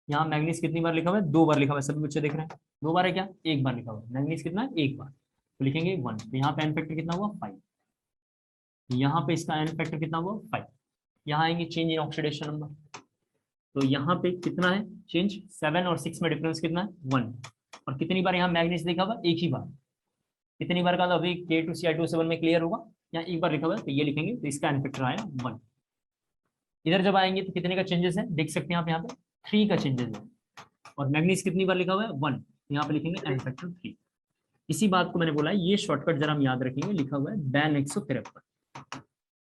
यहाँ मैग्नीज कितनी बार लिखा हुआ है? 2 बार लिखा हुआ है, सभी बच्चे देख रहे हैं। 2 बार है क्या? 1 बार लिखा हुआ है। मैग्नीज कितना है? 1 बार, तो लिखेंगे 1। तो यहाँ पे एन फैक्टर कितना हुआ? 5। यहाँ पे इसका एन फैक्टर कितना हुआ? 5। यहाँ आएंगे चेंज इन ऑक्सीडेशन नंबर, तो यहाँ पे कितना है चेंज? 7 और 6 में डिफरेंस कितना है? 1। और कितनी बार यहाँ मैग्नीज लिखा हुआ? एक ही बार। कितनी बार का? तो अभी K2Cl2O7 में क्लियर होगा। यहाँ एक बार लिखा हुआ है, तो ये लिखेंगे, तो इसका एन फैक्टर आया 1। इधर जब आएंगे तो कितने का चेंजेस है? देख सकते हैं आप यहाँ पे 3 का चेंजेस है। और मैग्नीज कितनी बार लिखा हुआ है? 1। यहाँ पे लिखेंगे एन फैक्टर 3। इसी बात को मैंने बोला है, ये शॉर्टकट जरा हम याद रखेंगे। लिखा हुआ है बैन 153,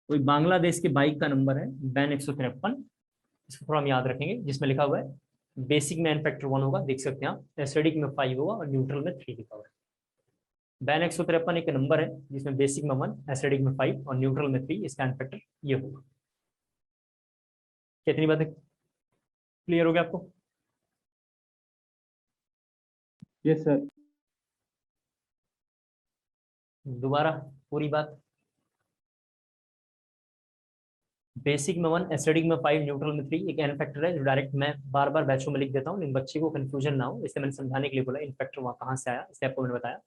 कोई बांग्लादेश के बाइक का नंबर है बैन 153, इसको थोड़ा हम याद रखेंगे। जिसमें लिखा हुआ है बेसिक में एन फैक्टर 1 होगा, देख सकते हैं आप। एसिडिक में 5 होगा और न्यूट्रल में 3 लिखा हुआ है। बैन 153 एक नंबर है जिसमें बेसिक में 1, एसिडिक में 5 और न्यूट्रल में 3, इसका एन फैक्टर ये होगा। कितनी बातें क्लियर हो गया आपको? Yes sir. दोबारा पूरी बात। बेसिक में 1, एसिडिक में 5, न्यूट्रल में 3, एक एन फैक्टर है जो डायरेक्ट मैं बार बार बैचों में लिख देता हूँ, लेकिन बच्चे को कंफ्यूजन ना हो इसलिए मैंने समझाने के लिए बोला। इन फैक्टर वहाँ कहाँ से आया, इसलिए आपको मैंने बताया।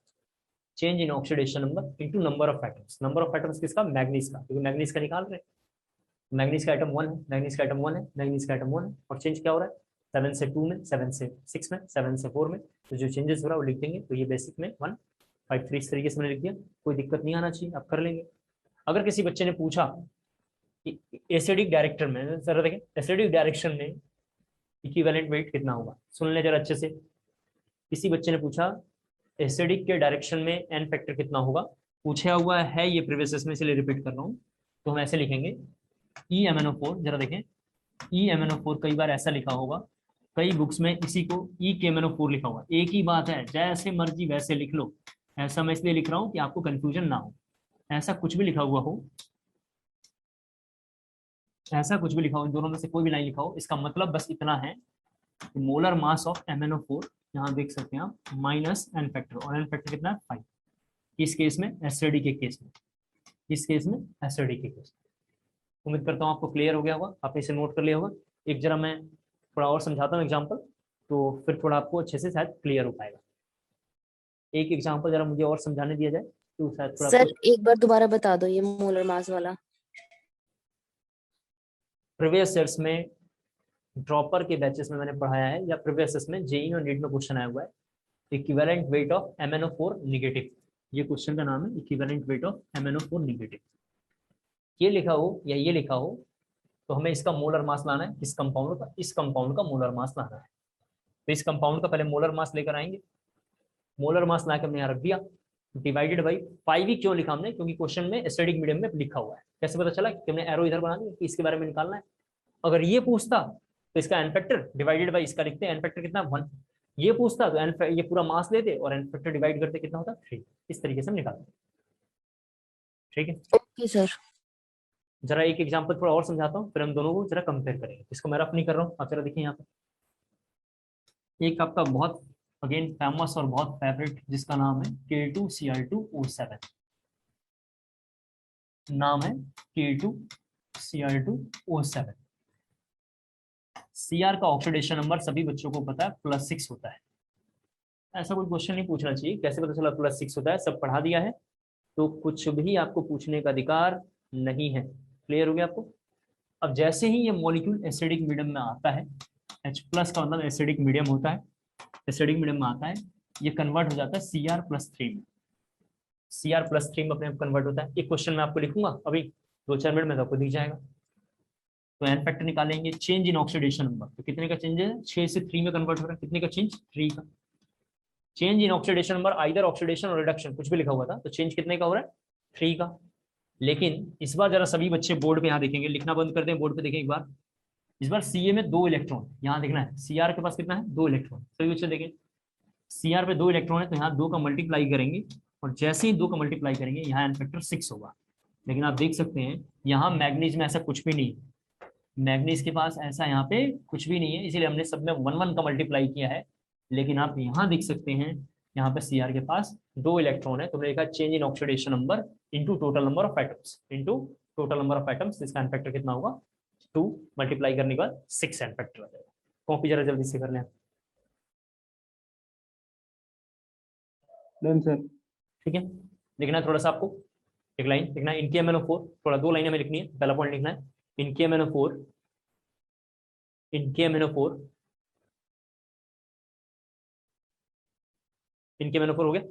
Change in oxidation number into number of atoms. Number of atoms किसका? मैग्नीज का, क्योंकि मैग्नीज का निकाल रहे हैं। मैग्नीज का आइटम 1 है, मैग्नीज का आइटम 1 है, मैग्नीज का आइटम 1 है। और चेंज क्या हो रहा है? 7 से 2 में, 7 से 6 में, 7 से 4 में। तो जो चेंजेस हो रहा है वो लिख देंगे। तो ये बेसिक में 1, 5, 3 इस तरीके से मैंने लिख दिया। कोई दिक्कत नहीं आना चाहिए, आप कर लेंगे। अगर किसी बच्चे ने पूछा एसिडिक डायरेक्टर में, जरा देखें एसिडिक डायरेक्शन में इक्विवेलेंट वेट कितना होगा, सुन ले जरा अच्छे से। किसी बच्चे ने पूछा एसिडिक के डायरेक्शन में एन फैक्टर कितना होगा, पूछा हुआ है ये प्रीवियस में, इसलिए रिपीट कर रहा हूँ। तो हम ऐसे लिखेंगे EMnO4, जरा देखें EMnO4 कई बार ऐसा लिखा होगा, कई बुक्स में इसी को EKMnO4 लिखा हुआ। एक ही बात है, जैसे मर्जी वैसे लिख लो। ऐसा मैं इसलिए लिख रहा हूँ कि आपको कंफ्यूजन ना हो। ऐसा कुछ भी लिखा हुआ हो, ऐसा कुछ भी लिखा हो, इन दोनों में से कोई भी लाइन लिखा हो, इसका मतलब बस इतना है कि मोलर मास ऑफ MnO4 यहाँ देख सकते हैं आप माइनस एन फैक्टर, और एन फैक्टर कितना है? 5। किस केस में? एसिडिक के केस में। किस केस में? एसिडिक के केस में। उम्मीद करता हूँ आपको क्लियर हो गया होगा, आपने इसे नोट कर लिया होगा। एक जरा मैं थोड़ा और समझाता हूँ एग्जाम्पल, तो फिर थोड़ा आपको अच्छे से शायद क्लियर हो पाएगा। एक एग्जाम्पल जरा मुझे और समझाने दिया जाए तो शायद थोड़ा सर एक बार दोबारा बता दो ये मोलर मास वाला। प्रीवियस ईयर्स में ड्रॉपर के बैचेस में मैंने पढ़ाया है, या प्रीवियस ईयर्स में जेईई और नीट में क्वेश्चन आया हुआ है, equivalent weight of MnO4 negative. ये क्वेश्चन का नाम है equivalent weight of MnO4 negative. ये लिखा हो या ये लिखा हो तो हमें इसका मोलर मास लाना है। किस कंपाउंड का? इस कंपाउंड का मोलर मास लाना है। तो इस कंपाउंड का पहले मोलर मास लेकर आएंगे। मोलर मास ला के हमने यहाँ रख दिया, डिवाइडेड बाई 5 ही क्यों लिखा हमने? क्योंकि क्वेश्चन में एसिडिक मीडियम में लिखा हुआ है। कैसे पता चला? कि हमने एरो इधर बना दिया कि इसके बारे में निकालना है। अगर ये पूछता तो इसका एन फैक्टर डिवाइडेड बाई इसका लिखते हैं, एन फैक्टर कितना? 1। ये पूछता तो एन ये पूरा मास लेते और एन फैक्टर डिवाइड करते, कितना होता? 3। इस तरीके से हम निकालते। ठीक है, ओके सर। जरा एक एग्जांपल थोड़ा और समझाता हूँ, फिर हम दोनों को जरा कंपेयर करेंगे। इसको मैं रफ नहीं कर रहा हूँ, आप जरा देखिए यहाँ पे। एक आपका बहुत अगेन फेमस और बहुत फेवरेट जिसका नाम है K2Cl2O7, नाम है K2Cl2O7। Cr का ऑक्सीडेशन नंबर सभी बच्चों को पता है +6 होता है। ऐसा कोई क्वेश्चन नहीं पूछना चाहिए कैसे पता चला +6 होता है, सब पढ़ा दिया है, तो कुछ भी आपको पूछने का अधिकार नहीं है। क्लियर हो गया आपको? अब जैसे ही ये मॉलिक्यूल एसिडिक मीडियम में आता है, H+ का मतलब एसिडिक मीडियम होता है, एसिडिक मीडियम में आता है, ये कन्वर्ट हो जाता है Cr+3 में। Cr+3 में अपने आप कन्वर्ट होता है। एक क्वेश्चन मैं आपको लिखूंगा अभी 2-4 मिनट में, तो आपको दिख जाएगा। तो एन फैक्टर निकालेंगे, चेंज इन ऑक्सीडेशन नंबर, तो कितने का चेंज है? 6 से 3 में कन्वर्ट हो रहा है। कितने का चेंज? 3 का। Change in oxidation number either oxidation और रिडक्शन, कुछ भी लिखा हुआ था, तो चेंज कितने का हो रहा है? 3 का। लेकिन इस बार जरा सभी बच्चे बोर्ड पे यहाँ देखेंगे, लिखना बंद कर दें, बोर्ड पे देखें एक बार। इस बार Ca में 2 इलेक्ट्रॉन, यहाँ देखना है Cr के पास कितना है? 2 इलेक्ट्रॉन। सभी बच्चे देखें, Cr पे 2 इलेक्ट्रॉन है, तो यहाँ 2 का मल्टीप्लाई करेंगे, और जैसे ही 2 का मल्टीप्लाई करेंगे यहाँ एन फैक्टर 6 होगा। लेकिन आप देख सकते हैं यहाँ मैग्नीज में ऐसा कुछ भी नहीं है, मैग्नीज के पास ऐसा यहाँ पे कुछ भी नहीं है, इसीलिए हमने सब में 1 1 का मल्टीप्लाई किया है। लेकिन आप यहाँ देख सकते हैं यहाँ पे Cr के पास 2 इलेक्ट्रॉन है, तो हमने लिखा change in oxidation number into total number of atoms, into total number of atoms. इसका एन फैक्टर कितना होगा 2, मल्टीप्लाई करने के बाद 6 एन फैक्टर आ जाएगा। कॉपी जरा जल्दी से कर लें। Done sir. ठीक है, लिखना है थोड़ा सा आपको, एक लाइन लिखना है इन KMnO4, थोड़ा 2 लाइनें में लिखनी है। पहला पॉइंट लिखना है इन KMnO4, इन KMnO4, इन KMnO4 हो गया।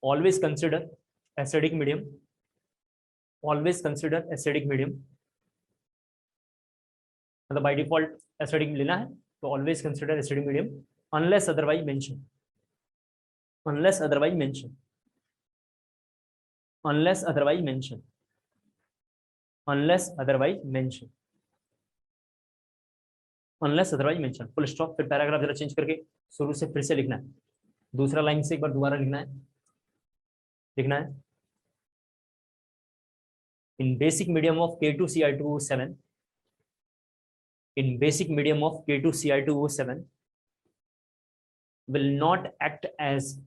Always consider acidic medium, always consider acidic medium, मतलब बाय डिफॉल्ट एसिडिक लेना है तो always consider acidic medium unless otherwise mention, unless otherwise mentioned, unless otherwise mentioned, unless otherwise mentioned, unless otherwise mentioned, full stop. फिर paragraph जरा change करके शुरू से फिर से लिखना है, दूसरा लाइन से एक बार दोबारा लिखना है, लिखना है in basic medium of K2Cl2O7, in basic medium of K2Cl2O7 will not act as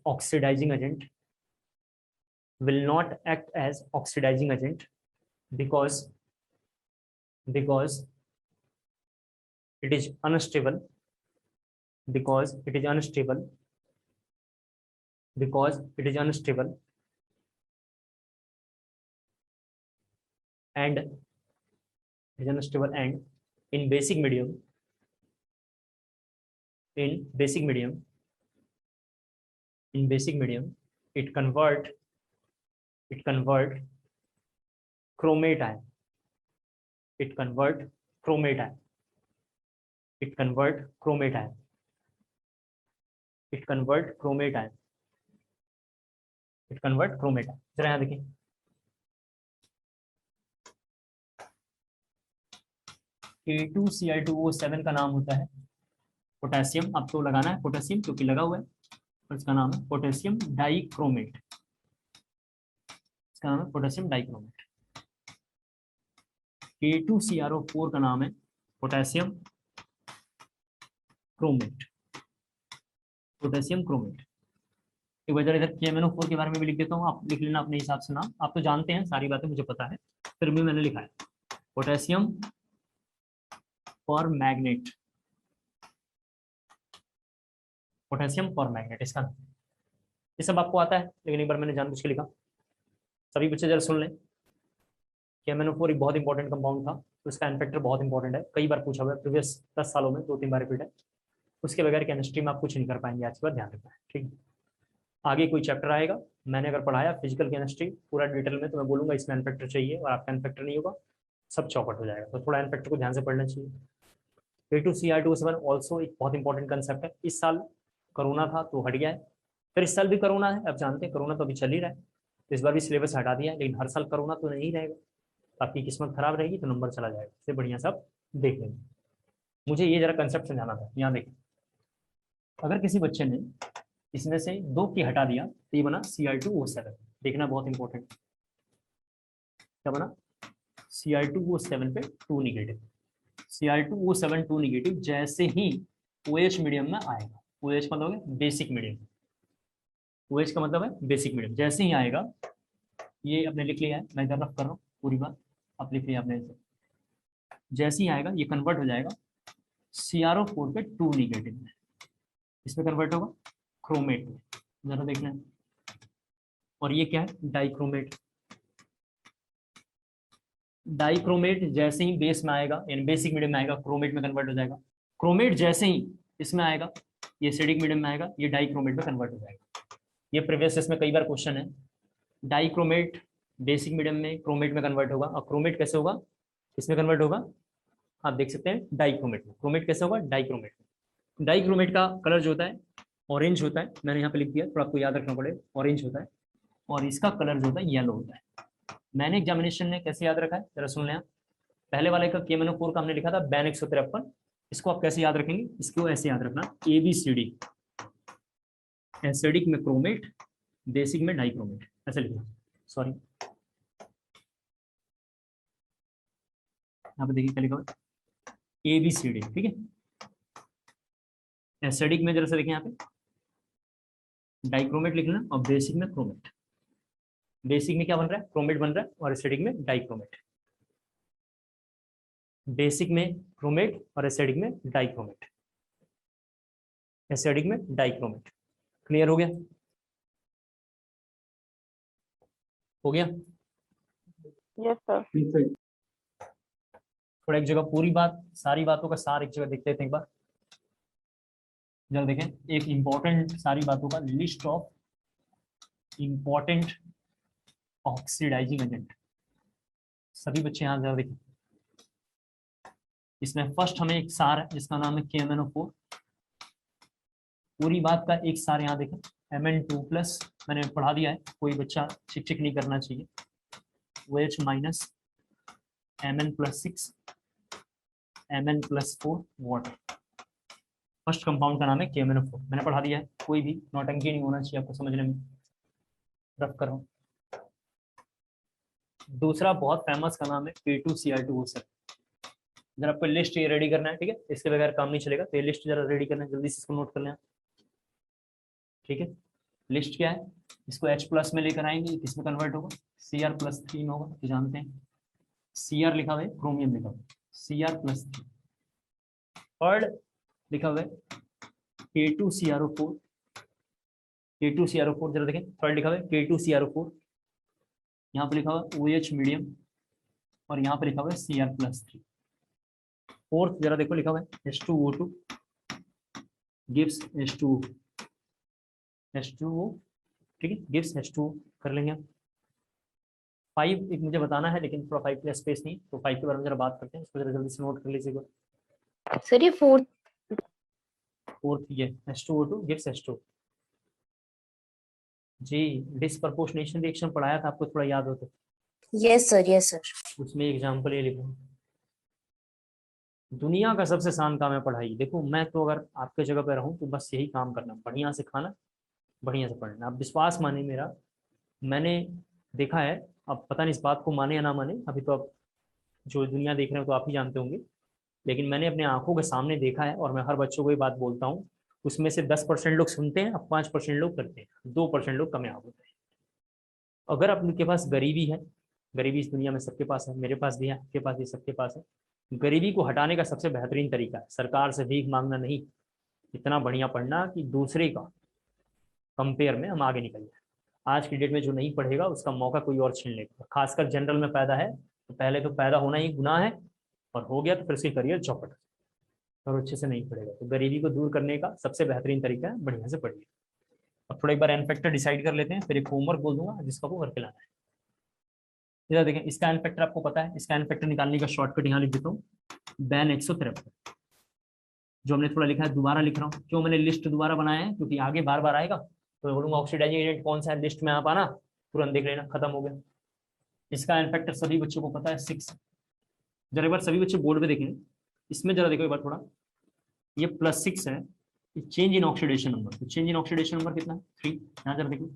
oxidizing agent, will not act as oxidizing agent because it is unstable, because it is unstable, because it is unstable and it is unstable, and in basic medium, in basic medium, in basic medium it convert chromate ion, it convert chromate ion, it convert chromate ion, it convert chromate ion, it convert chromate ion। जरा यहाँ देखिए K2Cl2O7 का नाम होता है potassium, आपको लगाना है पोटेशियम क्योंकि लगा हुआ है, और इसका नाम है पोटेशियम डाइक्रोमेट, इसका नाम है पोटेशियम डाइक्रोमेट। K2CrO4 का नाम है पोटेशियम क्रोमेट, पोटेशियम क्रोमेट। एक बार इधर KMnO4 के बारे में भी लिख देता हूँ, आप लिख लेना अपने हिसाब से नाम, आप तो जानते हैं सारी बातें, मुझे पता है, फिर भी मैंने लिखा है potassium for magnet, potassium for magnet इसका नाम। ये सब आपको आता है, लेकिन एक बार मैंने जानबूझ के लिखा। सभी बच्चे जरा सुन लें, KMnO4 एक बहुत इंपॉर्टेंट कंपाउंड था, तो इसका एन फैक्टर बहुत इंपॉर्टेंट है, कई बार पूछा हुआ है, प्रीवियस 10 सालों में 2-3 बार रिपीट है। उसके बगैर केमिस्ट्री में आप कुछ नहीं कर पाएंगे, आज के बाद ध्यान रखना है, ठीक है। आगे कोई चैप्टर आएगा, मैंने अगर पढ़ाया फिजिकल केमिस्ट्री पूरा डिटेल में, तो मैं बोलूंगा इसमें एन फैक्टर चाहिए, और आपका एन फैक्टर नहीं होगा सब चौपट हो जाएगा, तो थोड़ा एन फैक्टर को ध्यान से पढ़ना चाहिए। K2Cl2O7 ऑल्सो एक बहुत इंपॉर्टेंट कंसेप्ट है। इस साल कोरोना था तो हट गया है, फिर इस साल भी कोरोना है, अब जानते हैं कोरोना तो अभी चल ही रहा है, तो इस बार भी सिलेबस हटा दिया है, लेकिन हर साल कोरोना तो नहीं रहेगा, आपकी किस्मत खराब रहेगी तो नंबर चला जाएगा, इससे बढ़िया सब देख लेंगे। मुझे ये जरा कंसेप्ट समझाना था। यहाँ देखिए, अगर किसी बच्चे ने इसमें से 2 की हटा दिया तो ये बना Cl2O7, देखना बहुत इंपॉर्टेंट, क्या बना Cl2O7 पे 2 निगेटिव, Cl2O7 2 निगेटिव जैसे ही OH मीडियम में आएगा, OH का मतलब है बेसिक मीडियम, OH का मतलब है बेसिक मीडियम, जैसे ही आएगा, ये आपने लिख लिया है, मैं इधर रफ कर रहा हूँ पूरी बात, आप लिख लिया आपने इसे, जैसे ही आएगा ये कन्वर्ट हो जाएगा CrO4 पे 2 निगेटिव में, इसमें कन्वर्ट होगा क्रोमेट में, जरा देखना है, और ये क्या है डाइक्रोमेट। डाइक्रोमेट जैसे ही बेस में आएगा यानी बेसिक मीडियम में आएगा, क्रोमेट में कन्वर्ट हो जाएगा। क्रोमेट जैसे ही इसमें आएगा, ये एसिडिक मीडियम में आएगा, ये डाइक्रोमेट में कन्वर्ट हो जाएगा। ये प्रीवियस इसमें कई बार क्वेश्चन है, डाइक्रोमेट बेसिक मीडियम में क्रोमेट में कन्वर्ट होगा, और क्रोमेट कैसे होगा, इसमें कन्वर्ट होगा, आप देख सकते हैं डाइक्रोमेट में। क्रोमेट कैसे होगा, डाइक्रोमेट में। डाइक्रोमेट का कलर जो होता है ऑरेंज होता है, मैंने यहाँ पे लिख दिया, थोड़ा आपको याद रखना पड़ेगा, ऑरेंज होता है, और इसका कलर जो होता है येलो होता है। मैंने एग्जामिनेशन में कैसे याद रखा है, जरा सुन लें। पहले वाले का KMnO4 का हमने लिखा था बैन 153, इसको आप कैसे याद रखेंगे, इसको ऐसे याद रखना ABCD, एसिडिक में क्रोमेट, बेसिक में डाइक्रोमेट, ऐसे लिखना, सॉरी यहाँ पे देखिए क्या लिखा हुआ है, ABCD, ठीक है। एसिडिक में जरा से देखें यहाँ पे डाइक्रोमेट लिखना और बेसिक में क्रोमेट। बेसिक में क्या बन रहा है, क्रोमेट बन रहा है, और एसिडिक में डाइक्रोमेट। बेसिक में क्रोमेट और एसिडिक में डाइक्रोमेट, एसिडिक में डाइक्रोमेट। क्लियर हो गया? हो गया? Yes sir. जी सर। थोड़ा एक जगह पूरी बात, सारी बातों का सार एक जगह देखते थे एक बार। जरा देखें, एक इंपॉर्टेंट सारी बातों का list of important oxidising agent. सभी बच्चे यहाँ जरा देखें, इसमें फर्स्ट हमें एक सार है जिसका नाम है KMnO4। पूरी बात का एक सार यहाँ देखें, Mn2+, मैंने पढ़ा दिया है, कोई बच्चा चिक चिक नहीं करना चाहिए। OH- Mn+6 Mn+4 water. First compound का नाम है KMnO4, मैंने पढ़ा दिया है, कोई भी नौटंकी नहीं होना चाहिए आपको समझने में, रफ कर रहा हूँ। दूसरा बहुत फेमस का नाम है P2Cr2O7। जरा आपको लिस्ट ये रेडी करना है, ठीक है, इसके बगैर काम नहीं चलेगा, तो ये लिस्ट जरा रेडी करना है, जल्दी से इसको नोट कर लें, ठीक है। लिस्ट क्या है, इसको H+ में लेकर आएंगे, किसमें कन्वर्ट होगा, Cr+3 होगा, तो जानते हैं Cr लिखा हुआ है, क्रोमियम लिखा हुआ है, Cr+3। थर्ड लिखा हुआ है K2CrO4, K2CrO4 जरा देखें, थर्ड लिखा हुआ है K2CrO4, यहाँ पे लिखा हुआ है OH मीडियम, और यहाँ पे लिखा हुआ है Cr+3। फोर्थ जरा देखो, लिखा हुआ है H2O2 गिव्स H2O, ठीक है, गिव्स H2O कर लेंगे हम। 5 एक मुझे बताना है, लेकिन थोड़ा 5 के स्पेस नहीं, तो 5 के बारे में जरा बात करते हैं, इसको जरा जल्दी से नोट कर लीजिएगा। सर ये फोर्थ। फोर्थ ये H2O2 गिव्स H2O। जी, डिस्प्रपोर्शनेशन रिएक्शन पढ़ाया था आपको, थोड़ा याद हो तो, यस सर, यस सर। उसमें एग्जाम्पल ये लिखो। दुनिया का सबसे आसान काम है पढ़ाई। देखो मैं तो अगर आपके जगह पे रहूं तो बस यही काम करना, बढ़िया से खाना, बढ़िया से पढ़ना। आप विश्वास माने मेरा, मैंने देखा है, अब पता नहीं इस बात को माने या ना माने, अभी तो अब जो दुनिया देख रहे हो तो आप ही जानते होंगे, लेकिन मैंने अपने आंखों के सामने देखा है, और मैं हर बच्चों को ये बात बोलता हूँ, उसमें से 10% लोग सुनते हैं, अब 5% लोग करते हैं, 2% लोग कामयाब होते हैं। अगर आपके पास गरीबी है, गरीबी इस दुनिया में सबके पास है, मेरे पास भी है, आपके पास भी, सबके पास है। गरीबी को हटाने का सबसे बेहतरीन तरीका है सरकार से भीख मांगना नहीं, इतना बढ़िया पढ़ना कि दूसरे का कंपेयर में हम आगे निकल जाए। आज की डेट में जो नहीं पढ़ेगा उसका मौका कोई और छीन लेगा, खासकर जनरल में पैदा है तो पहले तो पैदा होना ही गुनाह है, और हो गया तो फिर उसकी करियर चौपट, और अच्छे से नहीं पढ़ेगा। तो गरीबी को दूर करने का सबसे बेहतरीन तरीका है बढ़िया से पढ़िए। अब थोड़ा एक बार एन फैक्टर डिसाइड कर लेते हैं, फिर एक होमवर्क बोल दूंगा जिसका को करके लाना है। इधर देखें, इसका एन फैक्टर आपको पता है, इसका एन फैक्टर निकालने का शॉर्टकट यहाँ लिख देता हूँ, बैन 153। जो हमने थोड़ा लिखा है दोबारा लिख रहा हूँ, क्यों मैंने लिस्ट दोबारा बनाया है, क्योंकि आगे बार बार आएगा तो बोलूंगा ऑक्सीडाइजिंग एजेंट कौन सा है लिस्ट में, आप आना तुरंत देख लेना, खत्म हो गया। इसका एन फैक्टर सभी बच्चों को पता है 6। जरा एक बार सभी बच्चे बोर्ड पे देखें, इसमें जरा देखो एक बार थोड़ा, ये +6 है, चेंज इन ऑक्सीडेशन नंबर, तो चेंज इन ऑक्सीडेशन नंबर कितना है 3, यहाँ जरा देखो,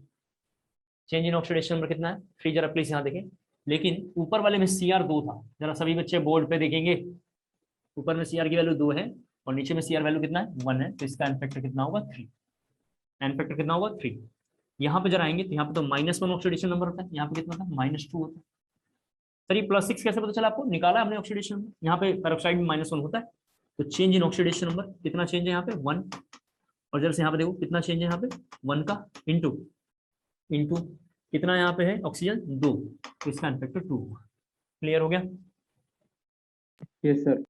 चेंज इन ऑक्सीडेशन नंबर कितना है 3, जरा प्लीज यहाँ देखें। लेकिन ऊपर वाले में Cr2 था, जरा सभी बच्चे बोर्ड पे देखेंगे, ऊपर में Cr की वैल्यू 2 है और नीचे में Cr वैल्यू कितना है 1 है, तो इसका एन फैक्टर कितना होगा 3। एन फैक्टर कितना होगा 3। यहाँ पे जरा आएंगे तो यहाँ पे तो -1 ऑक्सीडेशन नंबर होता है, यहाँ पे कितना था -2 होता है। सर ये +6 कैसे पता चला आपको, निकाला हमने ऑक्सीडेशन नंबर, यहाँ पे पेरोक्साइड में -1 होता है, तो चेंज इन ऑक्सीडेशन नंबर कितना चेंज है यहाँ पे 1, और जरा से यहाँ पे देखो कितना चेंज है यहाँ पे 1 का इंटू कितना यहाँ पे है ऑक्सीजन 2, तो इसका एन फैक्टर 2 होगा। क्लियर हो गया? Yes sir.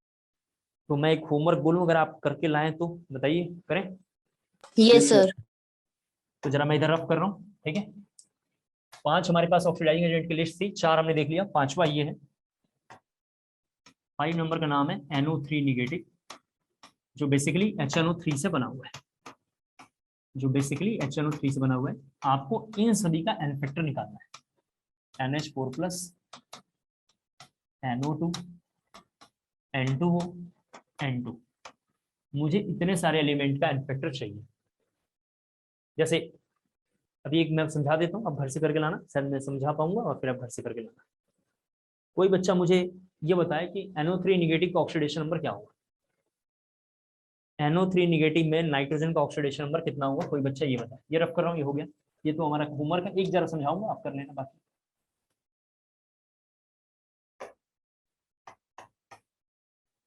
तो मैं एक होमवर्क बोलूं, अगर आप करके लाएं तो बताइए, करें? Yes sir. तो जरा मैं इधर रफ कर रहा हूँ, ठीक है। 5 हमारे पास ऑक्सीडाइजिंग एजेंट की लिस्ट थी, 4 हमने देख लिया, 5वां ये है। 5 नंबर का नाम है NO3 निगेटिव, जो बेसिकली HNO3 से बना हुआ है, जो बेसिकली HNO3 से बना हुआ है। आपको इन सभी का एन फैक्टर निकालना है, NH4+, NO2, N2O, N2। मुझे इतने सारे एलिमेंट का एन फैक्टर चाहिए। जैसे अभी एक मैं समझा देता हूँ, अब घर से करके लाना, सर मैं समझा पाऊंगा और फिर आप घर से करके लाना। कोई बच्चा मुझे ये बताए कि NO3 नेगेटिव का ऑक्सीडेशन नंबर क्या होगा। NO3 नेगेटिव में नाइट्रोजन का ऑक्सीडेशन नंबर कितना होगा, कोई बच्चा ये बताए। ये रफ कर रहा हूँ, ये हो गया, ये तो हमारा होमवर्क है, एक जरा समझाऊंगा, आप कर लेना बाकी।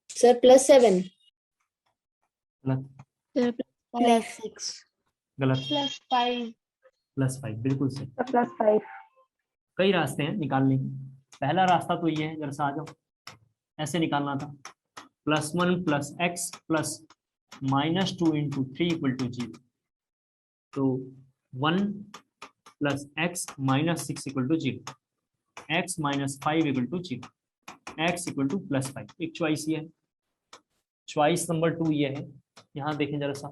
सर +7 गलत, सर +6 गलत, +5 +5 बिल्कुल सही। +5 कई रास्ते हैं निकालने के। पहला रास्ता तो ये है, जरा सा आ जाओ, ऐसे निकालना था, +1 + x + -2 × 3 = 0। तो 1 + x - 6 = 0, x - 5 = 0, x = +5। एक चॉइस ये है। चॉइस नंबर 2 ये है, यहाँ देखें जरा सा,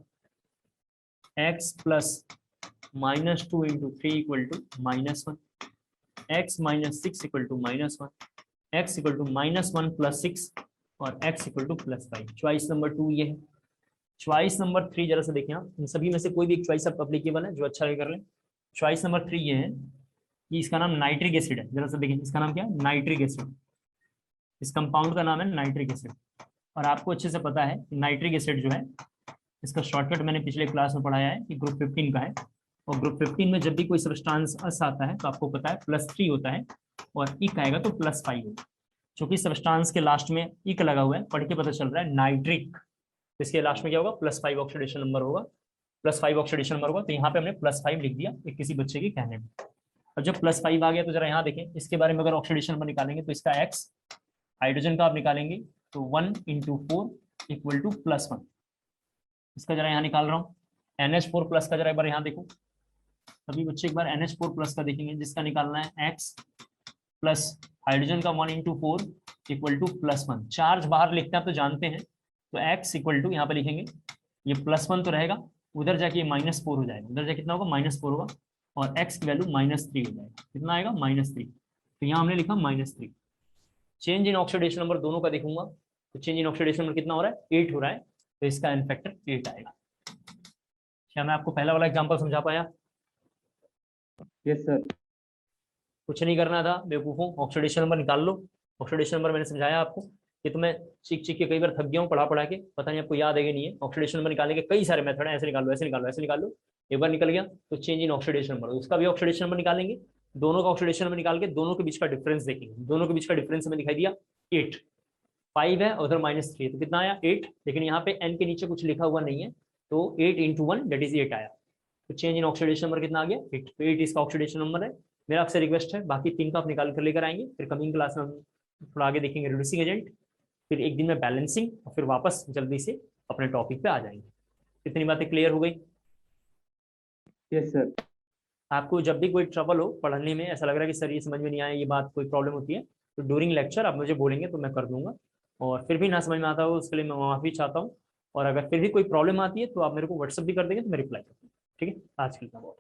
x + -2 × 3 = -1, x - 6 = -1, x = -1 + 6 और x = +5। चॉइस नंबर 2 ये है। चॉइस नंबर 3 जरा सा देखें आप, इन सभी में से कोई भी एक चॉइस आप अप्लीकेबल है जो अच्छा लगे कर लें। चॉइस नंबर 3 ये है कि इसका नाम नाइट्रिक एसिड है। जरा सा देखें, इसका नाम क्या है, नाइट्रिक एसिड। इस कंपाउंड का नाम है नाइट्रिक एसिड। और आपको अच्छे से पता है कि नाइट्रिक एसिड जो है, इसका शॉर्टकट मैंने पिछले क्लास में पढ़ाया है कि ग्रुप 15 का है। और ग्रुप 15 में जब भी कोई सब्सटेंस अस आता है तो आपको पता है +3 होता है, और इक आएगा तो +5 होगा। चूंकि सब्सटेंस के लास्ट में इक लगा हुआ है, पढ़ के पता चल रहा है नाइट्रिक, तो इसके लास्ट में क्या होगा, +5 ऑक्सीडेशन नंबर होगा, +5 ऑक्सीडेशन नंबर होगा। तो यहाँ पे हमने +5 लिख दिया एक किसी बच्चे के कहने में। और जब +5 आ गया तो जरा यहाँ देखें, इसके बारे में अगर ऑक्सीडेशन नंबर निकालेंगे तो इसका x हाइड्रोजन का आप निकालेंगे तो 1 × 4 = +1। इसका जरा यहाँ निकाल रहा हूँ, NH4+ का जरा एक बार यहाँ देखो, सभी बच्चे एक बार NH4+ का देखेंगे, जिसका निकालना है x प्लस हाइड्रोजन का 1 × 4 = +1। चार्ज बाहर लिखते हैं आप तो जानते हैं, तो x = यहाँ पे लिखेंगे, ये +1 तो रहेगा, उधर जाके ये -4 हो जाएगा, उधर जाके कितना होगा, -4 होगा, और x की वैल्यू -3 हो जाएगा। कितना आएगा, -3। तो यहाँ हमने लिखा -3। चेंज इन ऑक्सीडेशन नंबर दोनों का देखूंगा, तो चेंज इन ऑक्सीडेशन नंबर कितना हो रहा है, 8 हो रहा है, तो इसका एन फैक्टर 8 आएगा। क्या मैं आपको पहला वाला एग्जांपल समझा पाया? Yes sir. कुछ नहीं करना था बेवकूफों, ऑक्सीडेशन नंबर निकाल लो। ऑक्सीडेशन नंबर मैंने समझाया आपको, ये तो मैं चीख चीख के कई बार थक गया हूँ पढ़ा के, पता नहीं आपको याद है कि नहीं है। ऑक्सीडेशन नंबर निकालने के कई सारे मेथड है, ऐसे निकाल लो, ऐसे निकाल लो, ऐसे निकाल लो। एक बार निकल गया तो चेंज इन ऑक्सीडेशन नंबर, उसका भी ऑक्सीडेशन नंबर निकालेंगे, दोनों का ऑक्सीडेशन नंबर निकाल के दोनों के बीच का डिफरेंस देखेंगे। दोनों के बीच का डिफरेंस हमें दिखाई दिया 8, 5 है उधर -3 है, तो कितना आया 8। लेकिन यहाँ पे n के नीचे कुछ लिखा हुआ नहीं है, तो 8 × 1 दैट इज 8 आया। तो चेंज इन ऑक्सीडेशन नंबर कितना आ गया, 8। तो 8 इसका ऑक्सीडेशन नंबर है। मेरा आपसे रिक्वेस्ट है, बाकी 3 का आप निकाल कर लेकर आएंगे, फिर कमिंग क्लास में हम थोड़ा आगे देखेंगे रिड्यूसिंग एजेंट, फिर एक दिन में बैलेंसिंग, और फिर वापस जल्दी से अपने टॉपिक पे आ जाएंगे। कितनी बातें क्लियर हो गई? Yes sir. आपको जब भी कोई ट्रबल हो पढ़ने में, ऐसा लग रहा है कि सर ये समझ में नहीं आया, ये बात कोई प्रॉब्लम होती है, तो ड्यूरिंग लेक्चर आप मुझे बोलेंगे तो मैं कर दूंगा। और फिर भी ना समझ में आता हो उसके लिए मैं माफ़ी चाहता हूँ। और अगर फिर भी कोई प्रॉब्लम आती है तो आप मेरे को व्हाट्सअप भी कर देंगे तो मैं रिप्लाई कर दूँगा। ठीक है, आज के लिए बहुत